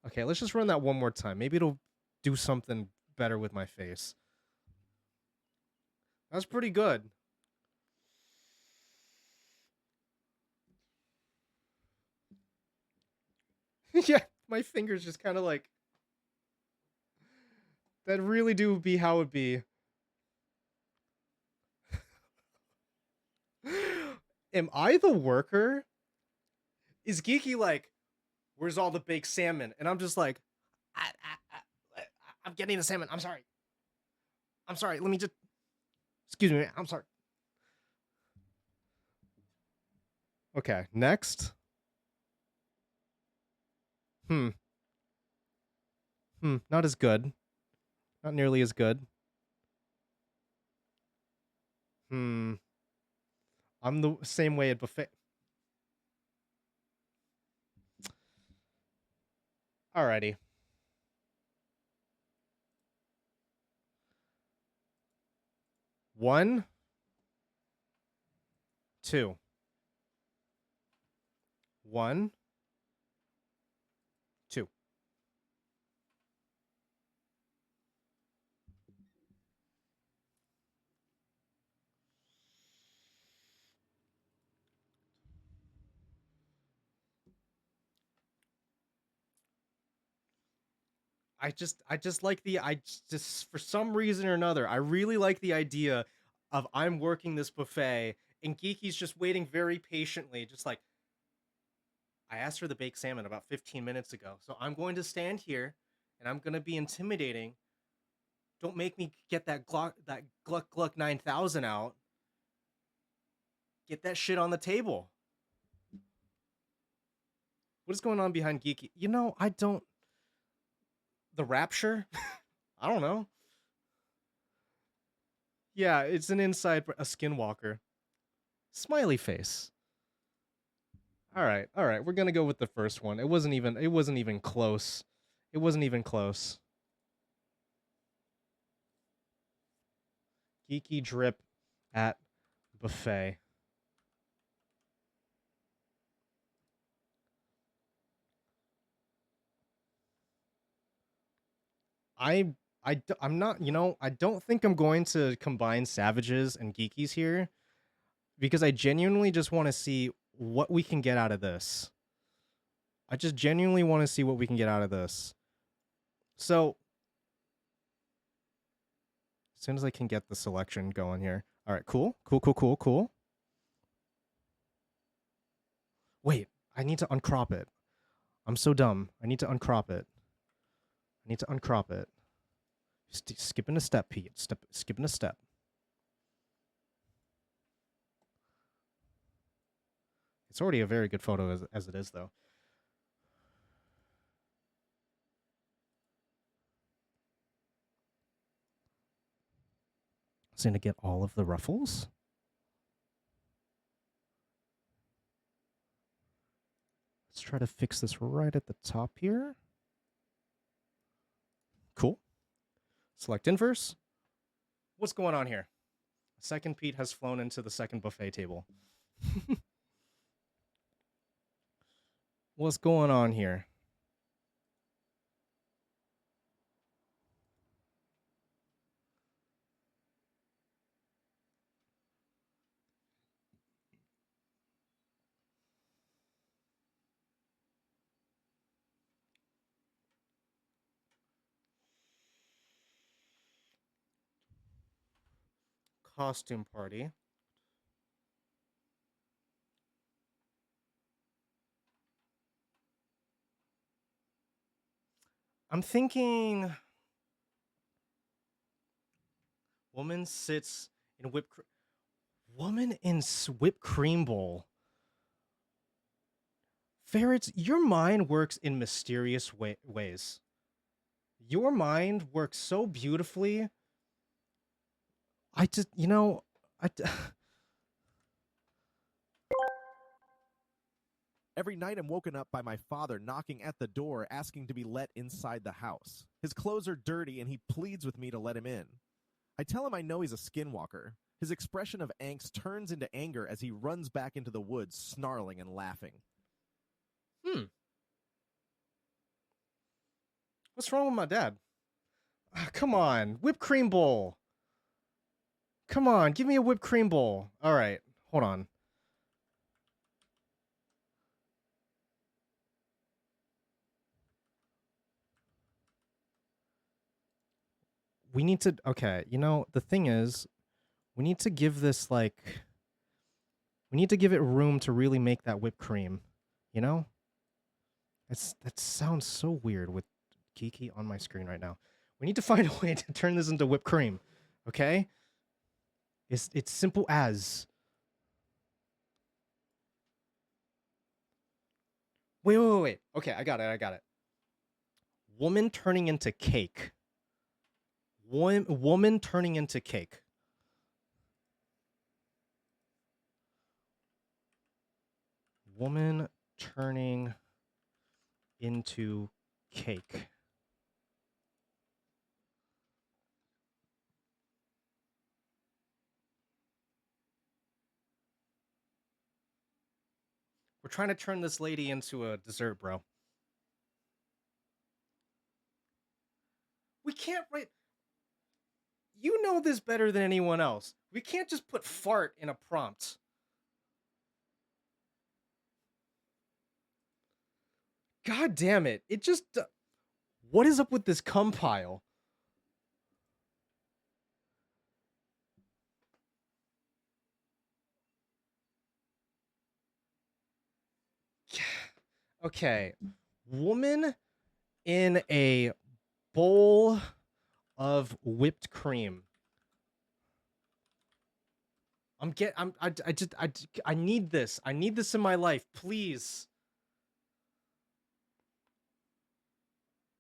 Okay, let's just run that one more time. Maybe it'll do something better with my face. That's pretty good. Yeah, my fingers just kind of like... That really do be how it be. Am I the worker? Is Geeky like, where's all the baked salmon? And I'm just like, I'm getting the salmon. I'm sorry. I'm sorry. Let me just... Excuse me. I'm sorry. Okay, next. Not as good. Not nearly as good. I'm the same way at buffet. Alrighty. One, two. One, two. I just like just for some reason or another, I really like the idea of I'm working this buffet and Geeky's just waiting very patiently, just like I asked for the baked salmon about 15 minutes ago. So I'm going to stand here and I'm going to be intimidating. Don't make me get that Gluck Gluck 9000 out. Get that shit on the table. What is going on behind Geeky? You know, I don't. The Rapture? I don't know. Yeah, it's an inside a skinwalker. Smiley face. All right. We're going to go with the first one. It wasn't even close. It wasn't even close. Geeky drip at buffet. I'm not, I don't think I'm going to combine Savages and Geekies here because I genuinely just want to see what we can get out of this. I just genuinely want to see what we can get out of this. So, as soon as I can get the selection going here. All right, cool. Wait, I need to uncrop it. I'm so dumb. I need to uncrop it. Skipping a step, Pete. Skipping a step. It's already a very good photo as it is, though. It's going to get all of the ruffles. Let's try to fix this right at the top here. Cool. Select inverse. What's going on here? Second Pete has flown into the second buffet table. What's going on here? Costume party. I'm thinking woman sits in woman in whipped cream bowl. Ferrets, your mind works in mysterious ways. Your mind works so beautifully. I just, Every night I'm woken up by my father knocking at the door asking to be let inside the house. His clothes are dirty and he pleads with me to let him in. I tell him I know he's a skinwalker. His expression of angst turns into anger as he runs back into the woods, snarling and laughing. What's wrong with my dad? Come on, whipped cream bowl. Come on, give me a whipped cream bowl. All right, hold on. We need to, okay, the thing is, we need to give this, we need to give it room to really make that whipped cream, That sounds so weird with Kiki on my screen right now. We need to find a way to turn this into whipped cream, okay? It's simple as. Wait. Okay, I got it. Woman turning into cake. Woman turning into cake. Woman turning into cake. We're trying to turn this lady into a dessert, bro. We can't write. You know this better than anyone else. We can't just put fart in a prompt. God damn it. It just... What is up with this cum pile? Okay. Woman in a bowl of whipped cream. I need this. I need this in my life, please.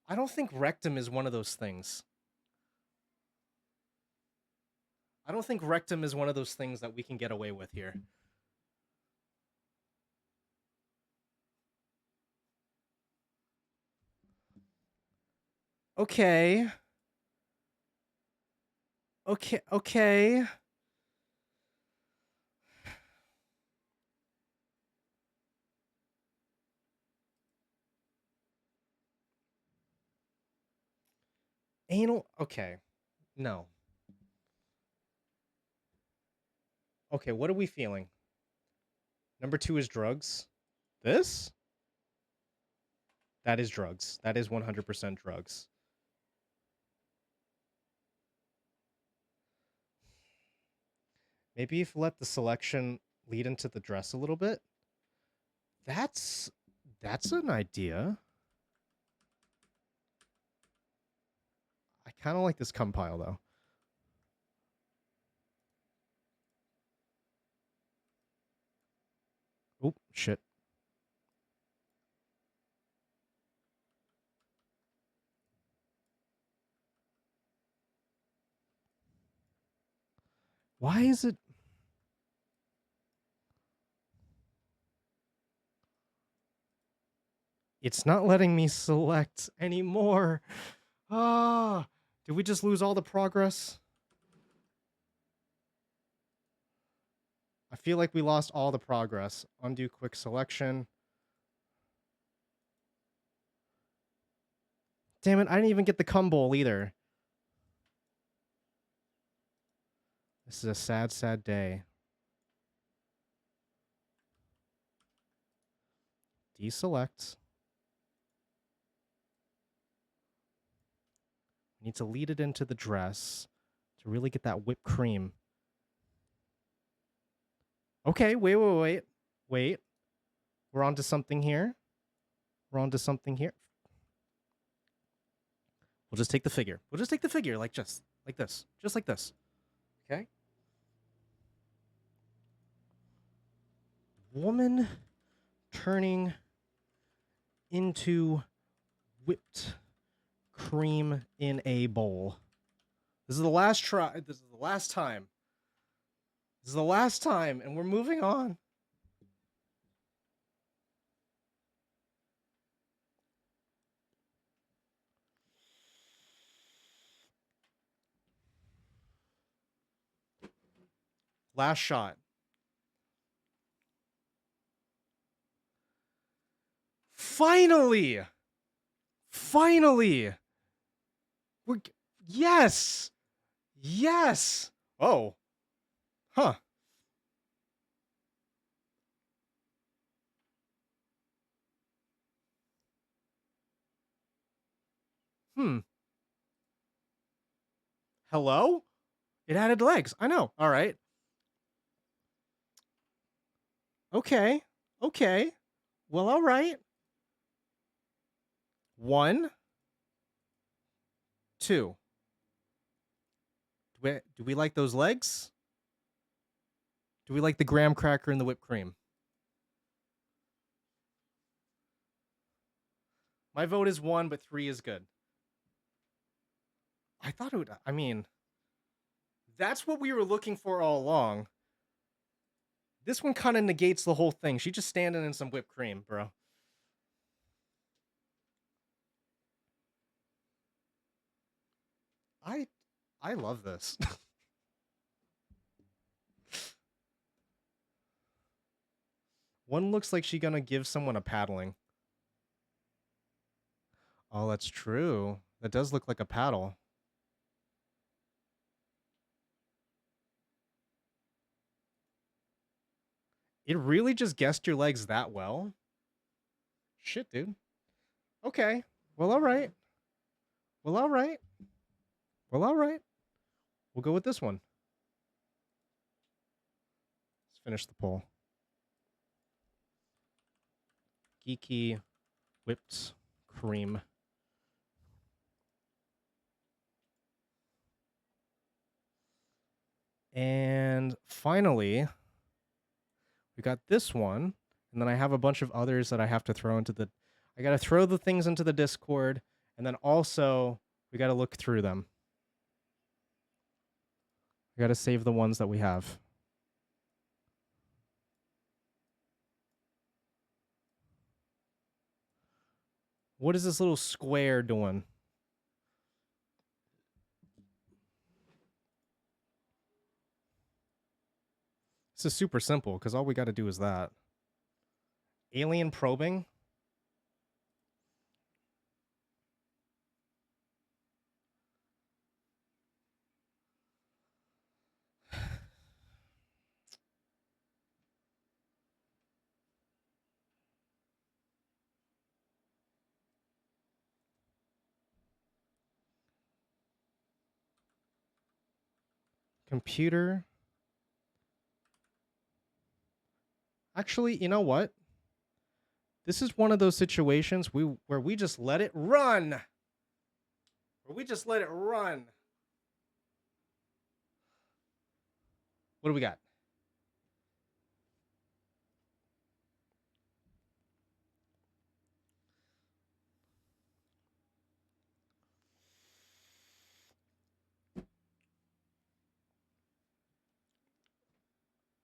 I don't think rectum is one of those things. I don't think rectum is one of those things that we can get away with here. Okay. Okay. Anal. Okay. No. Okay, what are we feeling? Number 2 is drugs. This? That is drugs. That is 100% drugs. Maybe if let the selection lead into the dress a little bit. That's an idea. I kind of like this cum pile though. Oh, shit. Why is it? It's not letting me select anymore. Ah, did we just lose all the progress? I feel like we lost all the progress. Undo quick selection. Damn it, I didn't even get the cum bowl either. This is a sad, sad day. Deselect. I need to lead it into the dress to really get that whipped cream. Okay, wait. We're on to something here. We'll just take the figure. Like just like this. Just like this. Okay? Woman turning into whipped cream in a bowl. This is the last try. This is the last time. And we're moving on. Last shot. Finally! Yes! Oh. Huh. Hello? It added legs. I know. All right. Okay. Well, all right. 1, 2. Do we like those legs? Do we like the graham cracker and the whipped cream? My vote is 1, but 3 is good. I thought it would. I mean, that's what we were looking for all along. This one kind of negates the whole thing. She just standing in some whipped cream, bro. I love this. One looks like she's gonna give someone a paddling. Oh, that's true. That does look like a paddle. It really just guessed your legs that well? Shit, dude. Okay. Well, all right. Well, all right. Well, all right. We'll go with this one. Let's finish the poll. Geeky whipped cream. And finally, we got this one. And then I have a bunch of others that I have to throw into the... I got to throw the things into the Discord. And then also, we got to look through them. We got to save the ones that we have. What is this little square doing? This is super simple because all we got to do is that. Alien probing? Computer. Actually, you know what? This is one of those situations where we just let it run. Where we just let it run. What do we got?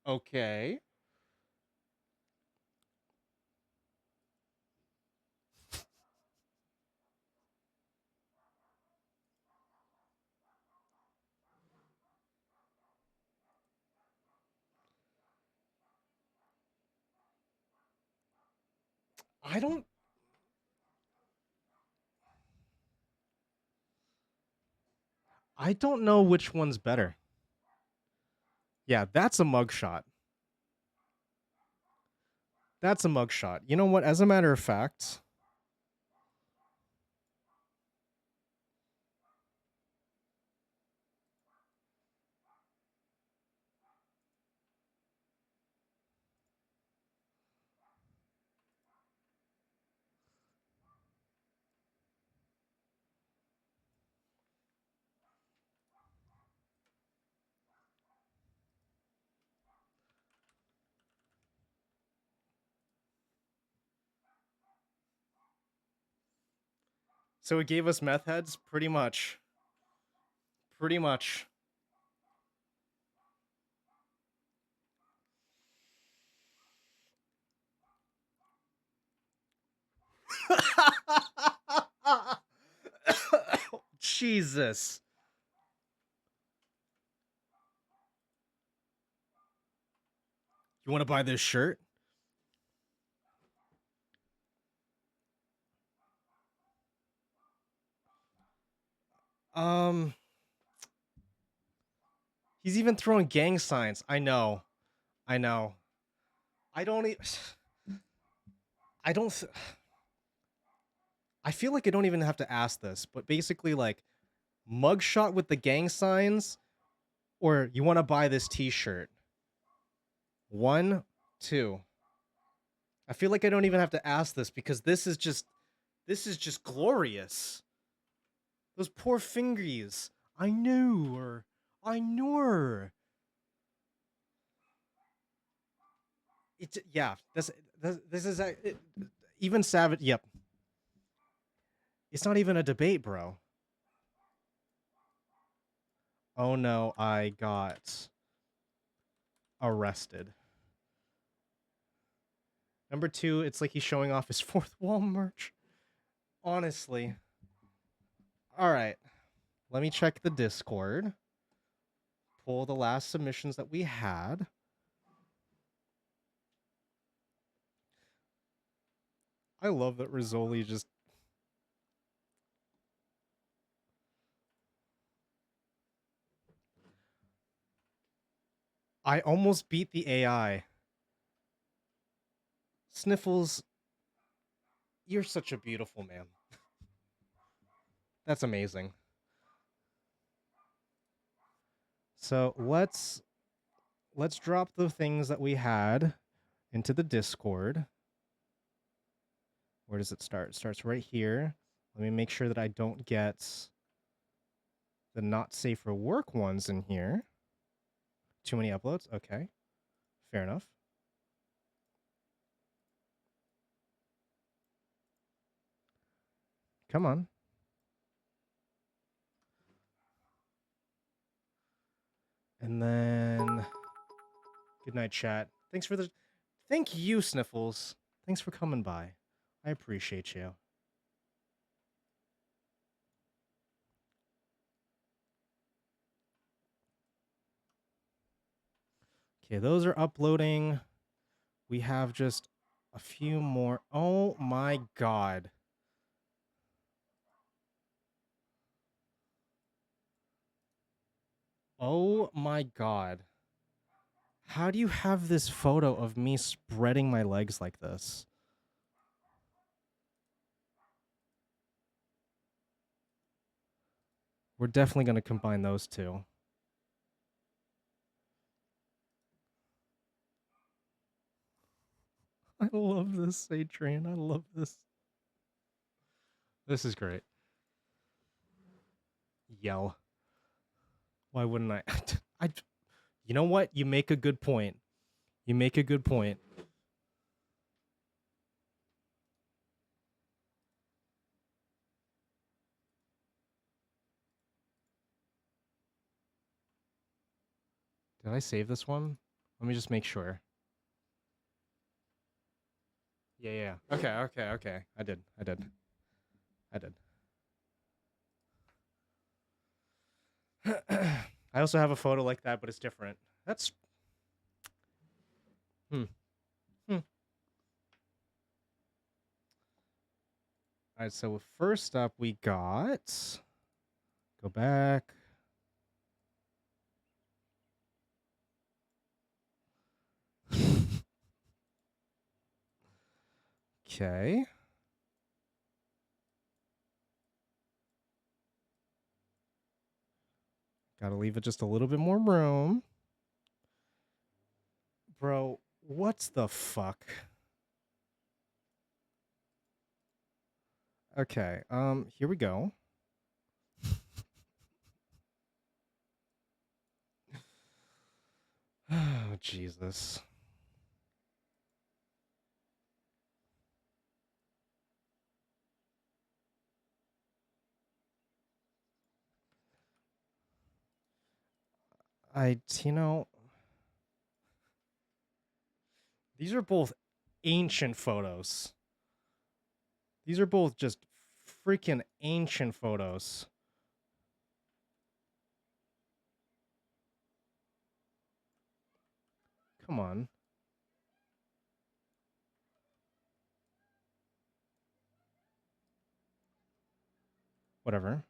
Okay. I don't know which one's better. Yeah, that's a mugshot. That's a mugshot. You know what? As a matter of fact, so it gave us meth heads? Pretty much. Pretty much. Jesus. You want to buy this shirt? He's even throwing gang signs. I know. I know. I don't I don't I feel like I don't even have to ask this, but basically like mugshot with the gang signs or you want to buy this t-shirt. 1, 2. I feel like I don't even have to ask this because this is just glorious. Those poor fingies. I knew her. I knew her. It's yeah. This is even Savage. Yep. It's not even a debate, bro. Oh no, I got arrested. Number 2, it's like he's showing off his fourth wall merch. Honestly. All right. Let me check the Discord. Pull the last submissions that we had. I love that Rizzoli just... I almost beat the AI. Sniffles, you're such a beautiful man. That's amazing. So let's drop the things that we had into the Discord. Where does it start? It starts right here. Let me make sure that I don't get the not safe for work ones in here. Too many uploads? Okay. Fair enough. Come on. And then good night, chat. Thanks for the thank you, Sniffles. Thanks for coming by. I appreciate you. Okay, those are uploading. We have just a few more. Oh my god. Oh my god. How do you have this photo of me spreading my legs like this? We're definitely going to combine those two. I love this, Adrian. I love this. This is great. Yell. Why wouldn't I? You know what? You make a good point. You make a good point. Did I save this one? Let me just make sure. Yeah. Okay. I did. I also have a photo like that, but it's different. That's... All right, so first up we got... Go back. Okay. Gotta leave it just a little bit more room. Bro, what's the fuck? Okay, here we go. Oh, Jesus. You know, these are both ancient photos. These are both just freaking ancient photos. Come on. Whatever.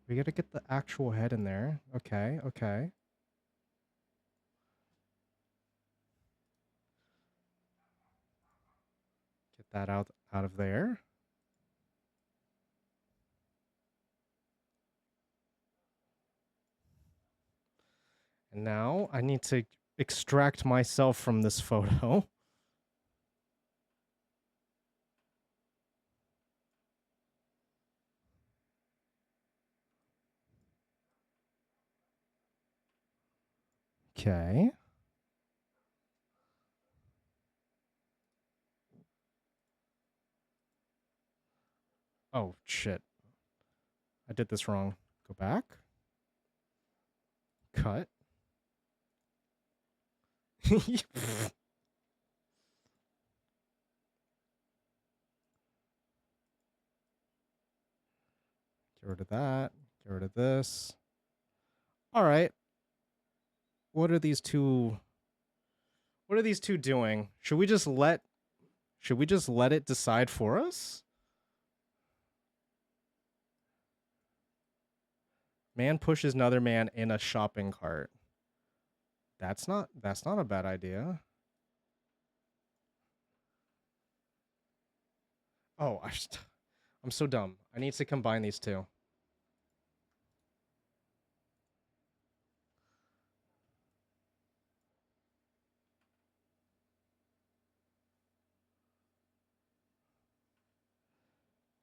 We gotta get the actual head in there. Okay. Get that out of there. And now I need to extract myself from this photo. Okay. Oh, shit. I did this wrong. Go back. Cut. Get rid of that. Get rid of this. All right. What are these two doing? Should we just let it decide for us? Man pushes another man in a shopping cart. That's not a bad idea. Oh, I'm so dumb. I need to combine these two.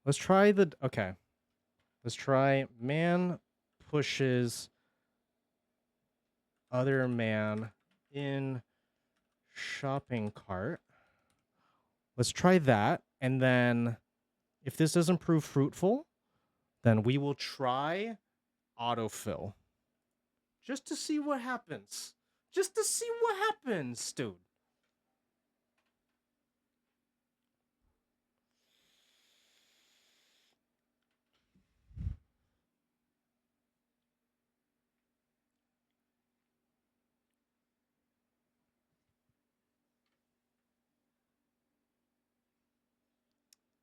Let's try the... Okay. Let's try man pushes other man in shopping cart. Let's try that. And then if this doesn't prove fruitful, then we will try autofill. Just to see what happens. Just to see what happens, dude.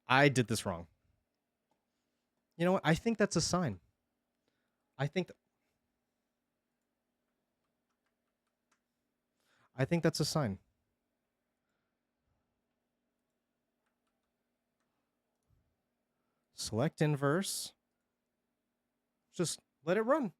I did this wrong. You know what? I think that's a sign. I think that's a sign. Select inverse. Just let it run.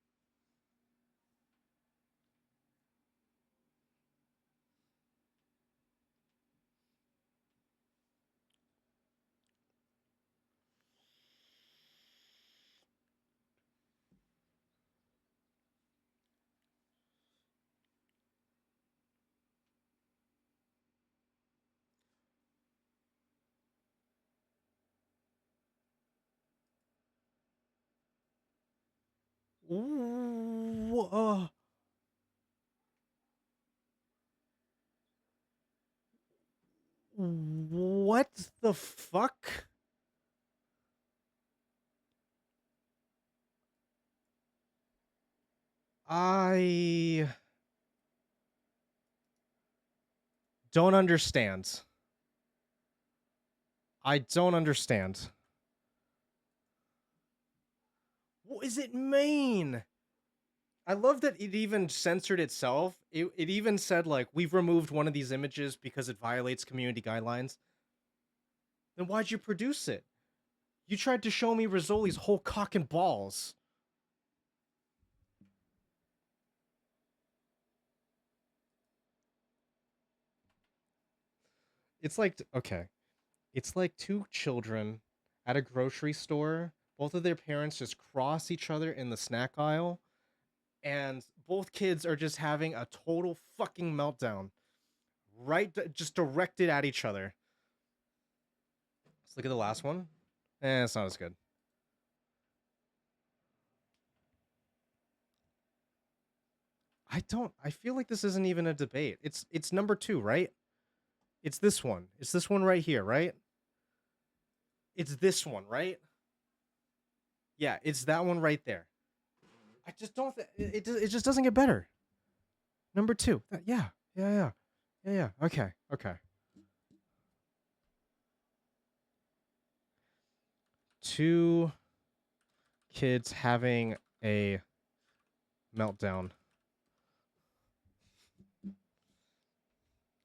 Ooh, what the fuck? I don't understand. I don't understand. What does it mean? I love that it even censored itself. It even said, like, we've removed one of these images because it violates community guidelines. Then why'd you produce it? You tried to show me Rizzoli's whole cock and balls. It's like, okay. It's like two children at a grocery store. Both of their parents just cross each other in the snack aisle. And both kids are just having a total fucking meltdown. Right? Just directed at each other. Let's look at the last one. It's not as good. I feel like this isn't even a debate. It's number 2, right? It's this one. It's this one right here, right? It's this one, right? Yeah, it's that one right there. I just don't it just doesn't get better. Number 2. Yeah. Okay. Two kids having a meltdown.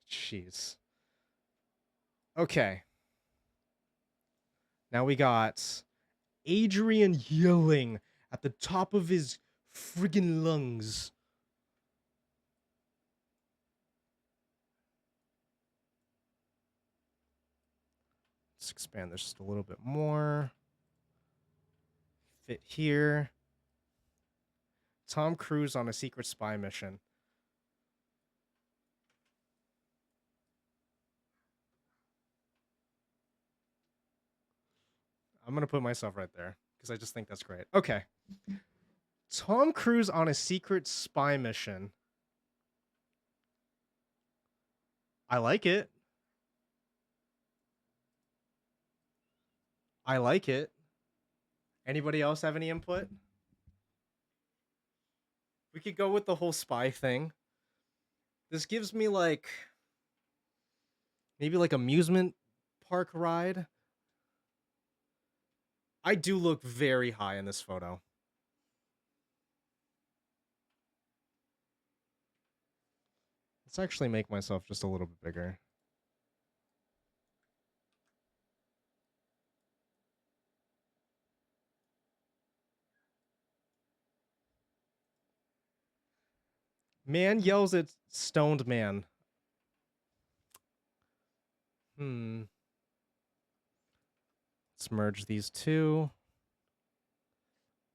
Jeez. Okay. Now we got Adrian yelling at the top of his friggin' lungs. Let's expand this just a little bit more. Fit here. Tom Cruise on a secret spy mission. I'm going to put myself right there because I just think that's great. Okay. Tom Cruise on a secret spy mission. I like it. I like it. Anybody else have any input? We could go with the whole spy thing. This gives me like maybe like amusement park ride. I do look very high in this photo. Let's actually make myself just a little bit bigger. Man yells at stoned man. Let's merge these two.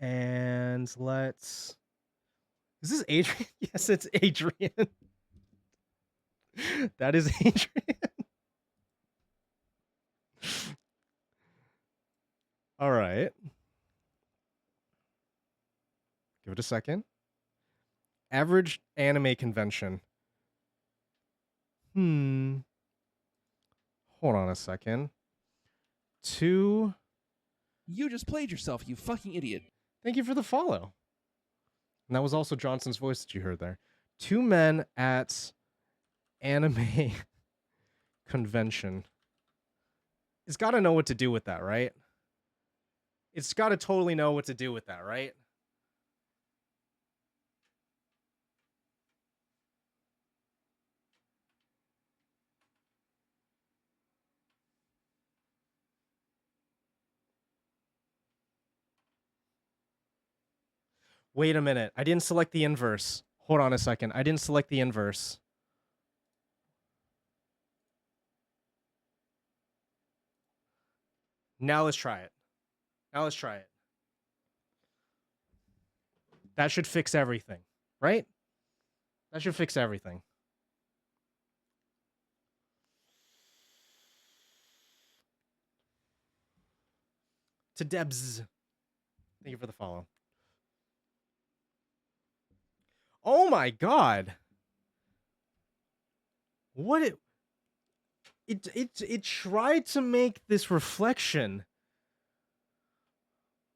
And let's... Is this Adrian? Yes, it's Adrian. That is Adrian. All right. Give it a second. Average anime convention. Hold on a second. 2... You just played yourself, you fucking idiot. Thank you for the follow. And that was also Johnson's voice that you heard there. 2 men at anime convention. It's got to know what to do with that, right? It's got to totally know what to do with that, right? Wait a minute. I didn't select the inverse. Hold on a second. I didn't select the inverse. Now let's try it. Now let's try it. That should fix everything, right? That should fix everything. To Debs. Thank you for the follow. Oh my god. What it tried to make this reflection.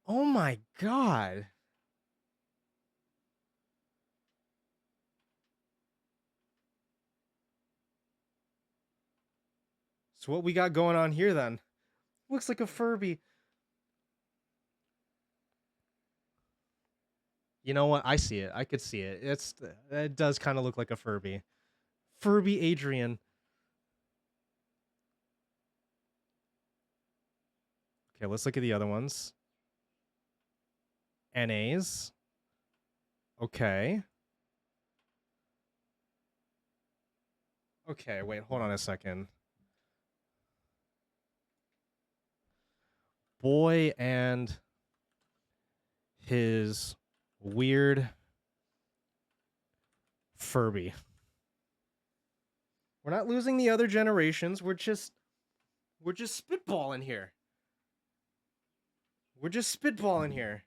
Oh my god. So what we got going on here then? Looks like a Furby. You know what? I see it. I could see it. It does kind of look like a Furby. Furby Adrian. Okay, let's look at the other ones. NAs. Okay. Okay, wait, hold on a second. Boy and his weird Furby. We're not losing the other generations. We're just spitballing here. We're just spitballing here.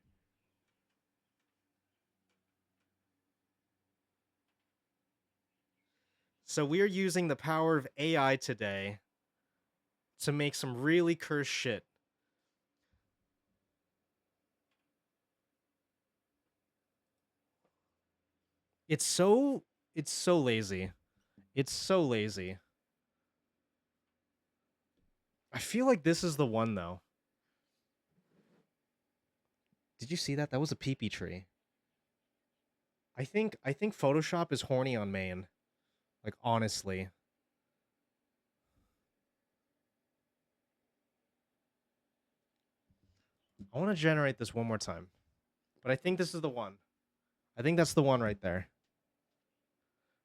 So we are using the power of AI today to make some really cursed shit. It's so lazy. It's so lazy. I feel like this is the one though. Did you see that? That was a peepee tree. I think Photoshop is horny on main. Like honestly. I want to generate this one more time. But I think this is the one. I think that's the one right there.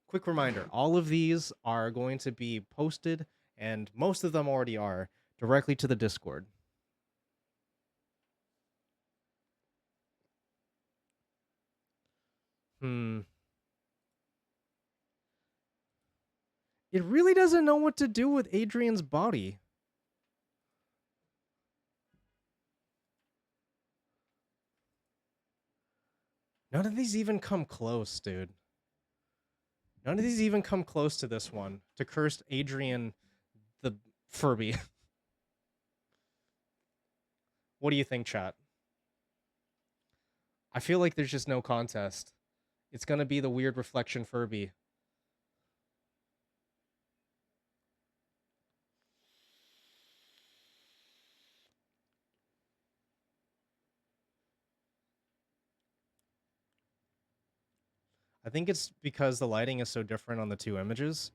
Quick reminder, all of these are going to be posted, and most of them already are, directly to the Discord. It really doesn't know what to do with Adrian's body. None of these even come close, dude. None of these even come close to this one. To cursed Adrian the Furby. What do you think, chat? I feel like there's just no contest. It's gonna be the weird reflection Furby. I think it's because the lighting is so different on the two images.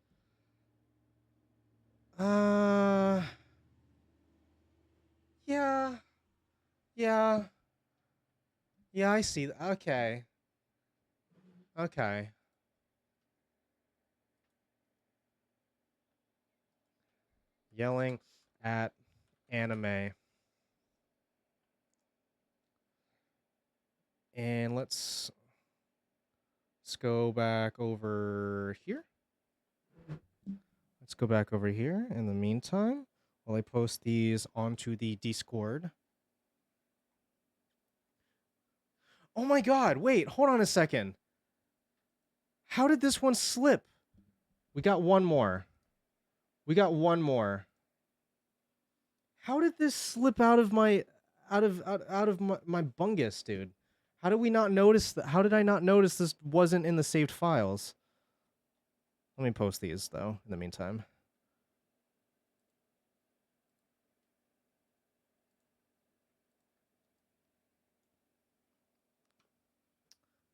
Yeah. Yeah. Yeah, I see. Okay. Okay. Yelling at anime. And let's go back over here. Let's go back over here in the meantime while I post these onto the Discord. Oh my god, wait, hold on a second. How did this one slip? We got one more. We got one more. How did this slip out of my my bungus, dude? How did we not notice that? How did I not notice this wasn't in the saved files? Let me post these though in the meantime.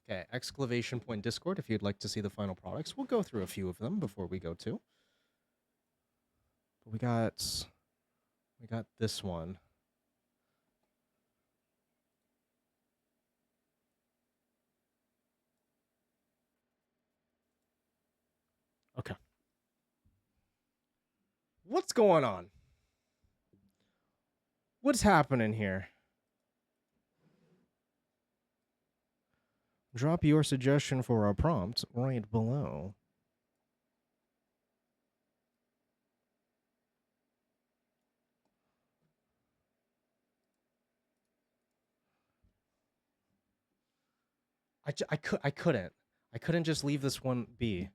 Okay, exclamation point Discord if you'd like to see the final products. We'll go through a few of them before we go to. But we got this one. Okay. What's going on? What's happening here? Drop your suggestion for a prompt right below. I couldn't. I couldn't just leave this one be.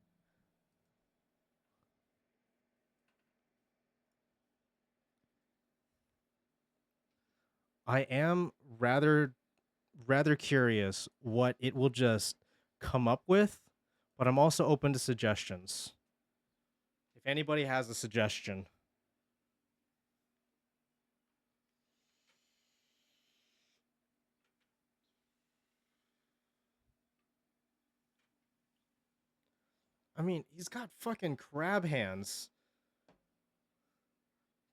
I am rather curious what it will just come up with, but I'm also open to suggestions. If anybody has a suggestion. I mean, he's got fucking crab hands.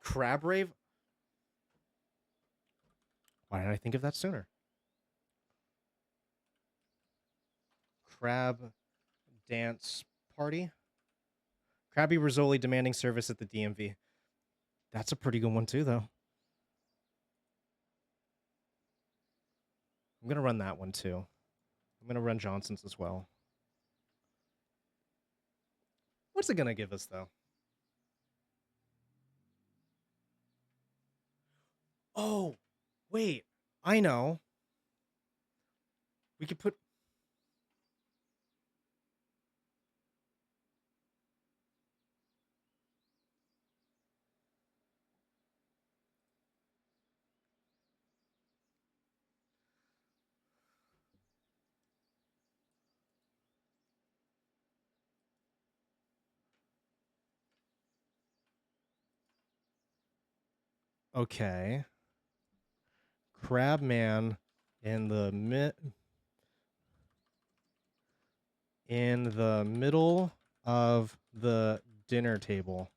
Crab rave? Why didn't I think of that sooner? Crab dance party? Krabby Rizzoli demanding service at the DMV. That's a pretty good one too, though. I'm gonna run that one too. I'm gonna run Johnson's as well. What's it gonna give us though? Oh, wait. I know. We could put... Okay. Crabman in the middle of the dinner table.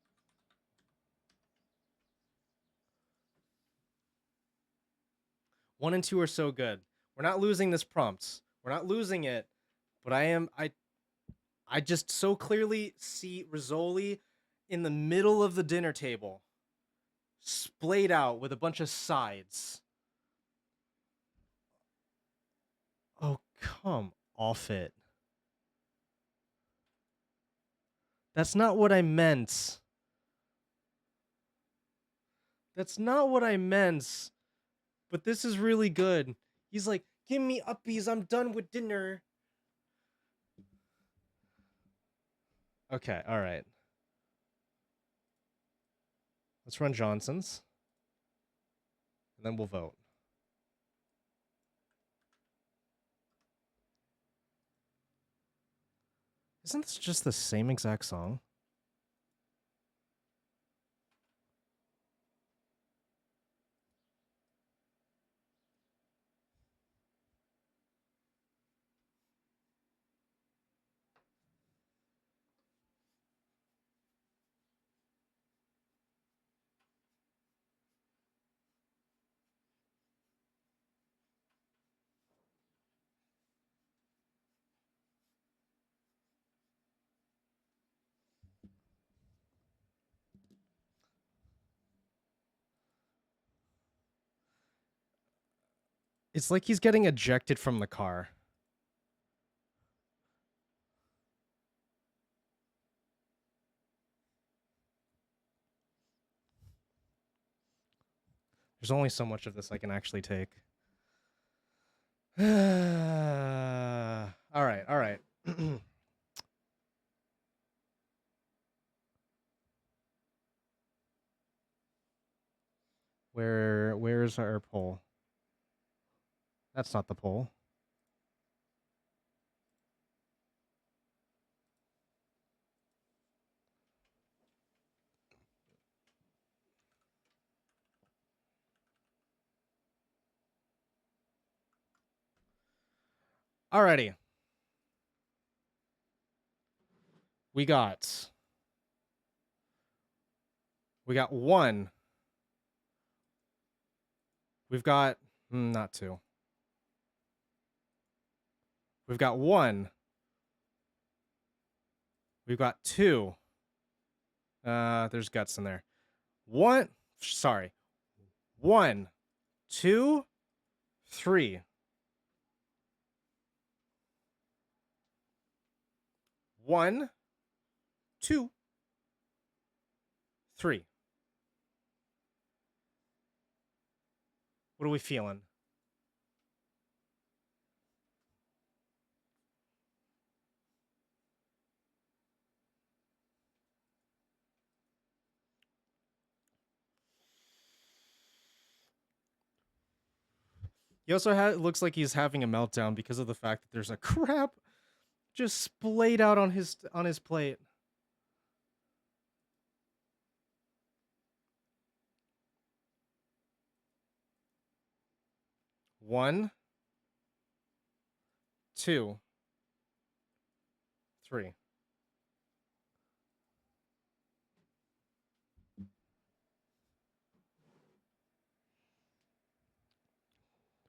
One and two are so good. We're not losing this prompt. We're not losing it, but I just so clearly see Rizzoli in the middle of the dinner table, splayed out with a bunch of sides. Oh, come off it. That's not what I meant. That's not what I meant. But this is really good. He's like, give me uppies, I'm done with dinner. Okay, alright. Let's run Johnson's. And then we'll vote. Isn't this just the same exact song? It's like he's getting ejected from the car. There's only so much of this I can actually take. All right, all right. Where's our poll? That's not the poll. Alrighty. We got one. We've got not two. We've got one. We've got two. There's guts in there. One, sorry. 1, 2, 3. 1, 2, 3. What are we feeling? He also looks like he's having a meltdown because of the fact that there's a crab just splayed out on his plate. One, 2, 3.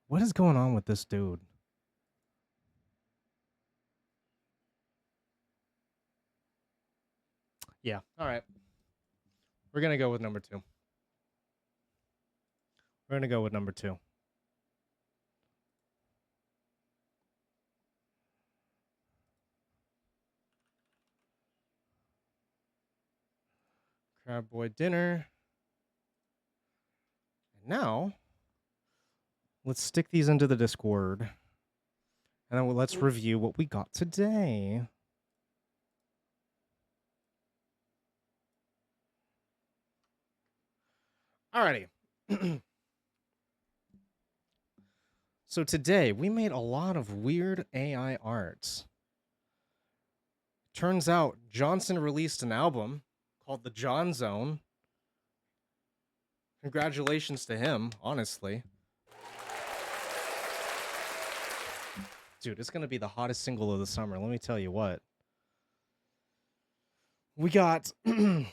What is going on with this dude? Yeah, all right. We're going to go with number 2. We're going to go with number 2. Crab Boy dinner. And now, let's stick these into the Discord. And then let's review what we got today. Alrighty. So today, we made a lot of weird AI arts. Turns out, Johnson released an album called The John Zone. Congratulations to him, honestly. Dude, it's going to be the hottest single of the summer, let me tell you what. We got we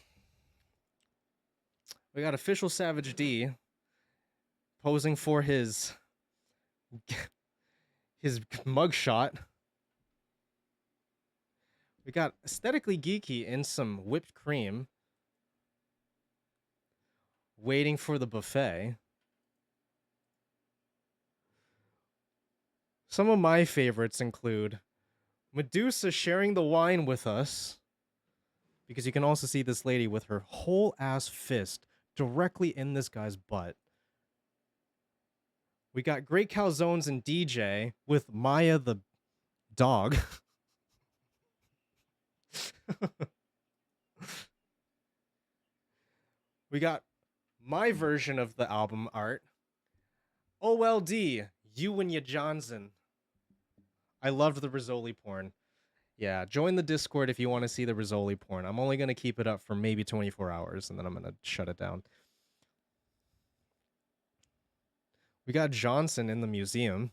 got official Savage D posing for his mugshot. We got Aesthetically Geeky in some whipped cream, waiting for the buffet. Some of my favorites include Medusa sharing the wine with us, because you can also see this lady with her whole ass fist directly in this guy's butt. We got Great Calzones and DJ with Maya the dog. We got my version of the album art. OLD, you and your Johnson. I loved the Rizzoli porn. Yeah, join the Discord if you want to see the Rizzoli porn. I'm only going to keep it up for maybe 24 hours, and then I'm going to shut it down. We got Johnson in the museum.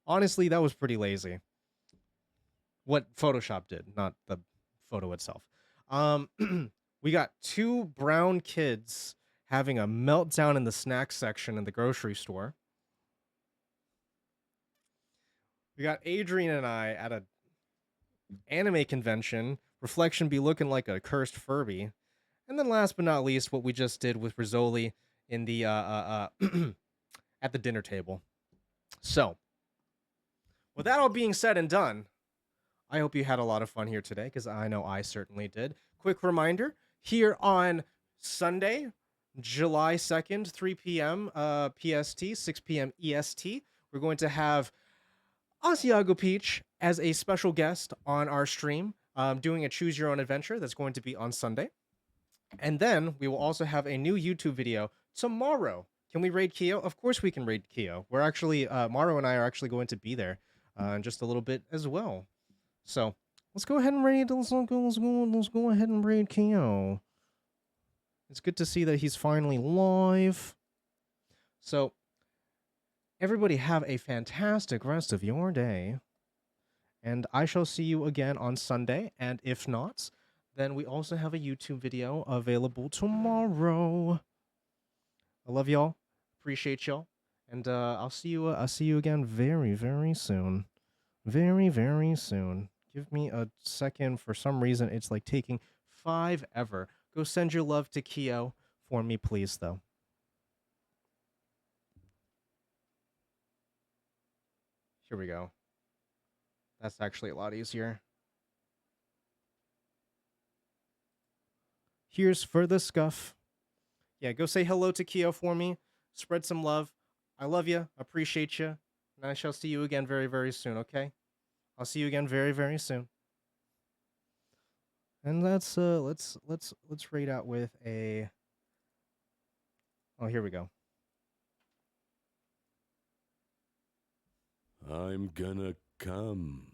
Honestly, that was pretty lazy. What Photoshop did, not the photo itself. We got 2 brown kids having a meltdown in the snack section in the grocery store. We got Adrian and I at a anime convention. Reflection be looking like a cursed Furby. And then last but not least, what we just did with Rizzoli in the at the dinner table. So, with that all being said and done, I hope you had a lot of fun here today, because I know I certainly did. Quick reminder, here on Sunday, July 2nd, 3 p.m. PST, 6 p.m. EST, we're going to have Asiago Peach as a special guest on our stream, doing a Choose Your Own Adventure that's going to be on Sunday. And then we will also have a new YouTube video tomorrow. Can we raid Kyo? Of course we can raid Kyo. We're actually, Maru and I are actually going to be there in just a little bit as well. So let's go ahead and raid. Let's go ahead and raid Kyo. It's good to see that he's finally live. So everybody have a fantastic rest of your day. And I shall see you again on Sunday. And if not, then we also have a YouTube video available tomorrow. I love y'all. Appreciate y'all. And I'll see you again very, very soon. Very, very soon. Give me a second. For some reason, it's like taking 5 ever. Go send your love to Kyo for me, please, though. Here we go. That's actually a lot easier. Here's for the scuff. Yeah, go say hello to Kyo for me. Spread some love. I love you. Appreciate you. And I shall see you again very, very soon, okay? I'll see you again very, very soon. And let's rate out with a... Oh, here we go. I'm gonna come.